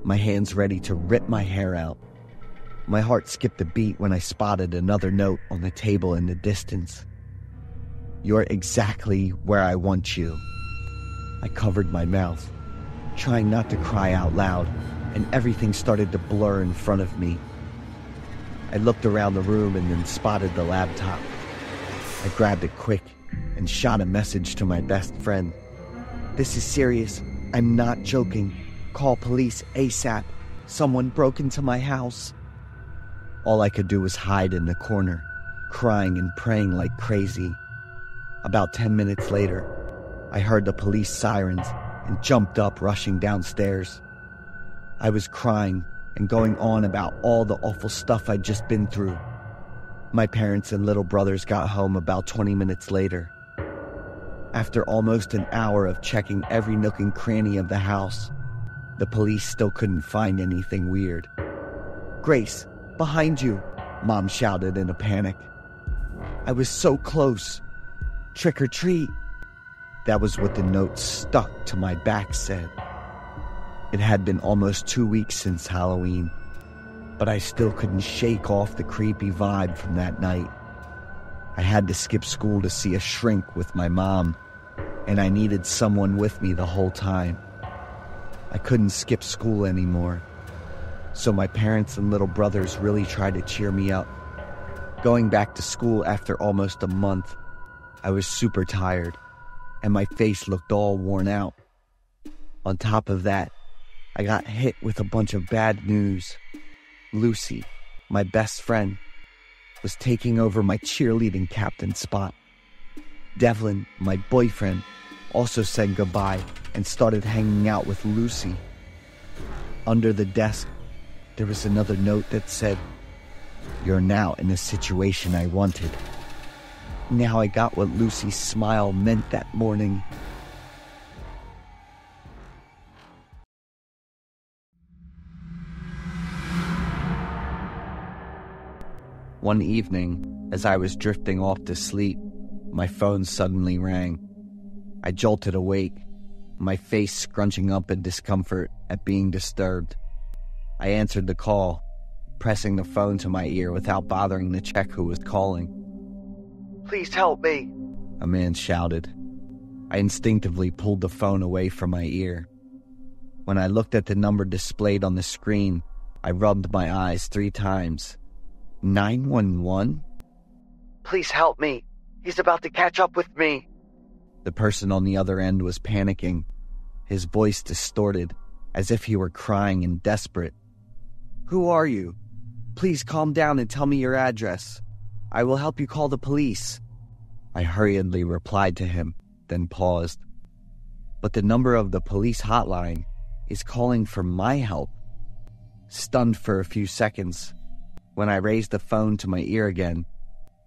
my hands ready to rip my hair out. My heart skipped a beat when I spotted another note on the table in the distance. "You're exactly where I want you." I covered my mouth, trying not to cry out loud, and everything started to blur in front of me. I looked around the room and then spotted the laptop. I grabbed it quick and shot a message to my best friend. "This is serious. I'm not joking. Call police ASAP. Someone broke into my house." All I could do was hide in the corner, crying and praying like crazy. About 10 minutes later, I heard the police sirens and jumped up, rushing downstairs. I was crying and going on about all the awful stuff I'd just been through. My parents and little brothers got home about 20 minutes later. After almost an hour of checking every nook and cranny of the house, the police still couldn't find anything weird. "Grace, behind you," Mom shouted in a panic. I was so close. "Trick or treat." That was what the note stuck to my back said. It had been almost 2 weeks since Halloween, but I still couldn't shake off the creepy vibe from that night. I had to skip school to see a shrink with my mom, and I needed someone with me the whole time. I couldn't skip school anymore, so my parents and little brothers really tried to cheer me up. Going back to school after almost a month, I was super tired, and my face looked all worn out. On top of that, I got hit with a bunch of bad news. Lucy, my best friend, was taking over my cheerleading captain spot. Devlin, my boyfriend, also said goodbye and started hanging out with Lucy. Under the desk, there was another note that said, "You're now in the situation I wanted." Now I got what Lucy's smile meant that morning. One evening, as I was drifting off to sleep, my phone suddenly rang. I jolted awake, my face scrunching up in discomfort at being disturbed. I answered the call, pressing the phone to my ear without bothering to check who was calling. "Please help me," a man shouted. I instinctively pulled the phone away from my ear. When I looked at the number displayed on the screen, I rubbed my eyes 3 times. 911? "Please help me. He's about to catch up with me." The person on the other end was panicking, his voice distorted, as if he were crying and desperate. "Who are you? Please calm down and tell me your address. I will help you call the police." I hurriedly replied to him, then paused. "But the number of the police hotline is calling for my help." Stunned for a few seconds, when I raised the phone to my ear again,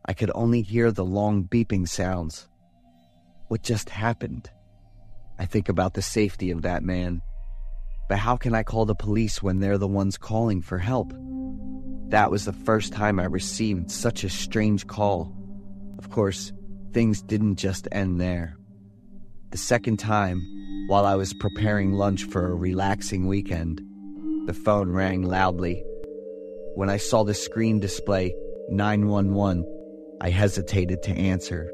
I could only hear the long beeping sounds. What just happened? I think about the safety of that man. But how can I call the police when they're the ones calling for help? That was the first time I received such a strange call. Of course, things didn't just end there. The second time, while I was preparing lunch for a relaxing weekend, the phone rang loudly. When I saw the screen display 911, I hesitated to answer.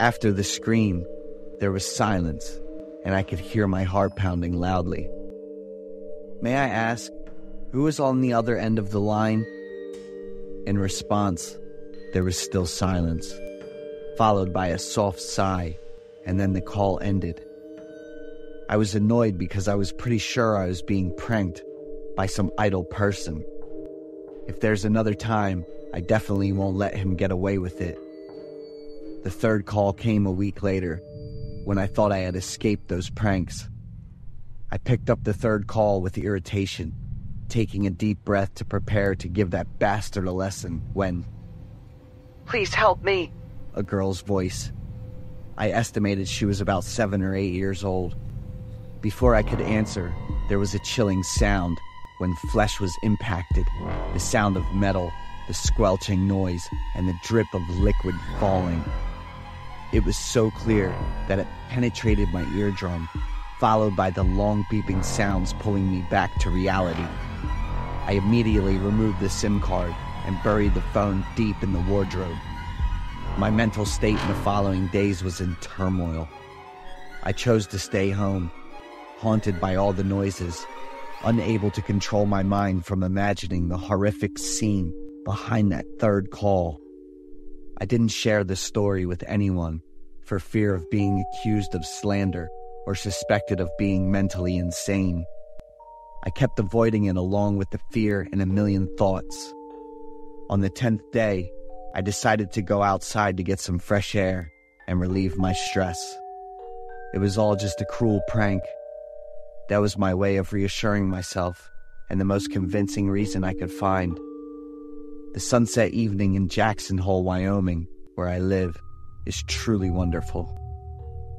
After the scream, there was silence, and I could hear my heart pounding loudly. "May I ask, who is on the other end of the line?" In response, there was still silence, followed by a soft sigh, and then the call ended. I was annoyed because I was pretty sure I was being pranked by some idle person. If there's another time, I definitely won't let him get away with it. The third call came a week later, when I thought I had escaped those pranks. I picked up the third call with irritation, taking a deep breath to prepare to give that bastard a lesson when... "Please help me," a girl's voice. I estimated she was about 7 or 8 years old. Before I could answer, there was a chilling sound when flesh was impacted, the sound of metal, the squelching noise, and the drip of liquid falling. It was so clear that it penetrated my eardrum, followed by the long beeping sounds pulling me back to reality. I immediately removed the SIM card and buried the phone deep in the wardrobe. My mental state in the following days was in turmoil. I chose to stay home, haunted by all the noises, unable to control my mind from imagining the horrific scene behind that third call. I didn't share the story with anyone for fear of being accused of slander or suspected of being mentally insane. I kept avoiding it along with the fear and a million thoughts. On the 10th day, I decided to go outside to get some fresh air and relieve my stress. It was all just a cruel prank. That was my way of reassuring myself, and the most convincing reason I could find. The sunset evening in Jackson Hole, Wyoming, where I live, is truly wonderful.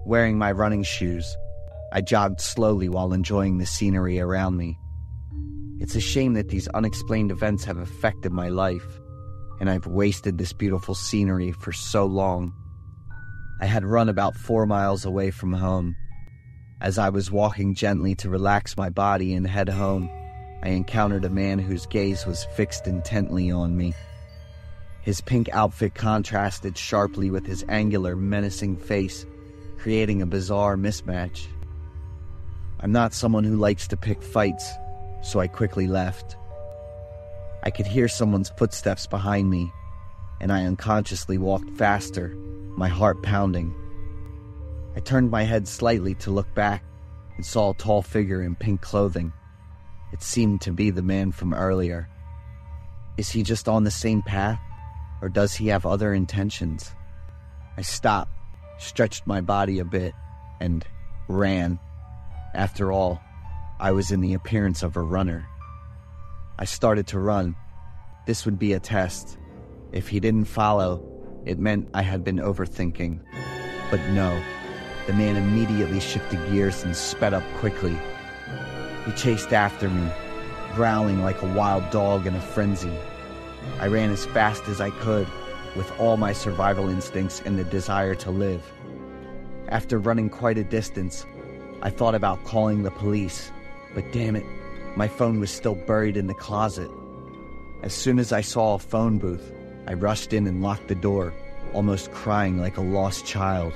Wearing my running shoes, I jogged slowly while enjoying the scenery around me. It's a shame that these unexplained events have affected my life, and I've wasted this beautiful scenery for so long. I had run about 4 miles away from home. As I was walking gently to relax my body and head home, I encountered a man whose gaze was fixed intently on me. His pink outfit contrasted sharply with his angular, menacing face, creating a bizarre mismatch. I'm not someone who likes to pick fights, so I quickly left. I could hear someone's footsteps behind me, and I unconsciously walked faster, my heart pounding. I turned my head slightly to look back and saw a tall figure in pink clothing. It seemed to be the man from earlier. Is he just on the same path, or does he have other intentions? I stopped, stretched my body a bit, and ran. After all, I was in the appearance of a runner. I started to run. This would be a test. If he didn't follow, it meant I had been overthinking. But no, the man immediately shifted gears and sped up quickly. He chased after me, growling like a wild dog in a frenzy. I ran as fast as I could, with all my survival instincts and the desire to live. After running quite a distance, I thought about calling the police, but damn it, my phone was still buried in the closet. As soon as I saw a phone booth, I rushed in and locked the door, almost crying like a lost child.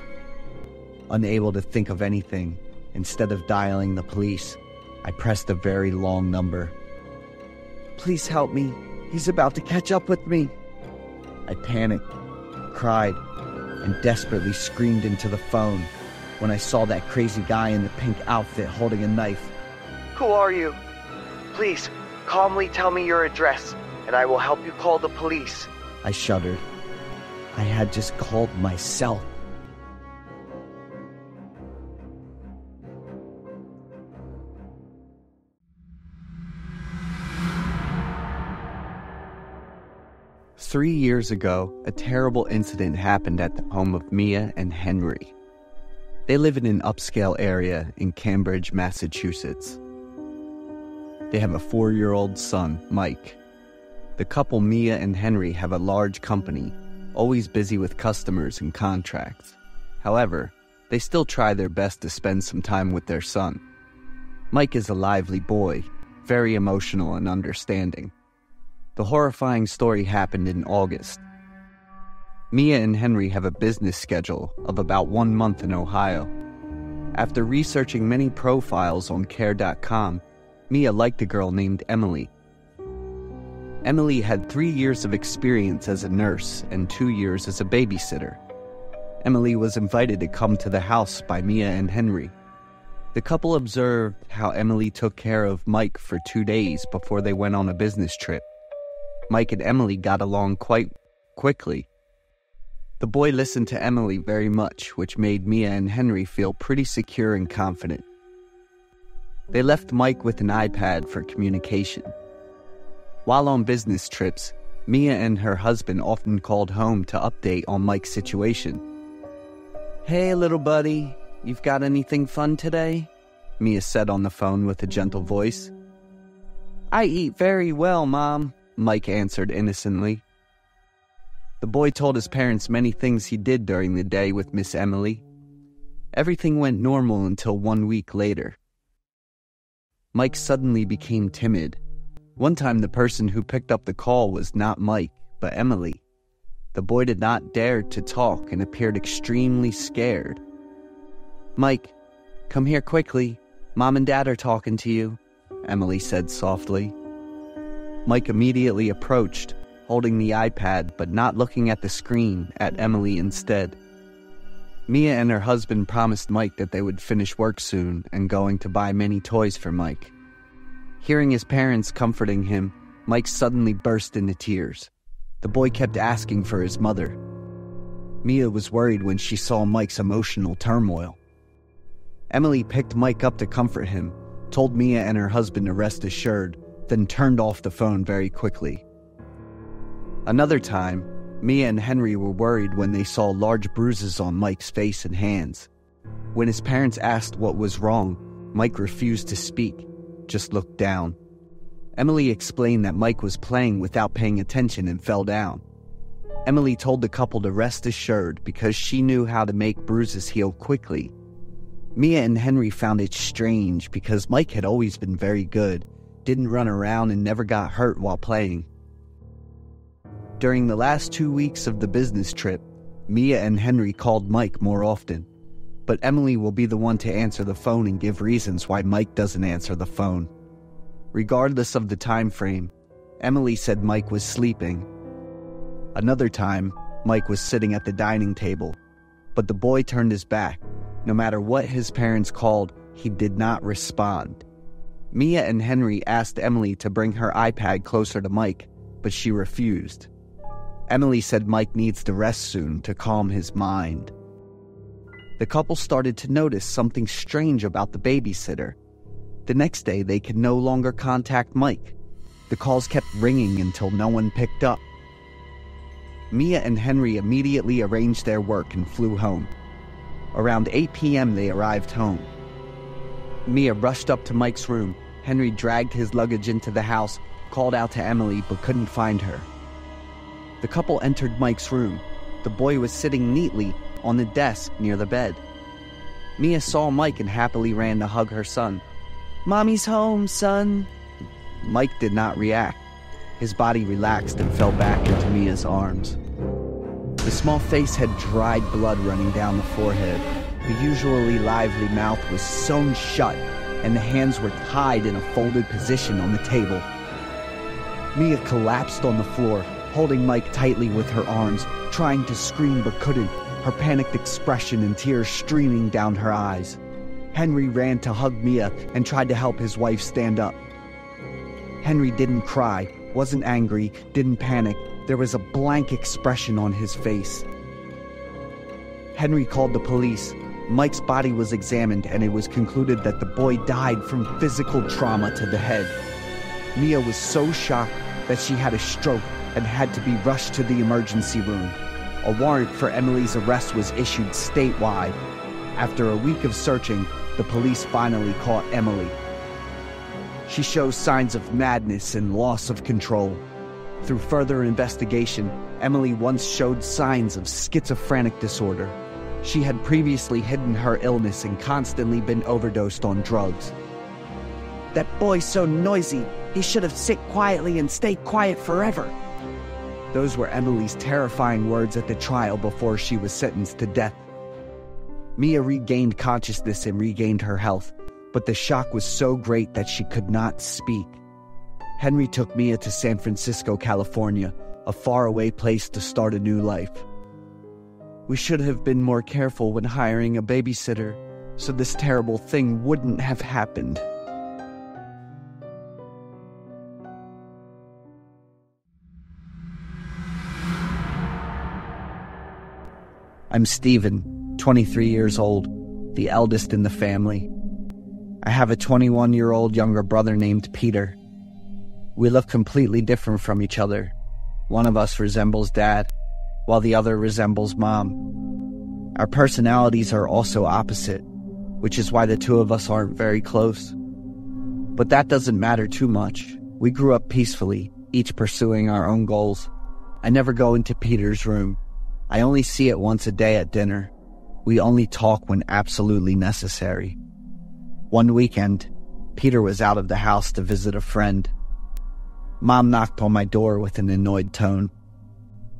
Unable to think of anything, instead of dialing the police, I pressed a very long number. Please help me. He's about to catch up with me. I panicked, cried, and desperately screamed into the phone when I saw that crazy guy in the pink outfit holding a knife. Who are you? Please, calmly tell me your address, and I will help you call the police. I shuddered. I had just called myself. Three years ago, a terrible incident happened at the home of Mia and Henry. They live in an upscale area in Cambridge, Massachusetts. They have a 4-year-old son, Mike. The couple, Mia and Henry, have a large company, always busy with customers and contracts. However, they still try their best to spend some time with their son. Mike is a lively boy, very emotional and understanding. The horrifying story happened in August. Mia and Henry have a business schedule of about 1 month in Ohio. After researching many profiles on Care.com, Mia liked a girl named Emily. Emily had 3 years of experience as a nurse and 2 years as a babysitter. Emily was invited to come to the house by Mia and Henry. The couple observed how Emily took care of Mike for 2 days before they went on a business trip. Mike and Emily got along quite quickly. The boy listened to Emily very much, which made Mia and Henry feel pretty secure and confident. They left Mike with an iPad for communication. While on business trips, Mia and her husband often called home to update on Mike's situation. Hey, little buddy, you've got anything fun today? Mia said on the phone with a gentle voice. I eat very well, Mom, Mike answered innocently. The boy told his parents many things he did during the day with Miss Emily. Everything went normal until 1 week later. Mike suddenly became timid. One time the person who picked up the call was not Mike, but Emily. The boy did not dare to talk and appeared extremely scared. Mike, come here quickly. Mom and Dad are talking to you, Emily said softly. Mike immediately approached, holding the iPad but not looking at the screen, at Emily instead. Mia and her husband promised Mike that they would finish work soon and going to buy many toys for Mike. Hearing his parents comforting him, Mike suddenly burst into tears. The boy kept asking for his mother. Mia was worried when she saw Mike's emotional turmoil. Emily picked Mike up to comfort him, told Mia and her husband to rest assured, then turned off the phone very quickly. Another time, Mia and Henry were worried when they saw large bruises on Mike's face and hands. When his parents asked what was wrong, Mike refused to speak, just looked down. Emily explained that Mike was playing without paying attention and fell down. Emily told the couple to rest assured because she knew how to make bruises heal quickly. Mia and Henry found it strange because Mike had always been very good, didn't run around and never got hurt while playing. During the last 2 weeks of the business trip, Mia and Henry called Mike more often, but Emily will be the one to answer the phone and give reasons why Mike doesn't answer the phone. Regardless of the time frame, Emily said Mike was sleeping. Another time, Mike was sitting at the dining table, but the boy turned his back. No matter what his parents called, he did not respond. Mia and Henry asked Emily to bring her iPad closer to Mike, but she refused. Emily said Mike needs to rest soon to calm his mind. The couple started to notice something strange about the babysitter. The next day, they could no longer contact Mike. The calls kept ringing until no one picked up. Mia and Henry immediately arranged their work and flew home. Around 8 p.m. they arrived home. Mia rushed up to Mike's room. Henry dragged his luggage into the house, called out to Emily but couldn't find her. The couple entered Mike's room. The boy was sitting neatly on the desk near the bed. Mia saw Mike and happily ran to hug her son. "Mommy's home, son." Mike did not react. His body relaxed and fell back into Mia's arms. The small face had dried blood running down the forehead. The usually lively mouth was sewn shut, and the hands were tied in a folded position on the table. Mia collapsed on the floor, holding Mike tightly with her arms, trying to scream but couldn't, her panicked expression and tears streaming down her eyes. Henry ran to hug Mia and tried to help his wife stand up. Henry didn't cry, wasn't angry, didn't panic. There was a blank expression on his face. Henry called the police. Mike's body was examined and it was concluded that the boy died from physical trauma to the head. Mia was so shocked that she had a stroke and had to be rushed to the emergency room. A warrant for Emily's arrest was issued statewide. After a week of searching, the police finally caught Emily. She shows signs of madness and loss of control. Through further investigation, Emily once showed signs of schizophrenic disorder. She had previously hidden her illness and constantly been overdosed on drugs. "That boy's so noisy, he should have sit quietly and stayed quiet forever." Those were Emily's terrifying words at the trial before she was sentenced to death. Mia regained consciousness and regained her health, but the shock was so great that she could not speak. Henry took Mia to San Francisco, California, a faraway place to start a new life. "We should have been more careful when hiring a babysitter, so this terrible thing wouldn't have happened." I'm Steven, 23 years old, the eldest in the family. I have a 21-year-old younger brother named Peter. We look completely different from each other. One of us resembles Dad, while the other resembles Mom. Our personalities are also opposite, which is why the two of us aren't very close. But that doesn't matter too much. We grew up peacefully, each pursuing our own goals. I never go into Peter's room. I only see it once a day at dinner. We only talk when absolutely necessary. One weekend, Peter was out of the house to visit a friend. Mom knocked on my door with an annoyed tone.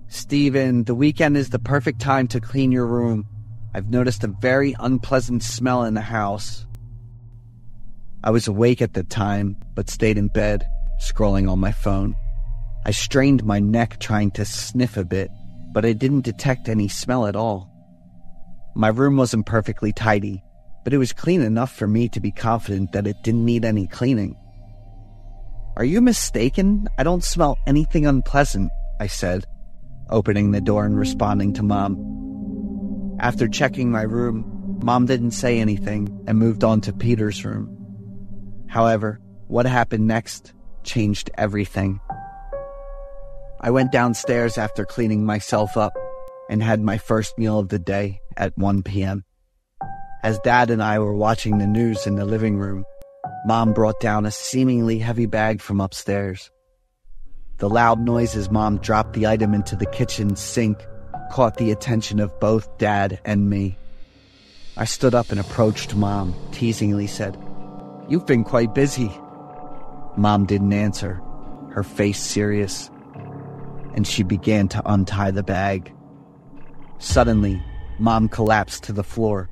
"Steven, the weekend is the perfect time to clean your room. I've noticed a very unpleasant smell in the house." I was awake at the time, but stayed in bed, scrolling on my phone. I strained my neck trying to sniff a bit, but I didn't detect any smell at all. My room wasn't perfectly tidy, but it was clean enough for me to be confident that it didn't need any cleaning. "Are you mistaken? I don't smell anything unpleasant," I said, opening the door and responding to Mom. After checking my room, Mom didn't say anything and moved on to Peter's room. However, what happened next changed everything. I went downstairs after cleaning myself up and had my first meal of the day at 1 p.m. As Dad and I were watching the news in the living room, Mom brought down a seemingly heavy bag from upstairs. The loud noises Mom dropped the item into the kitchen sink caught the attention of both Dad and me. I stood up and approached Mom, teasingly said, "You've been quite busy." Mom didn't answer, her face serious, and she began to untie the bag. Suddenly, Mom collapsed to the floor,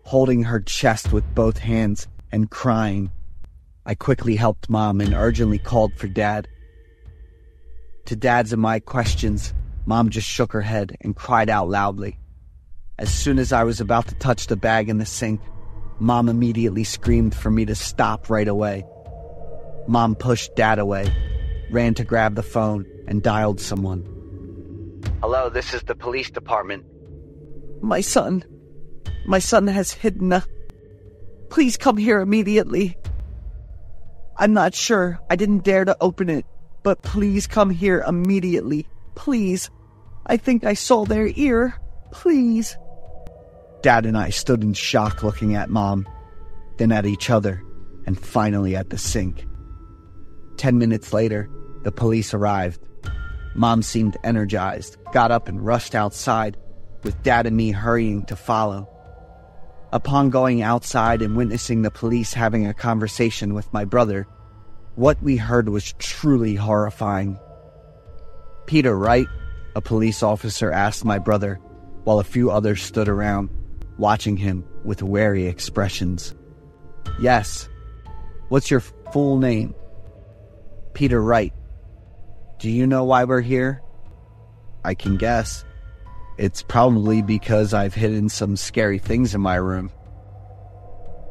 holding her chest with both hands and crying. I quickly helped Mom and urgently called for Dad. To Dad's and my questions, Mom just shook her head and cried out loudly. As soon as I was about to touch the bag in the sink, Mom immediately screamed for me to stop right away. Mom pushed Dad away, ran to grab the phone, and dialed someone. "Hello, this is the police department." My son has hidden a... Please come here immediately. I'm not sure. I didn't dare to open it, but please come here immediately. Please. I think I saw their ear. Please. Dad and I stood in shock looking at Mom, then at each other, and finally at the sink. 10 minutes later, the police arrived. Mom seemed energized, got up and rushed outside, with Dad and me hurrying to follow. Upon going outside and witnessing the police having a conversation with my brother, what we heard was truly horrifying. "Peter, right?" a police officer asked my brother, while a few others stood around, watching him with wary expressions. "Yes. What's your full name?" "Peter Wright." "Do you know why we're here?" "I can guess. It's probably because I've hidden some scary things in my room."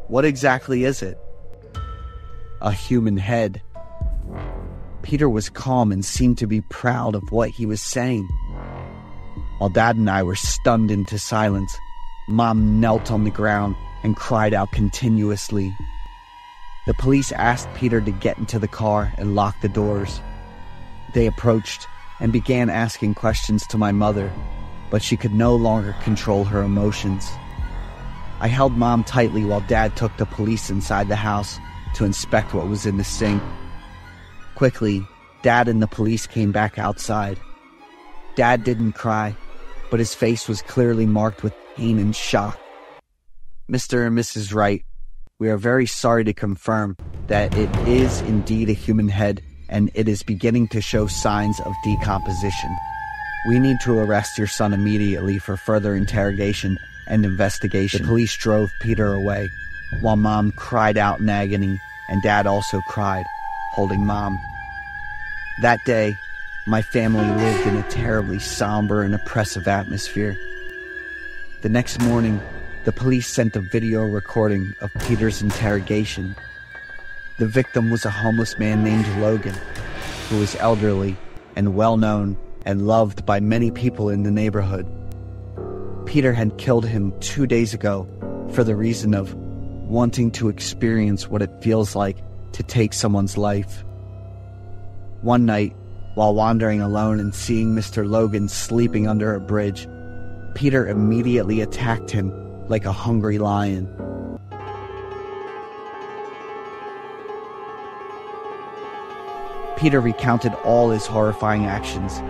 "What exactly is it?" "A human head." Peter was calm and seemed to be proud of what he was saying. While Dad and I were stunned into silence, Mom knelt on the ground and cried out continuously. The police asked Peter to get into the car and lock the doors. They approached and began asking questions to my mother, but she could no longer control her emotions. I held Mom tightly while Dad took the police inside the house to inspect what was in the sink. Quickly, Dad and the police came back outside. Dad didn't cry, but his face was clearly marked with pain and shock. "Mr. and Mrs. Wright, we are very sorry to confirm that it is indeed a human head and it is beginning to show signs of decomposition. We need to arrest your son immediately for further interrogation and investigation." The police drove Peter away, while Mom cried out in agony, and Dad also cried, holding Mom. That day, my family lived in a terribly somber and oppressive atmosphere. The next morning, the police sent a video recording of Peter's interrogation. The victim was a homeless man named Logan, who was elderly and well-known and loved by many people in the neighborhood. Peter had killed him 2 days ago for the reason of wanting to experience what it feels like to take someone's life. One night, while wandering alone and seeing Mr. Logan sleeping under a bridge, Peter immediately attacked him like a hungry lion. Peter recounted all his horrifying actions,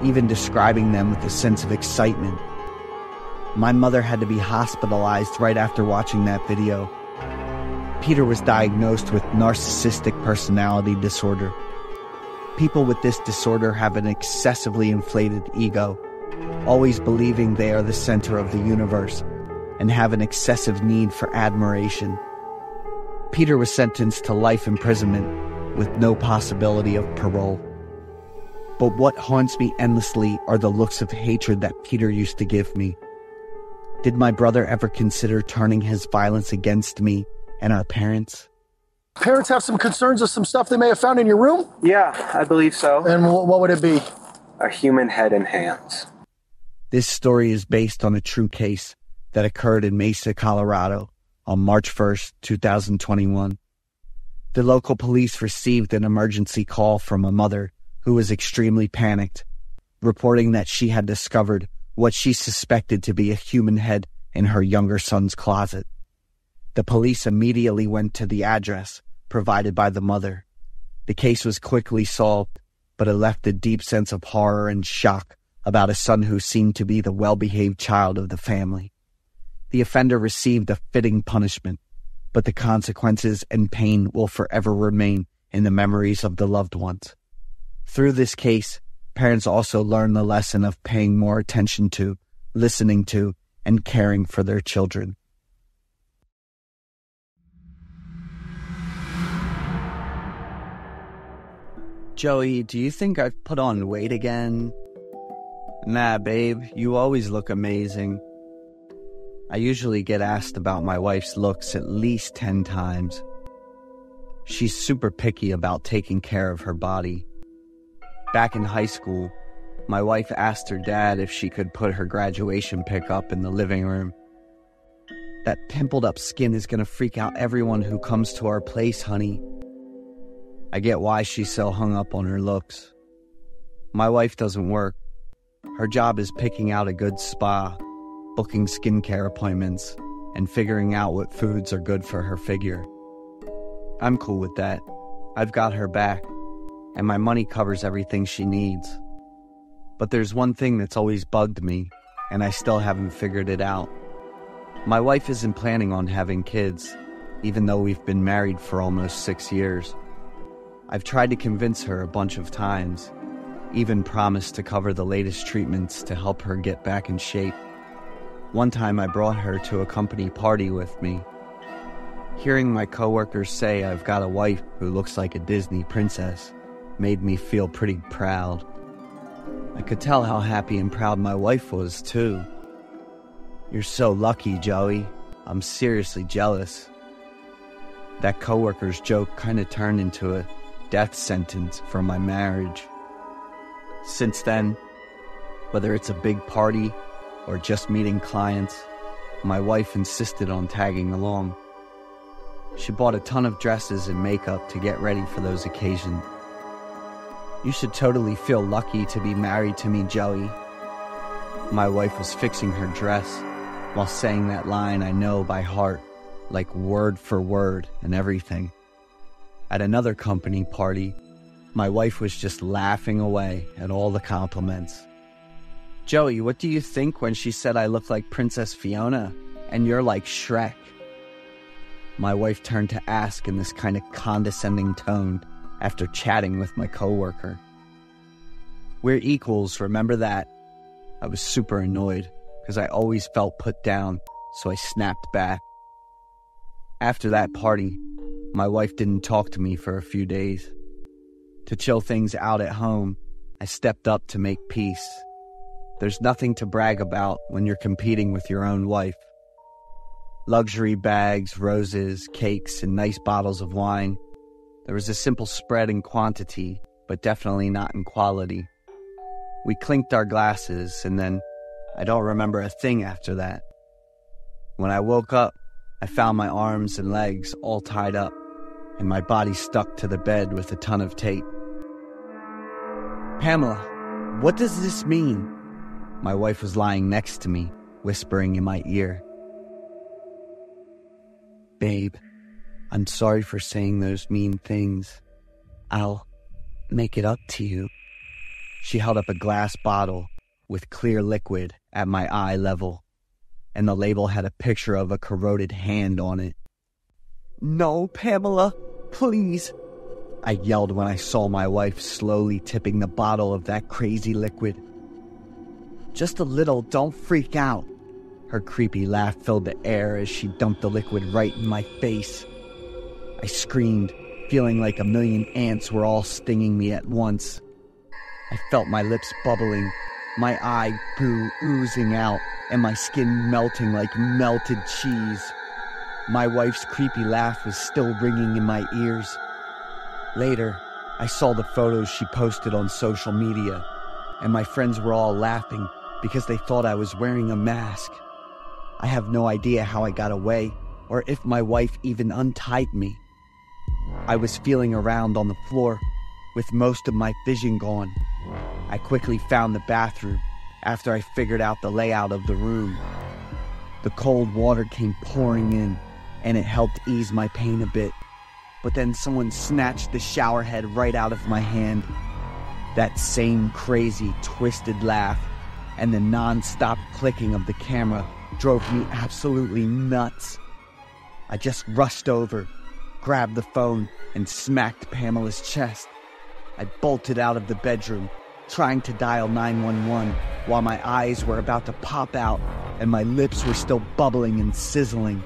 even describing them with a sense of excitement. My mother had to be hospitalized right after watching that video. Peter was diagnosed with narcissistic personality disorder. People with this disorder have an excessively inflated ego, always believing they are the center of the universe, and have an excessive need for admiration. Peter was sentenced to life imprisonment with no possibility of parole. But what haunts me endlessly are the looks of hatred that Peter used to give me. Did my brother ever consider turning his violence against me and our parents? Parents have some concerns of some stuff they may have found in your room? Yeah, I believe so. And what would it be? A human head and hands. This story is based on a true case that occurred in Mesa, Colorado on March 1st, 2021. The local police received an emergency call from a mother who was extremely panicked, reporting that she had discovered what she suspected to be a human head in her younger son's closet. The police immediately went to the address provided by the mother. The case was quickly solved, but it left a deep sense of horror and shock about a son who seemed to be the well-behaved child of the family. The offender received a fitting punishment, but the consequences and pain will forever remain in the memories of the loved ones. Through this case, parents also learn the lesson of paying more attention to, listening to, and caring for their children. Joey, do you think I've put on weight again? Nah, babe, you always look amazing. I usually get asked about my wife's looks at least 10 times. She's super picky about taking care of her body. Back in high school, my wife asked her dad if she could put her graduation pic up in the living room. That pimpled up skin is gonna freak out everyone who comes to our place, honey. I get why she's so hung up on her looks. My wife doesn't work. Her job is picking out a good spa, booking skincare appointments, and figuring out what foods are good for her figure. I'm cool with that. I've got her back, and my money covers everything she needs. But there's one thing that's always bugged me, and I still haven't figured it out. My wife isn't planning on having kids, even though we've been married for almost 6 years. I've tried to convince her a bunch of times, even promised to cover the latest treatments to help her get back in shape. One time I brought her to a company party with me. Hearing my coworkers say I've got a wife who looks like a Disney princess made me feel pretty proud. I could tell how happy and proud my wife was, too. You're so lucky, Joey. I'm seriously jealous. That coworker's joke kind of turned into a death sentence for my marriage. Since then, whether it's a big party or just meeting clients, my wife insisted on tagging along. She bought a ton of dresses and makeup to get ready for those occasions. You should totally feel lucky to be married to me, Joey. My wife was fixing her dress while saying that line I know by heart, like word for word and everything. At another company party, my wife was just laughing away at all the compliments. Joey, what do you think when she said I look like Princess Fiona and you're like Shrek? My wife turned to ask in this kind of condescending tone after chatting with my coworker. We're equals, remember that? I was super annoyed because I always felt put down, so I snapped back. After that party, my wife didn't talk to me for a few days. To chill things out at home, I stepped up to make peace. There's nothing to brag about when you're competing with your own wife. Luxury bags, roses, cakes, and nice bottles of wine. There was a simple spread in quantity, but definitely not in quality. We clinked our glasses, and then I don't remember a thing after that. When I woke up, I found my arms and legs all tied up, and my body stuck to the bed with a ton of tape. Pamela, what does this mean? My wife was lying next to me, whispering in my ear. Babe, I'm sorry for saying those mean things. I'll make it up to you. She held up a glass bottle with clear liquid at my eye level, and the label had a picture of a corroded hand on it. No, Pamela, please, I yelled when I saw my wife slowly tipping the bottle of that crazy liquid. Just a little, don't freak out. Her creepy laugh filled the air as she dumped the liquid right in my face. I screamed, feeling like a million ants were all stinging me at once. I felt my lips bubbling, my eye goo oozing out, and my skin melting like melted cheese. My wife's creepy laugh was still ringing in my ears. Later, I saw the photos she posted on social media, and my friends were all laughing because they thought I was wearing a mask. I have no idea how I got away, or if my wife even untied me. I was feeling around on the floor, with most of my vision gone. I quickly found the bathroom after I figured out the layout of the room. The cold water came pouring in, and it helped ease my pain a bit. But then someone snatched the shower head right out of my hand. That same crazy, twisted laugh and the non-stop clicking of the camera drove me absolutely nuts. I just rushed over, grabbed the phone, and smacked Pamela's chest. I bolted out of the bedroom, trying to dial 911 while my eyes were about to pop out and my lips were still bubbling and sizzling.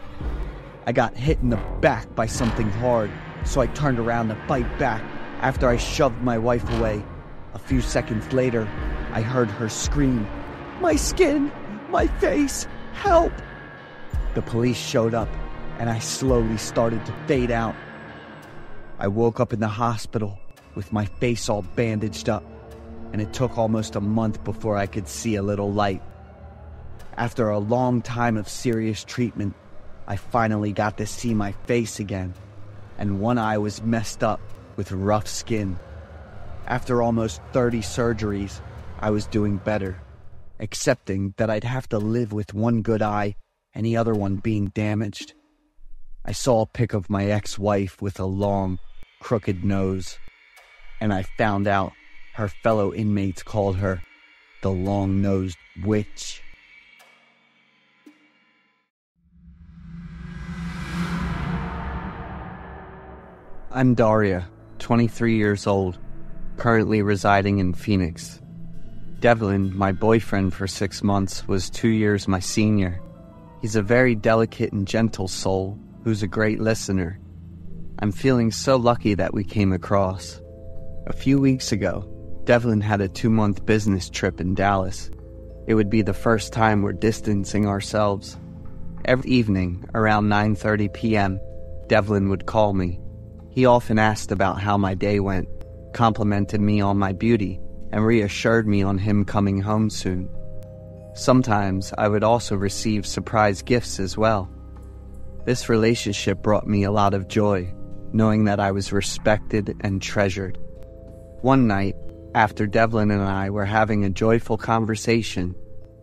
I got hit in the back by something hard, so I turned around to fight back after I shoved my wife away. A few seconds later, I heard her scream, "My skin! My face! Help!" The police showed up, and I slowly started to fade out. I woke up in the hospital with my face all bandaged up, and it took almost a month before I could see a little light. After a long time of serious treatment, I finally got to see my face again, and one eye was messed up with rough skin. After almost 30 surgeries, I was doing better, accepting that I'd have to live with one good eye and the other one being damaged. I saw a pic of my ex-wife with a long, crooked nose, and I found out her fellow inmates called her the long-nosed witch. I'm Daria, 23 years old, currently residing in Phoenix. Devlin, my boyfriend for 6 months, was 2 years my senior. He's a very delicate and gentle soul who's a great listener. I'm feeling so lucky that we came across. A few weeks ago, Devlin had a 2-month business trip in Dallas. It would be the first time we're distancing ourselves. Every evening, around 9:30 p.m., Devlin would call me. He often asked about how my day went, complimented me on my beauty, and reassured me on him coming home soon. Sometimes I would also receive surprise gifts as well. This relationship brought me a lot of joy, knowing that I was respected and treasured. One night, after Devlin and I were having a joyful conversation,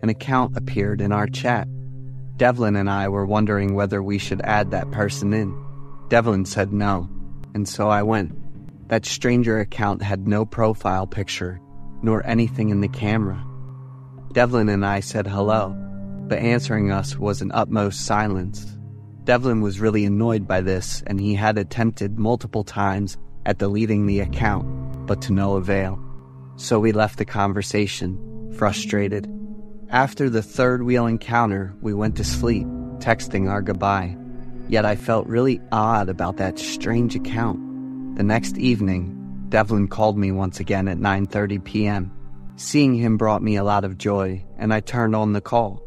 an account appeared in our chat. Devlin and I were wondering whether we should add that person in. Devlin said no, and so I went. That stranger account had no profile picture, nor anything in the camera. Devlin and I said hello, but answering us was an utmost silence. Devlin was really annoyed by this, and he had attempted multiple times at deleting the account, but to no avail. So we left the conversation, frustrated. After the third wheel encounter, we went to sleep, texting our goodbye. Yet I felt really odd about that strange account. The next evening, Devlin called me once again at 9:30 p.m. Seeing him brought me a lot of joy, and I turned on the call.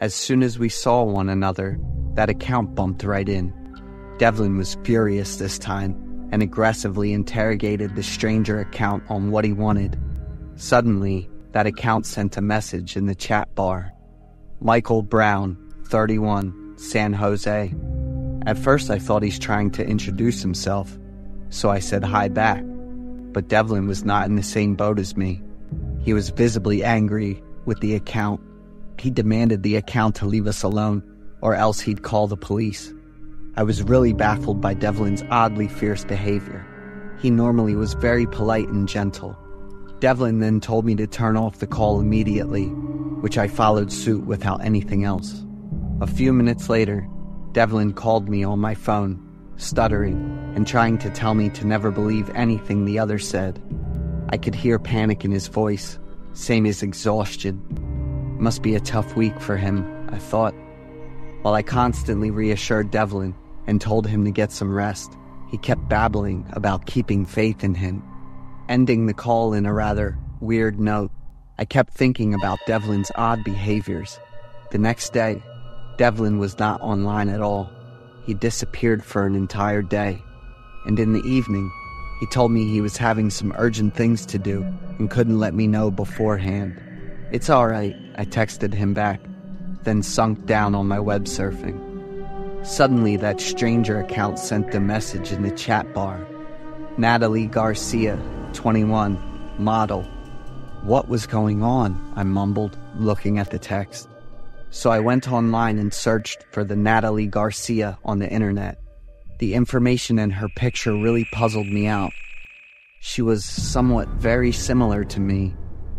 As soon as we saw one another, that account bumped right in. Devlin was furious this time, and aggressively interrogated the stranger account on what he wanted. Suddenly, that account sent a message in the chat bar. Michael Brown, 31, San Jose. At first I thought he's trying to introduce himself, so I said hi back. But Devlin was not in the same boat as me. He was visibly angry with the account. He demanded the account to leave us alone, or else he'd call the police. I was really baffled by Devlin's oddly fierce behavior. He normally was very polite and gentle. Devlin then told me to turn off the call immediately, which I followed suit without anything else. A few minutes later, Devlin called me on my phone, stuttering and trying to tell me to never believe anything the other said. I could hear panic in his voice, same as exhaustion. Must be a tough week for him, I thought. While I constantly reassured Devlin and told him to get some rest, He kept babbling about keeping faith in him, ending the call in a rather weird note. I kept thinking about Devlin's odd behaviors. The next day, Devlin was not online at all. He disappeared for an entire day, and in the evening, he told me he was having some urgent things to do and couldn't let me know beforehand. "It's all right," I texted him back, then sunk down on my web surfing. Suddenly, that stranger account sent a message in the chat bar. Natalie Garcia, 21, model. What was going on? I mumbled, looking at the text. So I went online and searched for the Natalie Garcia on the internet. The information in her picture really puzzled me out. She was somewhat very similar to me,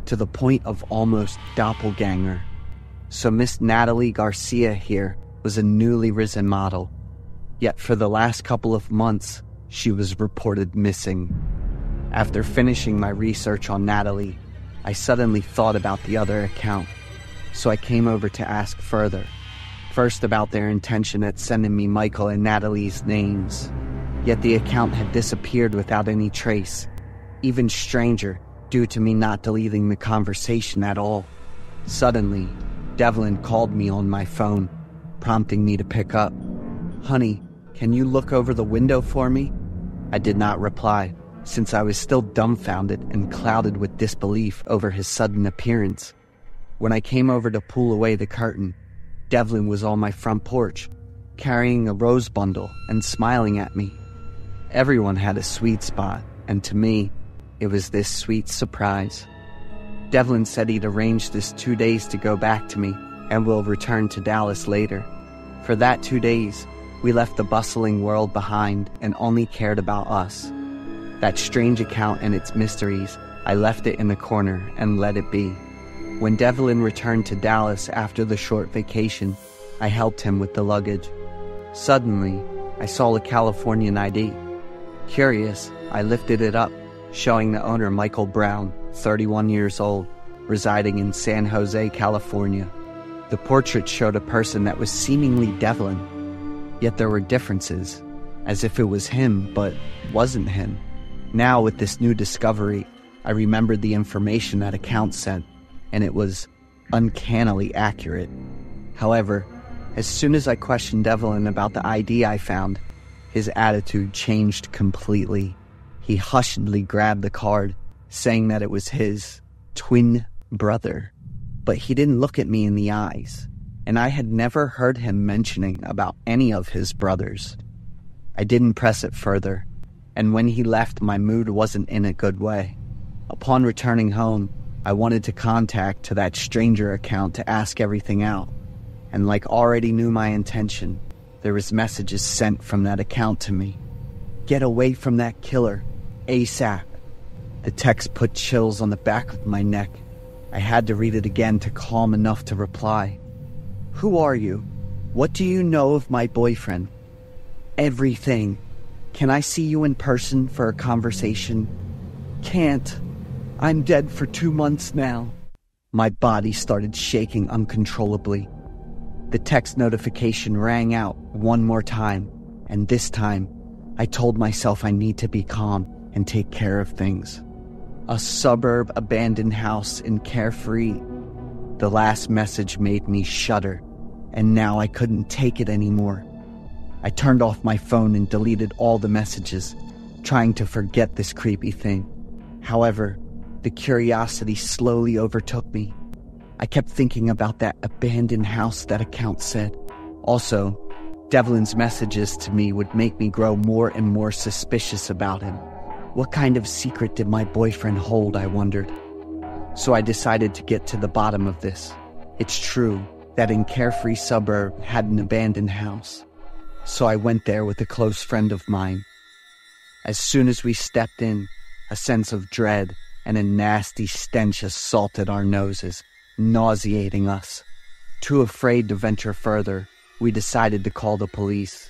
to the point of almost doppelganger. So Miss Natalie Garcia here was a newly risen model. Yet for the last couple of months, she was reported missing. After finishing my research on Natalie, I suddenly thought about the other account. So I came over to ask further. First about their intention at sending me Michael and Natalie's names. Yet the account had disappeared without any trace. Even stranger, due to me not deleting the conversation at all. Suddenly, Devlin called me on my phone, prompting me to pick up. "Honey, can you look over the window for me?" I did not reply, since I was still dumbfounded and clouded with disbelief over his sudden appearance. When I came over to pull away the curtain, Devlin was on my front porch, carrying a rose bundle and smiling at me. Everyone had a sweet spot, and to me, it was this sweet surprise. Devlin said he'd arranged this 2 days to go back to me and will return to Dallas later. For that 2 days, we left the bustling world behind and only cared about us. That strange account and its mysteries, I left it in the corner and let it be. When Devlin returned to Dallas after the short vacation, I helped him with the luggage. Suddenly, I saw a Californian ID. Curious, I lifted it up, showing the owner Michael Brown, 31 years old, residing in San Jose, California. The portrait showed a person that was seemingly Devlin, yet there were differences, as if it was him but wasn't him. Now, with this new discovery, I remembered the information that account sent, and it was uncannily accurate. However, as soon as I questioned Devlin about the ID I found, his attitude changed completely. He hushedly grabbed the card, saying that it was his twin brother. But he didn't look at me in the eyes, and I had never heard him mentioning about any of his brothers. I didn't press it further, and when he left, my mood wasn't in a good way. Upon returning home, I wanted to contact to that stranger account to ask everything out, and like already knew my intention, there was messages sent from that account to me. "Get away from that killer, ASAP." The text put chills on the back of my neck. I had to read it again to calm enough to reply. "Who are you? What do you know of my boyfriend?" "Everything. Can I see you in person for a conversation?" "Can't. I'm dead for 2 months now." My body started shaking uncontrollably. The text notification rang out one more time, and this time, I told myself I need to be calm and take care of things. A suburb abandoned house in Carefree. The last message made me shudder, and now I couldn't take it anymore. I turned off my phone and deleted all the messages, trying to forget this creepy thing. However, the curiosity slowly overtook me. I kept thinking about that abandoned house that account said. Also, Devlin's messages to me would make me grow more and more suspicious about him. What kind of secret did my boyfriend hold, I wondered. So I decided to get to the bottom of this. It's true that in Carefree suburb had an abandoned house. So I went there with a close friend of mine. As soon as we stepped in, a sense of dread and a nasty stench assaulted our noses, nauseating us. Too afraid to venture further, we decided to call the police.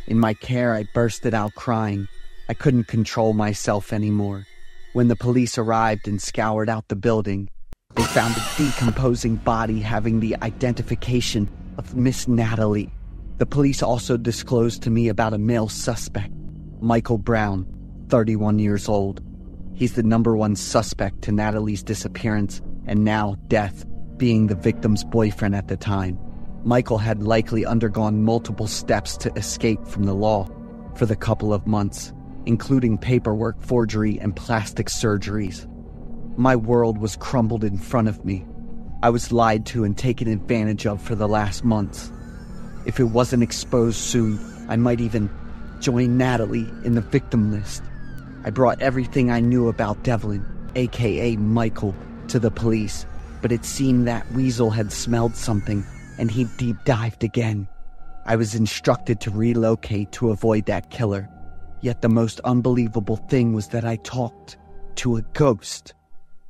In my care, I bursted out crying. I couldn't control myself anymore. When the police arrived and scoured out the building, they found a decomposing body having the identification of Miss Natalie. The police also disclosed to me about a male suspect. Michael Brown, 31 years old. He's the #1 suspect to Natalie's disappearance and now death, being the victim's boyfriend at the time. Michael had likely undergone multiple steps to escape from the law for the couple of months, including paperwork forgery and plastic surgeries. My world was crumbled in front of me. I was lied to and taken advantage of for the last months. If it wasn't exposed soon, I might even join Natalie in the victim list. I brought everything I knew about Devlin, aka Michael, to the police, but it seemed that Weasel had smelled something and he deep dived again. I was instructed to relocate to avoid that killer. Yet the most unbelievable thing was that I talked to a ghost.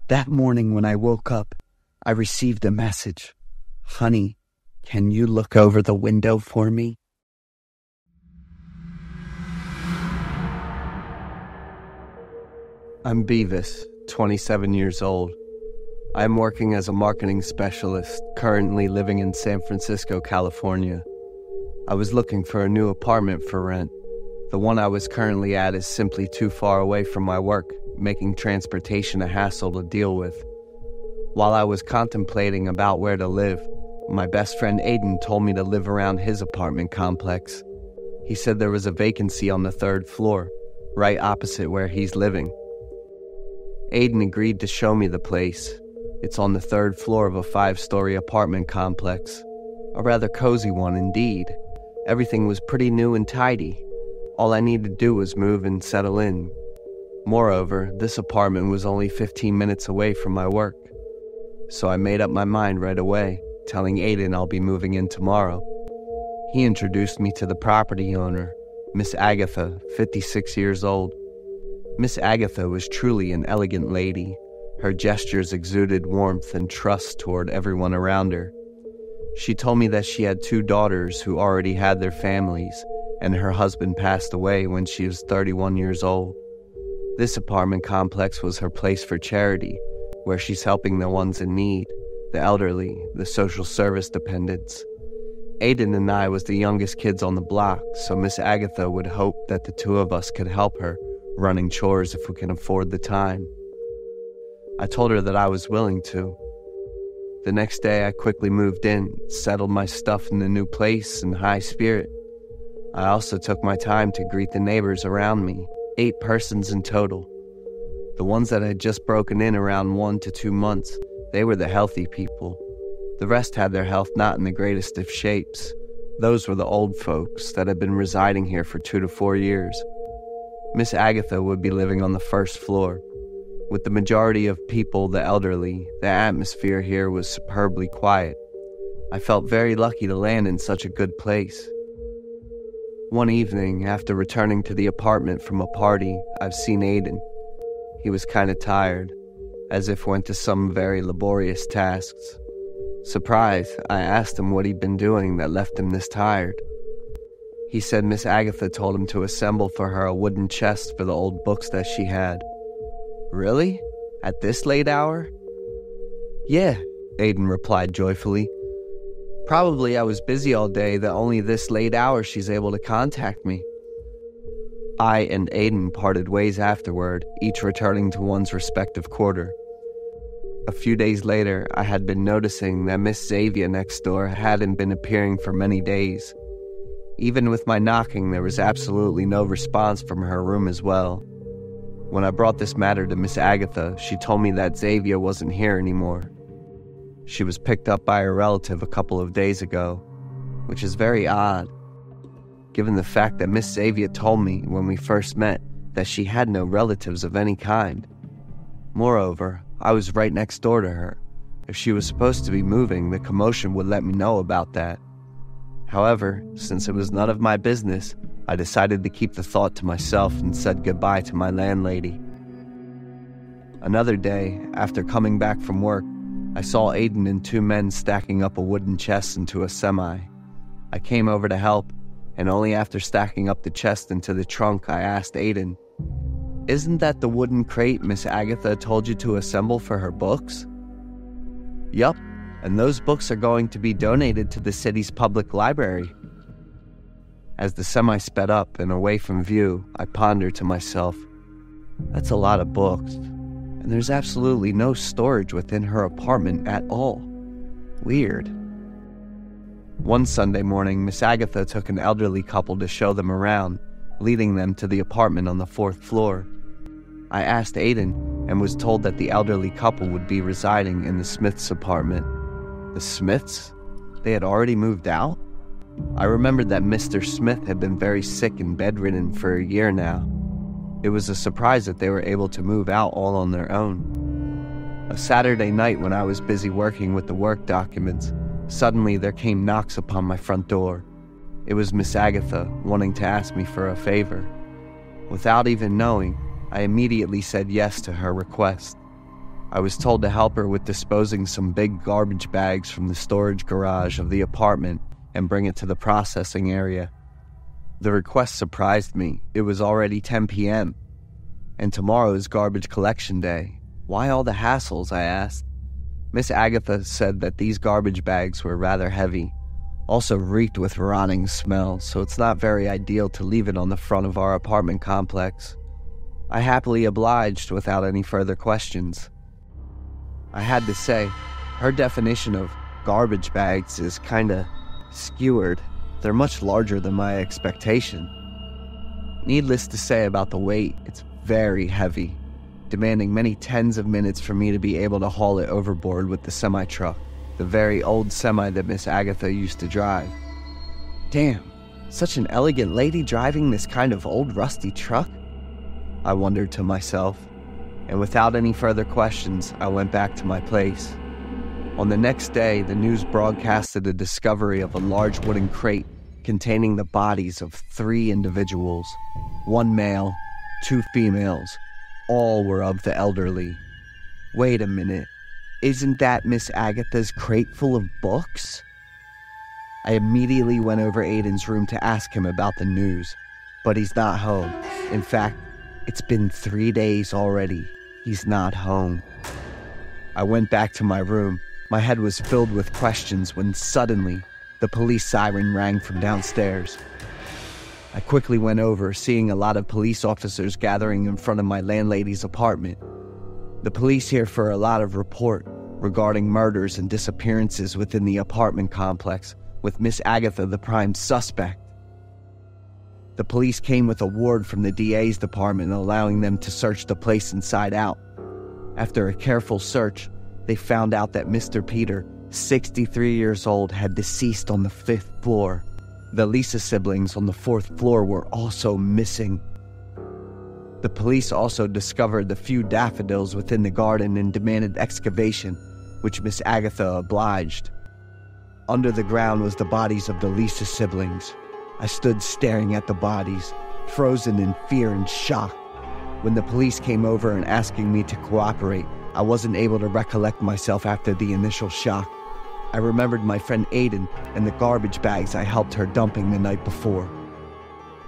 That morning when I woke up, I received a message. "Honey, can you look over the window for me?" I'm Beavis, 27 years old. I'm working as a marketing specialist, currently living in San Francisco, California. I was looking for a new apartment for rent. The one I was currently at is simply too far away from my work, making transportation a hassle to deal with. While I was contemplating about where to live, my best friend Aiden told me to live around his apartment complex. He said there was a vacancy on the 3rd floor, right opposite where he's living. Aiden agreed to show me the place. It's on the 3rd floor of a 5-story apartment complex. A rather cozy one indeed. Everything was pretty new and tidy. All I needed to do was move and settle in. Moreover, this apartment was only 15 minutes away from my work. So I made up my mind right away, telling Aiden I'll be moving in tomorrow. He introduced me to the property owner, Miss Agatha, 56 years old. Miss Agatha was truly an elegant lady. Her gestures exuded warmth and trust toward everyone around her. She told me that she had 2 daughters who already had their families, and her husband passed away when she was 31 years old. This apartment complex was her place for charity, where she's helping the ones in need, the elderly, the social service dependents. Aiden and I was the youngest kids on the block, so Miss Agatha would hope that the 2 of us could help her, running chores if we can afford the time. I told her that I was willing to. The next day I quickly moved in, settled my stuff in the new place in high spirit. I also took my time to greet the neighbors around me, 8 persons in total. The ones that had just broken in around 1 to 2 months, they were the healthy people. The rest had their health not in the greatest of shapes. Those were the old folks that had been residing here for 2 to 4 years. Miss Agatha would be living on the 1st floor. With the majority of people the elderly, the atmosphere here was superbly quiet. I felt very lucky to land in such a good place. One evening, after returning to the apartment from a party, I've seen Aiden. He was kinda tired, as if went to some very laborious tasks. Surprised, I asked him what he'd been doing that left him this tired. He said Miss Agatha told him to assemble for her a wooden chest for the old books that she had. Really? At this late hour? Yeah, Aiden replied joyfully. Probably I was busy all day that only this late hour she's able to contact me. I and Aiden parted ways afterward, each returning to one's respective quarter. A few days later, I had been noticing that Miss Xavier next door hadn't been appearing for many days. Even with my knocking, there was absolutely no response from her room as well. When I brought this matter to Miss Agatha, she told me that Xavier wasn't here anymore. She was picked up by a relative a couple of days ago, which is very odd, given the fact that Miss Xavier told me when we first met that she had no relatives of any kind. Moreover, I was right next door to her. If she was supposed to be moving, the commotion would let me know about that. However, since it was none of my business, I decided to keep the thought to myself and said goodbye to my landlady. Another day, after coming back from work, I saw Aiden and 2 men stacking up a wooden chest into a semi. I came over to help, and only after stacking up the chest into the trunk, I asked Aiden, "Isn't that the wooden crate Miss Agatha told you to assemble for her books?" "Yup, and those books are going to be donated to the city's public library." As the semi sped up and away from view, I pondered to myself, that's a lot of books, and there's absolutely no storage within her apartment at all. Weird. One Sunday morning, Miss Agatha took an elderly couple to show them around, leading them to the apartment on the 4th floor. I asked Aiden and was told that the elderly couple would be residing in the Smiths' apartment. The Smiths? They had already moved out? I remembered that Mr. Smith had been very sick and bedridden for a year now. It was a surprise that they were able to move out all on their own. A Saturday night when I was busy working with the work documents, suddenly there came knocks upon my front door. It was Miss Agatha wanting to ask me for a favor. Without even knowing, I immediately said yes to her request. I was told to help her with disposing some big garbage bags from the storage garage of the apartment and bring it to the processing area. The request surprised me. It was already 10 p.m. and tomorrow is garbage collection day. Why all the hassles, I asked. Miss Agatha said that these garbage bags were rather heavy, also reeked with rotting smell, so it's not very ideal to leave it on the front of our apartment complex. I happily obliged without any further questions. I had to say, her definition of garbage bags is kinda skewered. They're much larger than my expectation. Needless to say about the weight, it's very heavy, demanding many tens of minutes for me to be able to haul it overboard with the semi-truck, the very old semi that Miss Agatha used to drive. Damn, such an elegant lady driving this kind of old rusty truck? I wondered to myself, and without any further questions, I went back to my place. On the next day, the news broadcasted the discovery of a large wooden crate containing the bodies of 3 individuals, 1 male, 2 females. All were of the elderly. Wait a minute, isn't that Miss Agatha's crate full of books? I immediately went over Aiden's room to ask him about the news, but he's not home. In fact, it's been 3 days already. He's not home. I went back to my room. My head was filled with questions when suddenly the police siren rang from downstairs. I quickly went over, seeing a lot of police officers gathering in front of my landlady's apartment. The police here for a lot of report regarding murders and disappearances within the apartment complex, with Miss Agatha the prime suspect. The police came with a ward from the DA's department, allowing them to search the place inside out. After a careful search, they found out that Mr. Peter, 63 years old, had deceased on the 5th floor. The Lisa siblings on the 4th floor were also missing. The police also discovered the few daffodils within the garden and demanded excavation, which Miss Agatha obliged. Under the ground was the bodies of the Lisa siblings. I stood staring at the bodies, frozen in fear and shock. When the police came over and asking me to cooperate, I wasn't able to recollect myself after the initial shock. I remembered my friend Aiden and the garbage bags I helped her dumping the night before.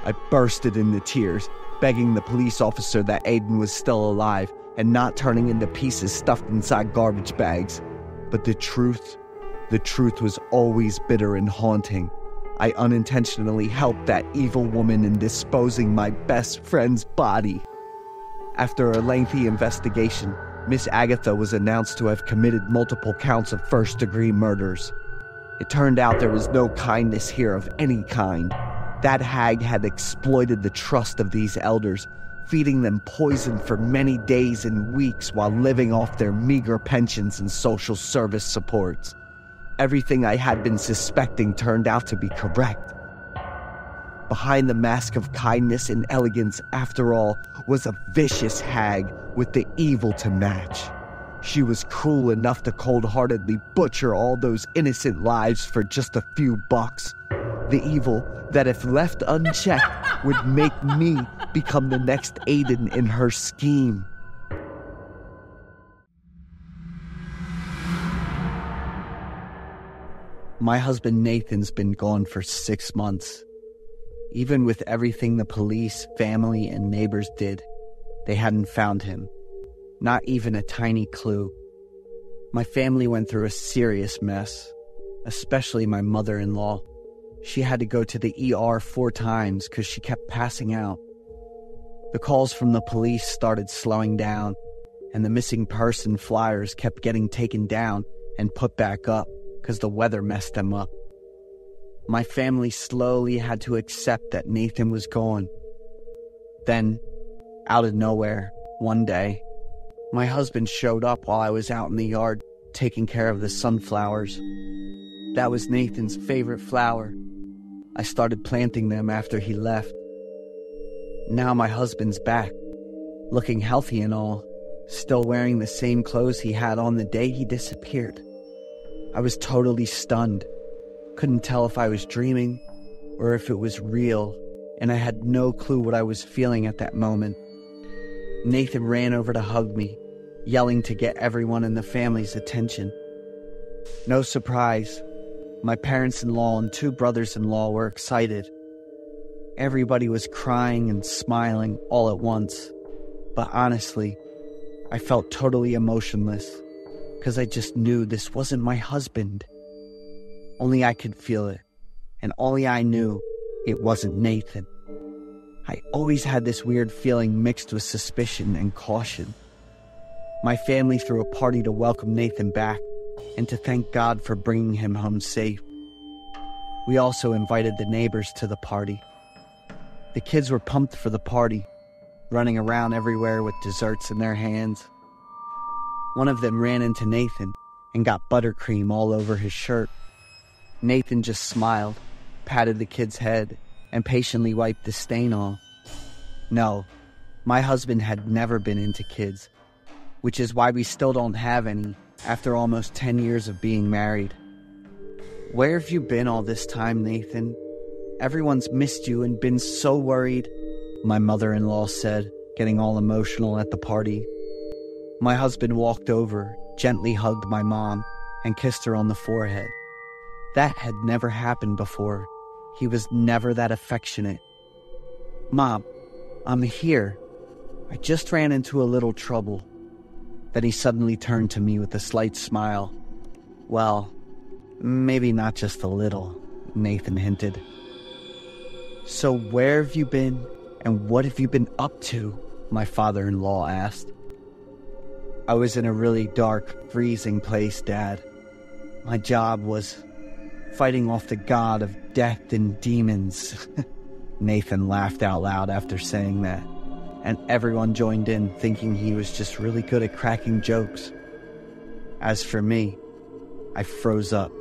I bursted into tears, begging the police officer that Aiden was still alive and not turning into pieces stuffed inside garbage bags. But the truth was always bitter and haunting. I unintentionally helped that evil woman in disposing my best friend's body. After a lengthy investigation, Miss Agatha was announced to have committed multiple counts of first-degree murders. It turned out there was no kindness here of any kind. That hag had exploited the trust of these elders, feeding them poison for many days and weeks while living off their meager pensions and social service supports. Everything I had been suspecting turned out to be correct. Behind the mask of kindness and elegance, after all, was a vicious hag with the evil to match. She was cruel enough to cold-heartedly butcher all those innocent lives for just a few bucks. The evil that, if left unchecked, would make me become the next Aiden in her scheme. My husband Nathan's been gone for 6 months. Even with everything the police, family, and neighbors did, they hadn't found him. Not even a tiny clue. My family went through a serious mess, especially my mother-in-law. She had to go to the ER 4 times because she kept passing out. The calls from the police started slowing down, and the missing person flyers kept getting taken down and put back up because the weather messed them up. My family slowly had to accept that Nathan was gone. Then, out of nowhere, one day, my husband showed up while I was out in the yard taking care of the sunflowers. That was Nathan's favorite flower. I started planting them after he left. Now my husband's back, looking healthy and all, still wearing the same clothes he had on the day he disappeared. I was totally stunned. Couldn't tell if I was dreaming or if it was real, and I had no clue what I was feeling at that moment. Nathan ran over to hug me, yelling to get everyone in the family's attention. No surprise, my parents-in-law and 2 brothers-in-law were excited. Everybody was crying and smiling all at once, but honestly, I felt totally emotionless because I just knew this wasn't my husband. Only I could feel it, and only I knew it wasn't Nathan. I always had this weird feeling mixed with suspicion and caution. My family threw a party to welcome Nathan back and to thank God for bringing him home safe. We also invited the neighbors to the party. The kids were pumped for the party, running around everywhere with desserts in their hands. One of them ran into Nathan and got buttercream all over his shirt. Nathan just smiled, patted the kid's head, and patiently wiped the stain off. No, my husband had never been into kids, which is why we still don't have any after almost 10 years of being married. Where have you been all this time, Nathan? Everyone's missed you and been so worried, my mother-in-law said, getting all emotional at the party. My husband walked over, gently hugged my mom, and kissed her on the forehead. That had never happened before. He was never that affectionate. Mom, I'm here. I just ran into a little trouble. Then he suddenly turned to me with a slight smile. Well, maybe not just a little, Nathan hinted. So where have you been, and what have you been up to? My father-in-law asked. I was in a really dark, freezing place, Dad. My job was fighting off the god of death and demons. Nathan laughed out loud after saying that, and everyone joined in, thinking he was just really good at cracking jokes. As for me, I froze up.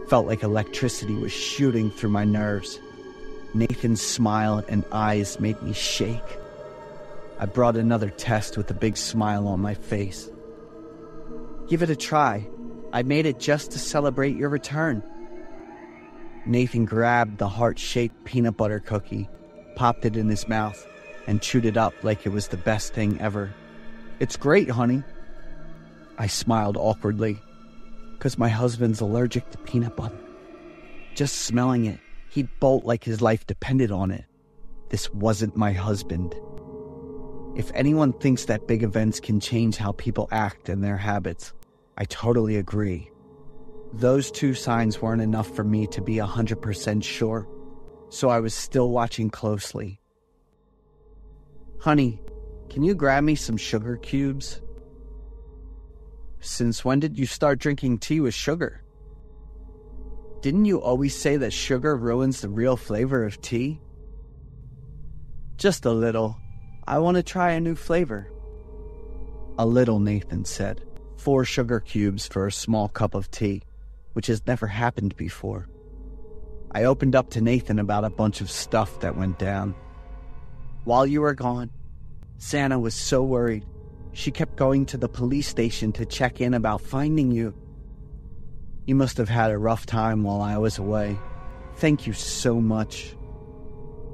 Felt like electricity was shooting through my nerves. Nathan's smile and eyes made me shake. I brought another test with a big smile on my face. Give it a try. I made it just to celebrate your return. Nathan grabbed the heart-shaped peanut butter cookie, popped it in his mouth, and chewed it up like it was the best thing ever. It's great, honey. I smiled awkwardly, because my husband's allergic to peanut butter. Just smelling it, he'd bolt like his life depended on it. This wasn't my husband. If anyone thinks that big events can change how people act and their habits, I totally agree. Those 2 signs weren't enough for me to be 100% sure, so I was still watching closely. Honey, can you grab me some sugar cubes? Since when did you start drinking tea with sugar? Didn't you always say that sugar ruins the real flavor of tea? Just a little. I want to try a new flavor. A little, Nathan said. 4 sugar cubes for a small cup of tea, which has never happened before. I opened up to Nathan about a bunch of stuff that went down. While you were gone, Santa was so worried. She kept going to the police station to check in about finding you. You must have had a rough time while I was away. Thank you so much.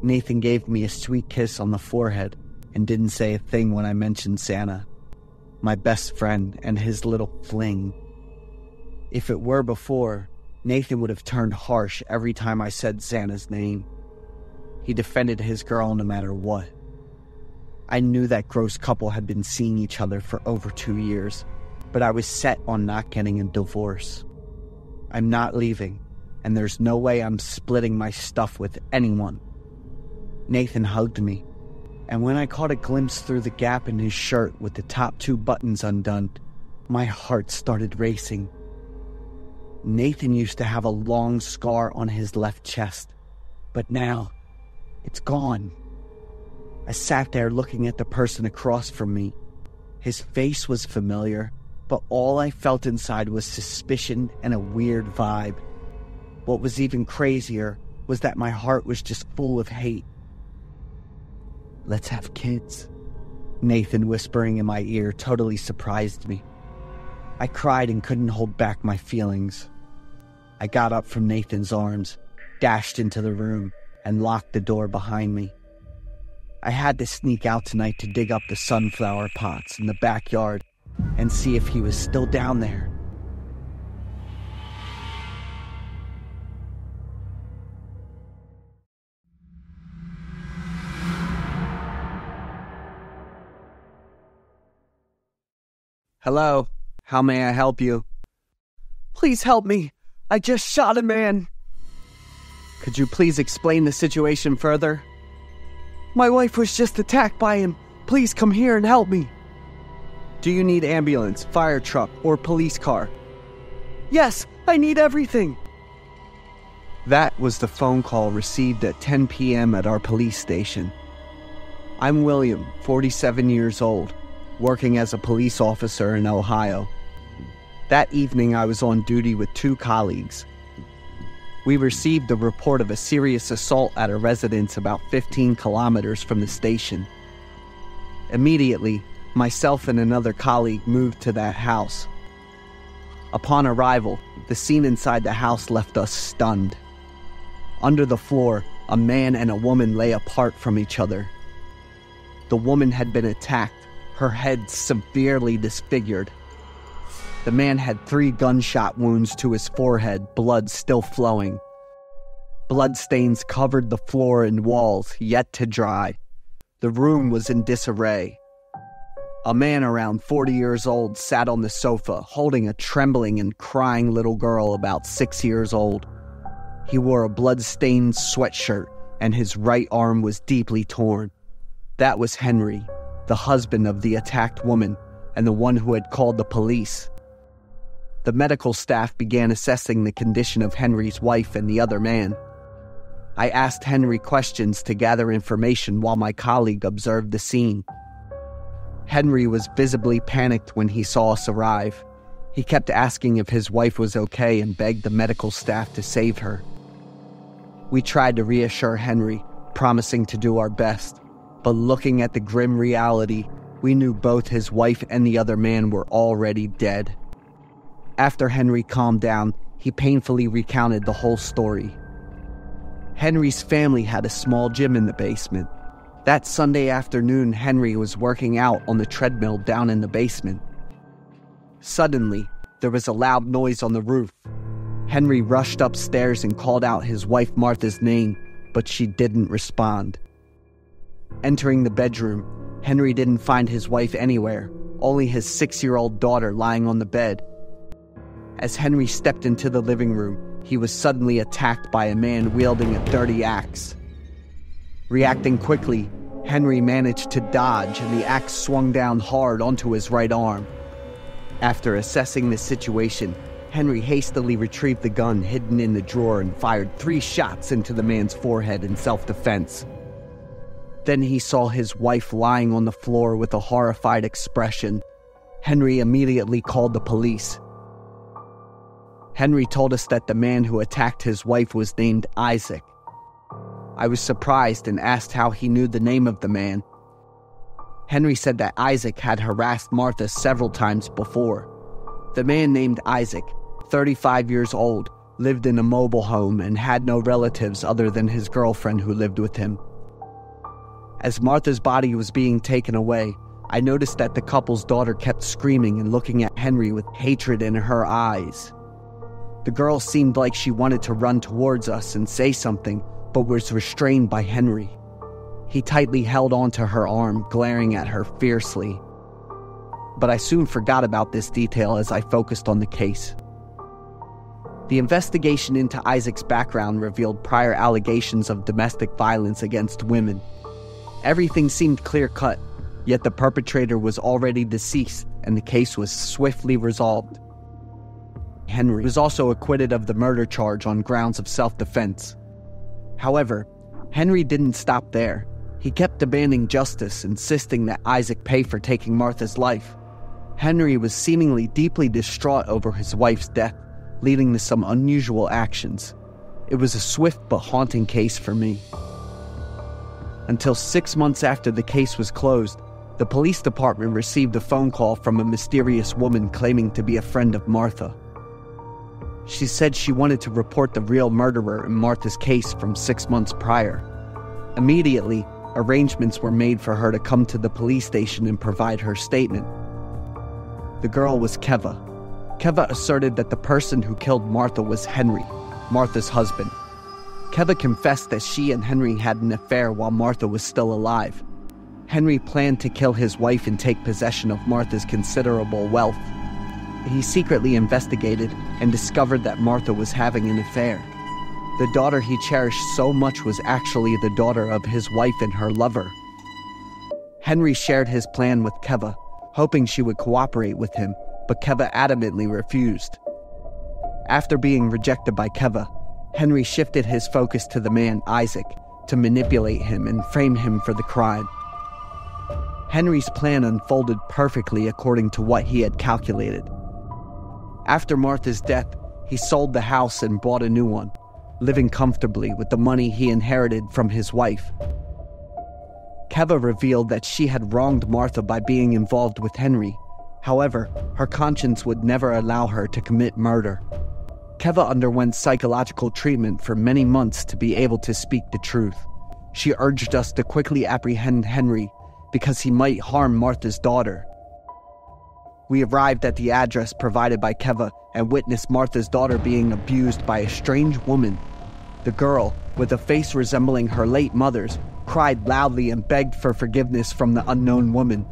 Nathan gave me a sweet kiss on the forehead and didn't say a thing when I mentioned Santa, my best friend and his little fling. If it were before, Nathan would have turned harsh every time I said Santa's name. He defended his girl no matter what. I knew that gross couple had been seeing each other for over 2 years, but I was set on not getting a divorce. I'm not leaving, and there's no way I'm splitting my stuff with anyone. Nathan hugged me, and when I caught a glimpse through the gap in his shirt with the top 2 buttons undone, my heart started racing. Nathan used to have a long scar on his left chest, but now it's gone. I sat there looking at the person across from me. His face was familiar, but all I felt inside was suspicion and a weird vibe. What was even crazier was that my heart was just full of hate. "Let's have kids," Nathan whispering in my ear totally surprised me. I cried and couldn't hold back my feelings. I got up from Nathan's arms, dashed into the room, and locked the door behind me. I had to sneak out tonight to dig up the sunflower pots in the backyard and see if he was still down there. Hello, how may I help you? Please help me. I just shot a man. Could you please explain the situation further? My wife was just attacked by him. Please come here and help me. Do you need ambulance, fire truck, or police car? Yes, I need everything. That was the phone call received at 10 p.m. at our police station. I'm William, 47 years old, working as a police officer in Ohio. That evening, I was on duty with 2 colleagues. We received a report of a serious assault at a residence about 15 kilometers from the station. Immediately, myself and another colleague moved to that house. Upon arrival, the scene inside the house left us stunned. Under the floor, a man and a woman lay apart from each other. The woman had been attacked, her head severely disfigured. The man had 3 gunshot wounds to his forehead, blood still flowing. Bloodstains covered the floor and walls, yet to dry. The room was in disarray. A man around 40 years old sat on the sofa, holding a trembling and crying little girl about 6 years old. He wore a blood-stained sweatshirt, and his right arm was deeply torn. That was Henry, the husband of the attacked woman, and the one who had called the police. The medical staff began assessing the condition of Henry's wife and the other man. I asked Henry questions to gather information while my colleague observed the scene. Henry was visibly panicked when he saw us arrive. He kept asking if his wife was okay and begged the medical staff to save her. We tried to reassure Henry, promising to do our best, but looking at the grim reality, we knew both his wife and the other man were already dead. After Henry calmed down, he painfully recounted the whole story. Henry's family had a small gym in the basement. That Sunday afternoon, Henry was working out on the treadmill down in the basement. Suddenly, there was a loud noise on the roof. Henry rushed upstairs and called out his wife Martha's name, but she didn't respond. Entering the bedroom, Henry didn't find his wife anywhere, only his 6-year-old daughter lying on the bed. As Henry stepped into the living room, he was suddenly attacked by a man wielding a dirty axe. Reacting quickly, Henry managed to dodge and the axe swung down hard onto his right arm. After assessing the situation, Henry hastily retrieved the gun hidden in the drawer and fired 3 shots into the man's forehead in self-defense. Then he saw his wife lying on the floor with a horrified expression. Henry immediately called the police. Henry told us that the man who attacked his wife was named Isaac. I was surprised and asked how he knew the name of the man. Henry said that Isaac had harassed Martha several times before. The man named Isaac, 35 years old, lived in a mobile home and had no relatives other than his girlfriend who lived with him. As Martha's body was being taken away, I noticed that the couple's daughter kept screaming and looking at Henry with hatred in her eyes. The girl seemed like she wanted to run towards us and say something, but was restrained by Henry. He tightly held onto her arm, glaring at her fiercely. But I soon forgot about this detail as I focused on the case. The investigation into Isaac's background revealed prior allegations of domestic violence against women. Everything seemed clear-cut, yet the perpetrator was already deceased and the case was swiftly resolved. Henry was also acquitted of the murder charge on grounds of self-defense. However, Henry didn't stop there. He kept demanding justice, insisting that Isaac pay for taking Martha's life. Henry was seemingly deeply distraught over his wife's death, leading to some unusual actions. It was a swift but haunting case for me. Until 6 months after the case was closed, the police department received a phone call from a mysterious woman claiming to be a friend of Martha. She said she wanted to report the real murderer in Martha's case from 6 months prior. Immediately, arrangements were made for her to come to the police station and provide her statement. The girl was Keva. Keva asserted that the person who killed Martha was Henry, Martha's husband. Keva confessed that she and Henry had an affair while Martha was still alive. Henry planned to kill his wife and take possession of Martha's considerable wealth. He secretly investigated and discovered that Martha was having an affair. The daughter he cherished so much was actually the daughter of his wife and her lover. Henry shared his plan with Keva, hoping she would cooperate with him, but Keva adamantly refused. After being rejected by Keva, Henry shifted his focus to the man Isaac to manipulate him and frame him for the crime. Henry's plan unfolded perfectly according to what he had calculated. After Martha's death, he sold the house and bought a new one, living comfortably with the money he inherited from his wife. Keva revealed that she had wronged Martha by being involved with Henry. However, her conscience would never allow her to commit murder. Keva underwent psychological treatment for many months to be able to speak the truth. She urged us to quickly apprehend Henry because he might harm Martha's daughter. We arrived at the address provided by Keva and witnessed Martha's daughter being abused by a strange woman. The girl, with a face resembling her late mother's, cried loudly and begged for forgiveness from the unknown woman.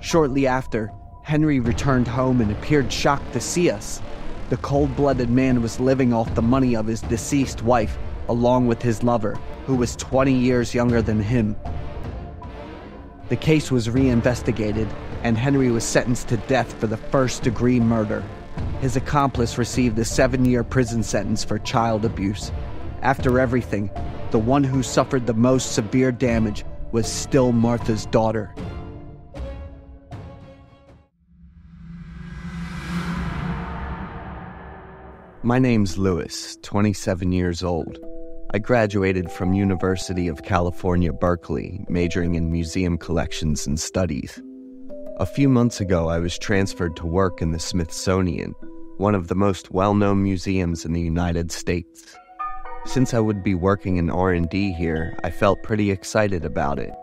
Shortly after, Henry returned home and appeared shocked to see us. The cold-blooded man was living off the money of his deceased wife, along with his lover, who was 20 years younger than him. The case was reinvestigated, and Henry was sentenced to death for the first-degree murder. His accomplice received a 7-year prison sentence for child abuse. After everything, the one who suffered the most severe damage was still Martha's daughter. My name's Lewis, 27 years old. I graduated from University of California, Berkeley, majoring in museum collections and studies. A few months ago, I was transferred to work in the Smithsonian, one of the most well-known museums in the United States. Since I would be working in R&D here, I felt pretty excited about it.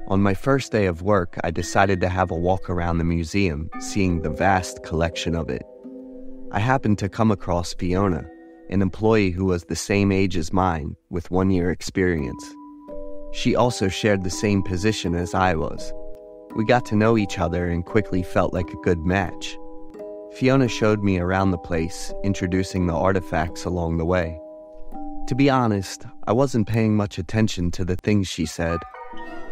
On my first day of work, I decided to have a walk around the museum, seeing the vast collection of it. I happened to come across Fiona, an employee who was the same age as mine, with 1 year experience. She also shared the same position as I was. We got to know each other and quickly felt like a good match. Fiona showed me around the place, introducing the artifacts along the way. To be honest, I wasn't paying much attention to the things she said.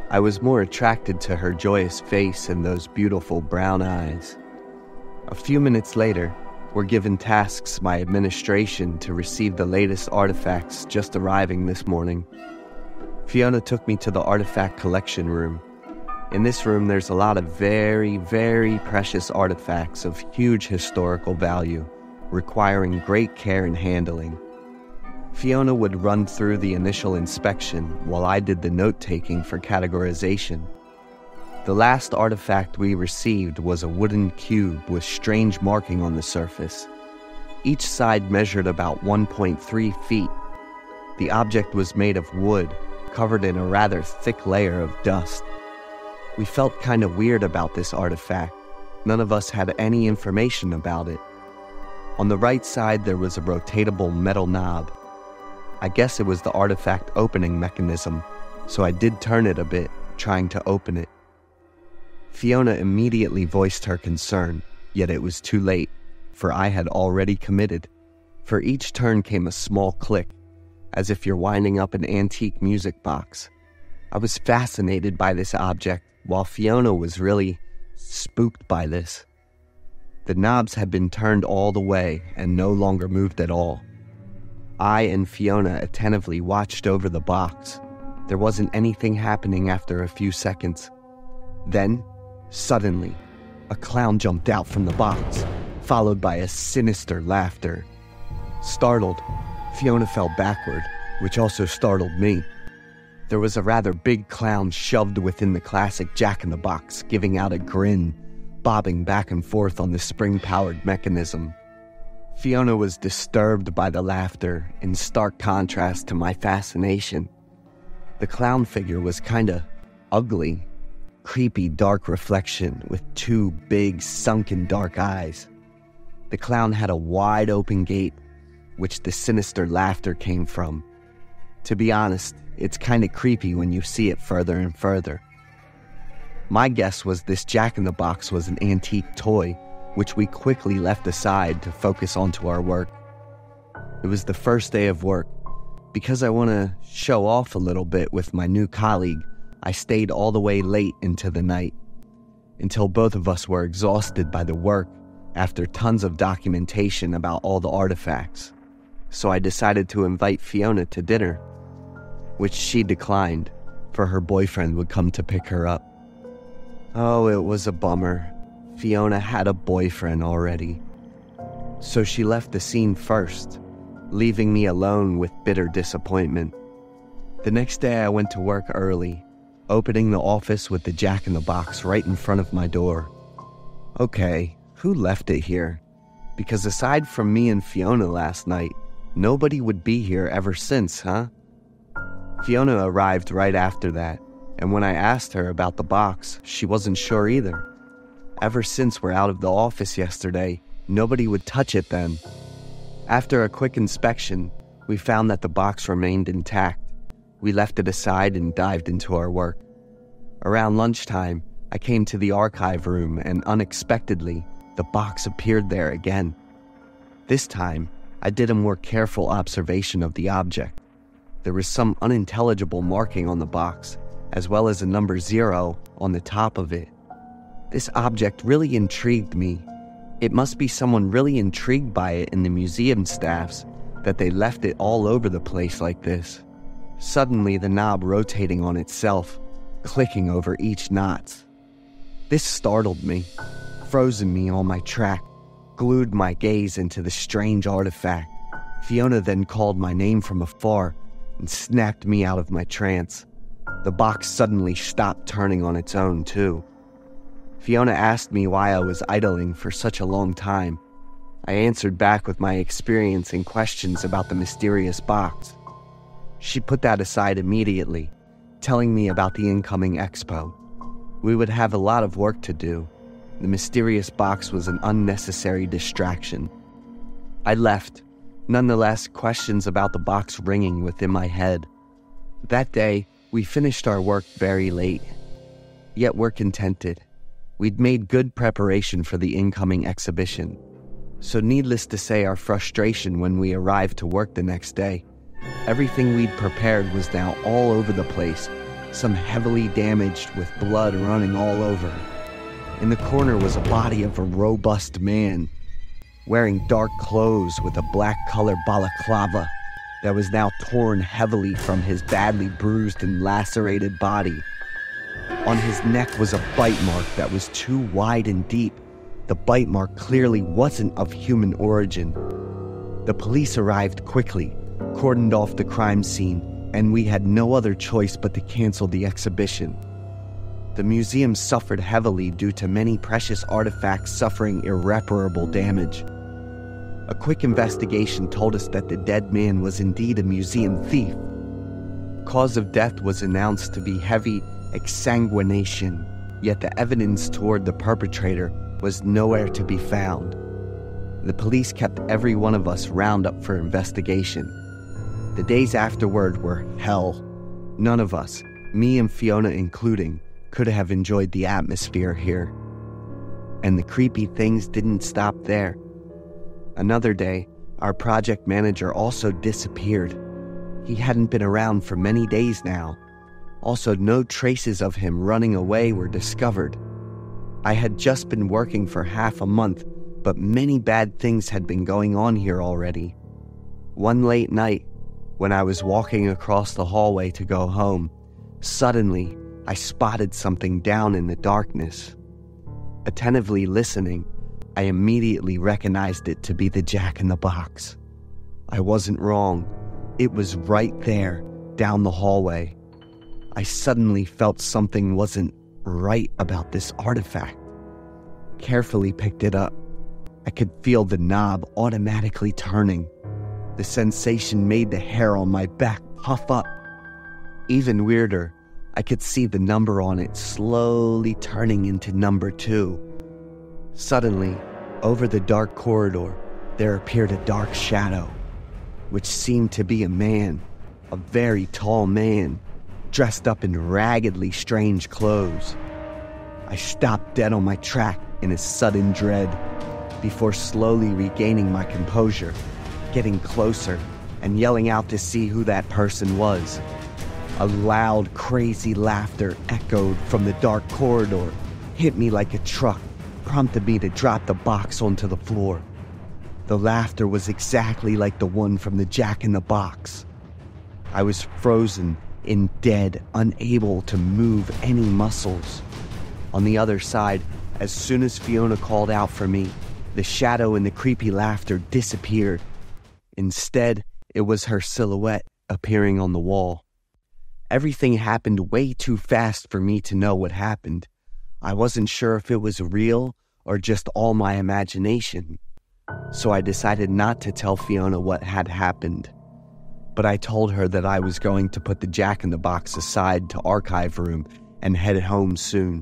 I was more attracted to her joyous face and those beautiful brown eyes. A few minutes later, we're given tasks by administration to receive the latest artifacts just arriving this morning. Fiona took me to the artifact collection room. In this room, there's a lot of very, very precious artifacts of huge historical value, requiring great care and handling. Fiona would run through the initial inspection while I did the note-taking for categorization. The last artifact we received was a wooden cube with strange marking on the surface. Each side measured about 1.3 feet. The object was made of wood, covered in a rather thick layer of dust. We felt kind of weird about this artifact. None of us had any information about it. On the right side, there was a rotatable metal knob. I guess it was the artifact opening mechanism, so I did turn it a bit, trying to open it. Fiona immediately voiced her concern, yet it was too late. for I had already committed. For each turn came a small click, as if you're winding up an antique music box. I was fascinated by this object, while Fiona was really spooked by this. The knobs had been turned all the way and no longer moved at all. I and Fiona attentively watched over the box. There wasn't anything happening after a few seconds. Then, suddenly, a clown jumped out from the box, followed by a sinister laughter. Startled, Fiona fell backward, which also startled me. There was a rather big clown shoved within the classic Jack-in-the-Box, giving out a grin, bobbing back and forth on the spring-powered mechanism. Fiona was disturbed by the laughter, in stark contrast to my fascination. The clown figure was kinda ugly, creepy dark reflection with two big sunken dark eyes. The clown had a wide open gape, which the sinister laughter came from. To be honest, it's kinda creepy when you see it further and further. My guess was this Jack-in-the-Box was an antique toy, which we quickly left aside to focus onto our work. It was the first day of work. Because I want to show off a little bit with my new colleague, I stayed all the way late into the night, until both of us were exhausted by the work after tons of documentation about all the artifacts. So I decided to invite Fiona to dinner, which she declined, for her boyfriend would come to pick her up. Oh, it was a bummer. Fiona had a boyfriend already. So she left the scene first, leaving me alone with bitter disappointment. The next day I went to work early, opening the office with the Jack-in-the-Box right in front of my door. Okay, who left it here? Because aside from me and Fiona last night, nobody would be here ever since, huh? Fiona arrived right after that, and when I asked her about the box, she wasn't sure either. Ever since we're out of the office yesterday, nobody would touch it then. After a quick inspection, we found that the box remained intact. We left it aside and dived into our work. Around lunchtime, I came to the archive room and unexpectedly, the box appeared there again. This time, I did a more careful observation of the object. There was some unintelligible marking on the box, as well as a number 0 on the top of it. This object really intrigued me. It must be someone really intrigued by it in the museum staffs that they left it all over the place like this. Suddenly, the knob rotating on itself, clicking over each knot. This startled me, frozen me on my track, glued my gaze into the strange artifact. Fiona then called my name from afar and snapped me out of my trance. The box suddenly stopped turning on its own, too. Fiona asked me why I was idling for such a long time. I answered back with my experience and questions about the mysterious box. She put that aside immediately, telling me about the incoming expo. We would have a lot of work to do. The mysterious box was an unnecessary distraction. I left, nonetheless, questions about the box ringing within my head. That day, we finished our work very late. Yet we're contented. We'd made good preparation for the incoming exhibition. So needless to say our frustration when we arrived to work the next day. Everything we'd prepared was now all over the place, some heavily damaged with blood running all over. In the corner was a body of a robust man, wearing dark clothes with a black-colored balaclava that was now torn heavily from his badly bruised and lacerated body. On his neck was a bite mark that was too wide and deep. The bite mark clearly wasn't of human origin. The police arrived quickly, cordoned off the crime scene, and we had no other choice but to cancel the exhibition. The museum suffered heavily due to many precious artifacts suffering irreparable damage. A quick investigation told us that the dead man was indeed a museum thief. Cause of death was announced to be heavy exsanguination, yet the evidence toward the perpetrator was nowhere to be found. The police kept every one of us round up for investigation. The days afterward were hell. None of us, me and Fiona including, could have enjoyed the atmosphere here. And the creepy things didn't stop there. Another day, our project manager also disappeared. He hadn't been around for many days now. Also, no traces of him running away were discovered. I had just been working for half a month, but many bad things had been going on here already. One late night, when I was walking across the hallway to go home, suddenly I spotted something down in the darkness. Attentively listening, I immediately recognized it to be the Jack-in-the-Box. I wasn't wrong. It was right there, down the hallway. I suddenly felt something wasn't right about this artifact. Carefully picked it up. I could feel the knob automatically turning. The sensation made the hair on my back puff up. Even weirder, I could see the number on it slowly turning into number 2. Suddenly, over the dark corridor, there appeared a dark shadow, which seemed to be a man, a very tall man, dressed up in raggedly strange clothes. I stopped dead on my track in a sudden dread, before slowly regaining my composure, getting closer, and yelling out to see who that person was. A loud, crazy laughter echoed from the dark corridor, hit me like a truck, prompted me to drop the box onto the floor. The laughter was exactly like the one from the Jack-in-the-Box. I was frozen in dead, unable to move any muscles. On the other side, as soon as Fiona called out for me, the shadow and the creepy laughter disappeared. Instead, it was her silhouette appearing on the wall. Everything happened way too fast for me to know what happened. I wasn't sure if it was real or just all my imagination. So I decided not to tell Fiona what had happened. But I told her that I was going to put the Jack-in-the-Box aside to archive room and head home soon.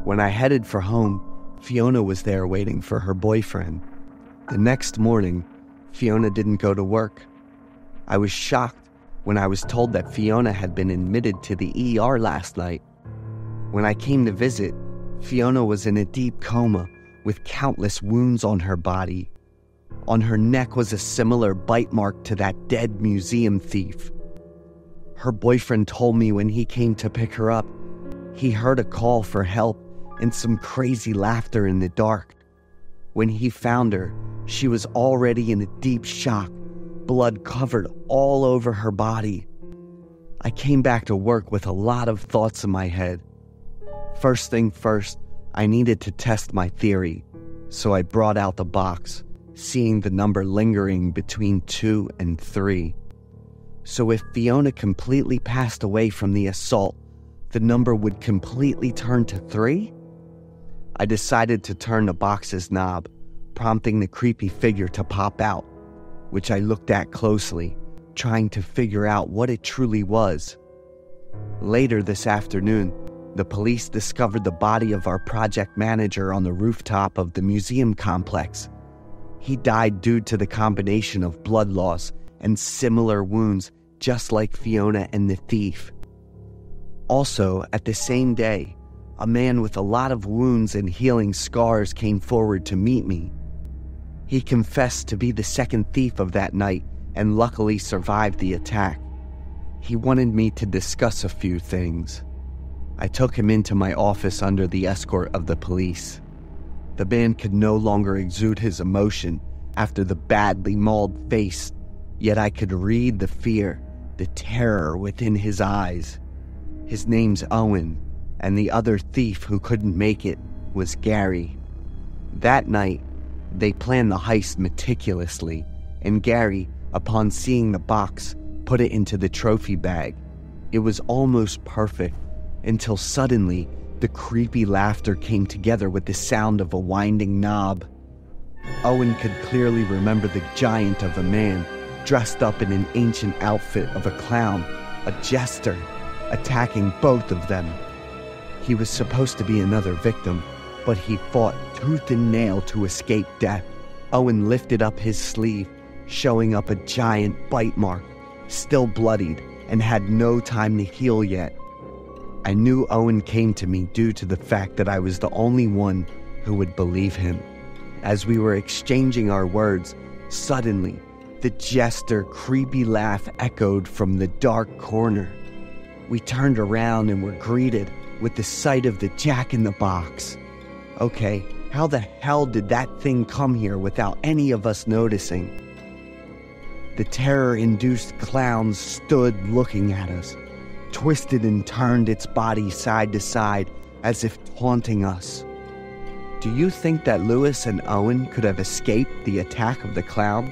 When I headed for home, Fiona was there waiting for her boyfriend. The next morning, Fiona didn't go to work. I was shocked when I was told that Fiona had been admitted to the ER last night. When I came to visit, Fiona was in a deep coma with countless wounds on her body. On her neck was a similar bite mark to that dead museum thief. Her boyfriend told me when he came to pick her up, he heard a call for help and some crazy laughter in the dark. When he found her, she was already in a deep shock, blood covered all over her body. I came back to work with a lot of thoughts in my head. First thing first, I needed to test my theory, so I brought out the box, seeing the number lingering between 2 and 3. So if Fiona completely passed away from the assault, the number would completely turn to 3? I decided to turn the box's knob, prompting the creepy figure to pop out, which I looked at closely, trying to figure out what it truly was. Later this afternoon, the police discovered the body of our project manager on the rooftop of the museum complex. He died due to the combination of blood loss and similar wounds, just like Fiona and the thief. Also, at the same day, a man with a lot of wounds and healing scars came forward to meet me. He confessed to be the second thief of that night and luckily survived the attack. He wanted me to discuss a few things. I took him into my office under the escort of the police. The man could no longer exude his emotion after the badly mauled face, yet I could read the fear, the terror within his eyes. His name's Owen, and the other thief who couldn't make it was Gary. That night, they planned the heist meticulously, and Gary, upon seeing the box, put it into the trophy bag. It was almost perfect, until suddenly, the creepy laughter came together with the sound of a winding knob. Owen could clearly remember the giant of a man, dressed up in an ancient outfit of a clown, a jester, attacking both of them. He was supposed to be another victim, but he fought tooth and nail to escape death. Owen lifted up his sleeve, showing up a giant bite mark, still bloodied, and had no time to heal yet. I knew Owen came to me due to the fact that I was the only one who would believe him, As we were exchanging our words, suddenly, the jester creepy laugh echoed from the dark corner. We turned around and were greeted with the sight of the Jack-in-the-Box. Okay, how the hell did that thing come here without any of us noticing? The terror-induced clown stood looking at us, twisted and turned its body side to side as if taunting us. Do you think that Lewis and Owen could have escaped the attack of the clown?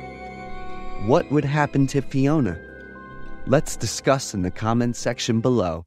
What would happen to Fiona? Let's discuss in the comments section below.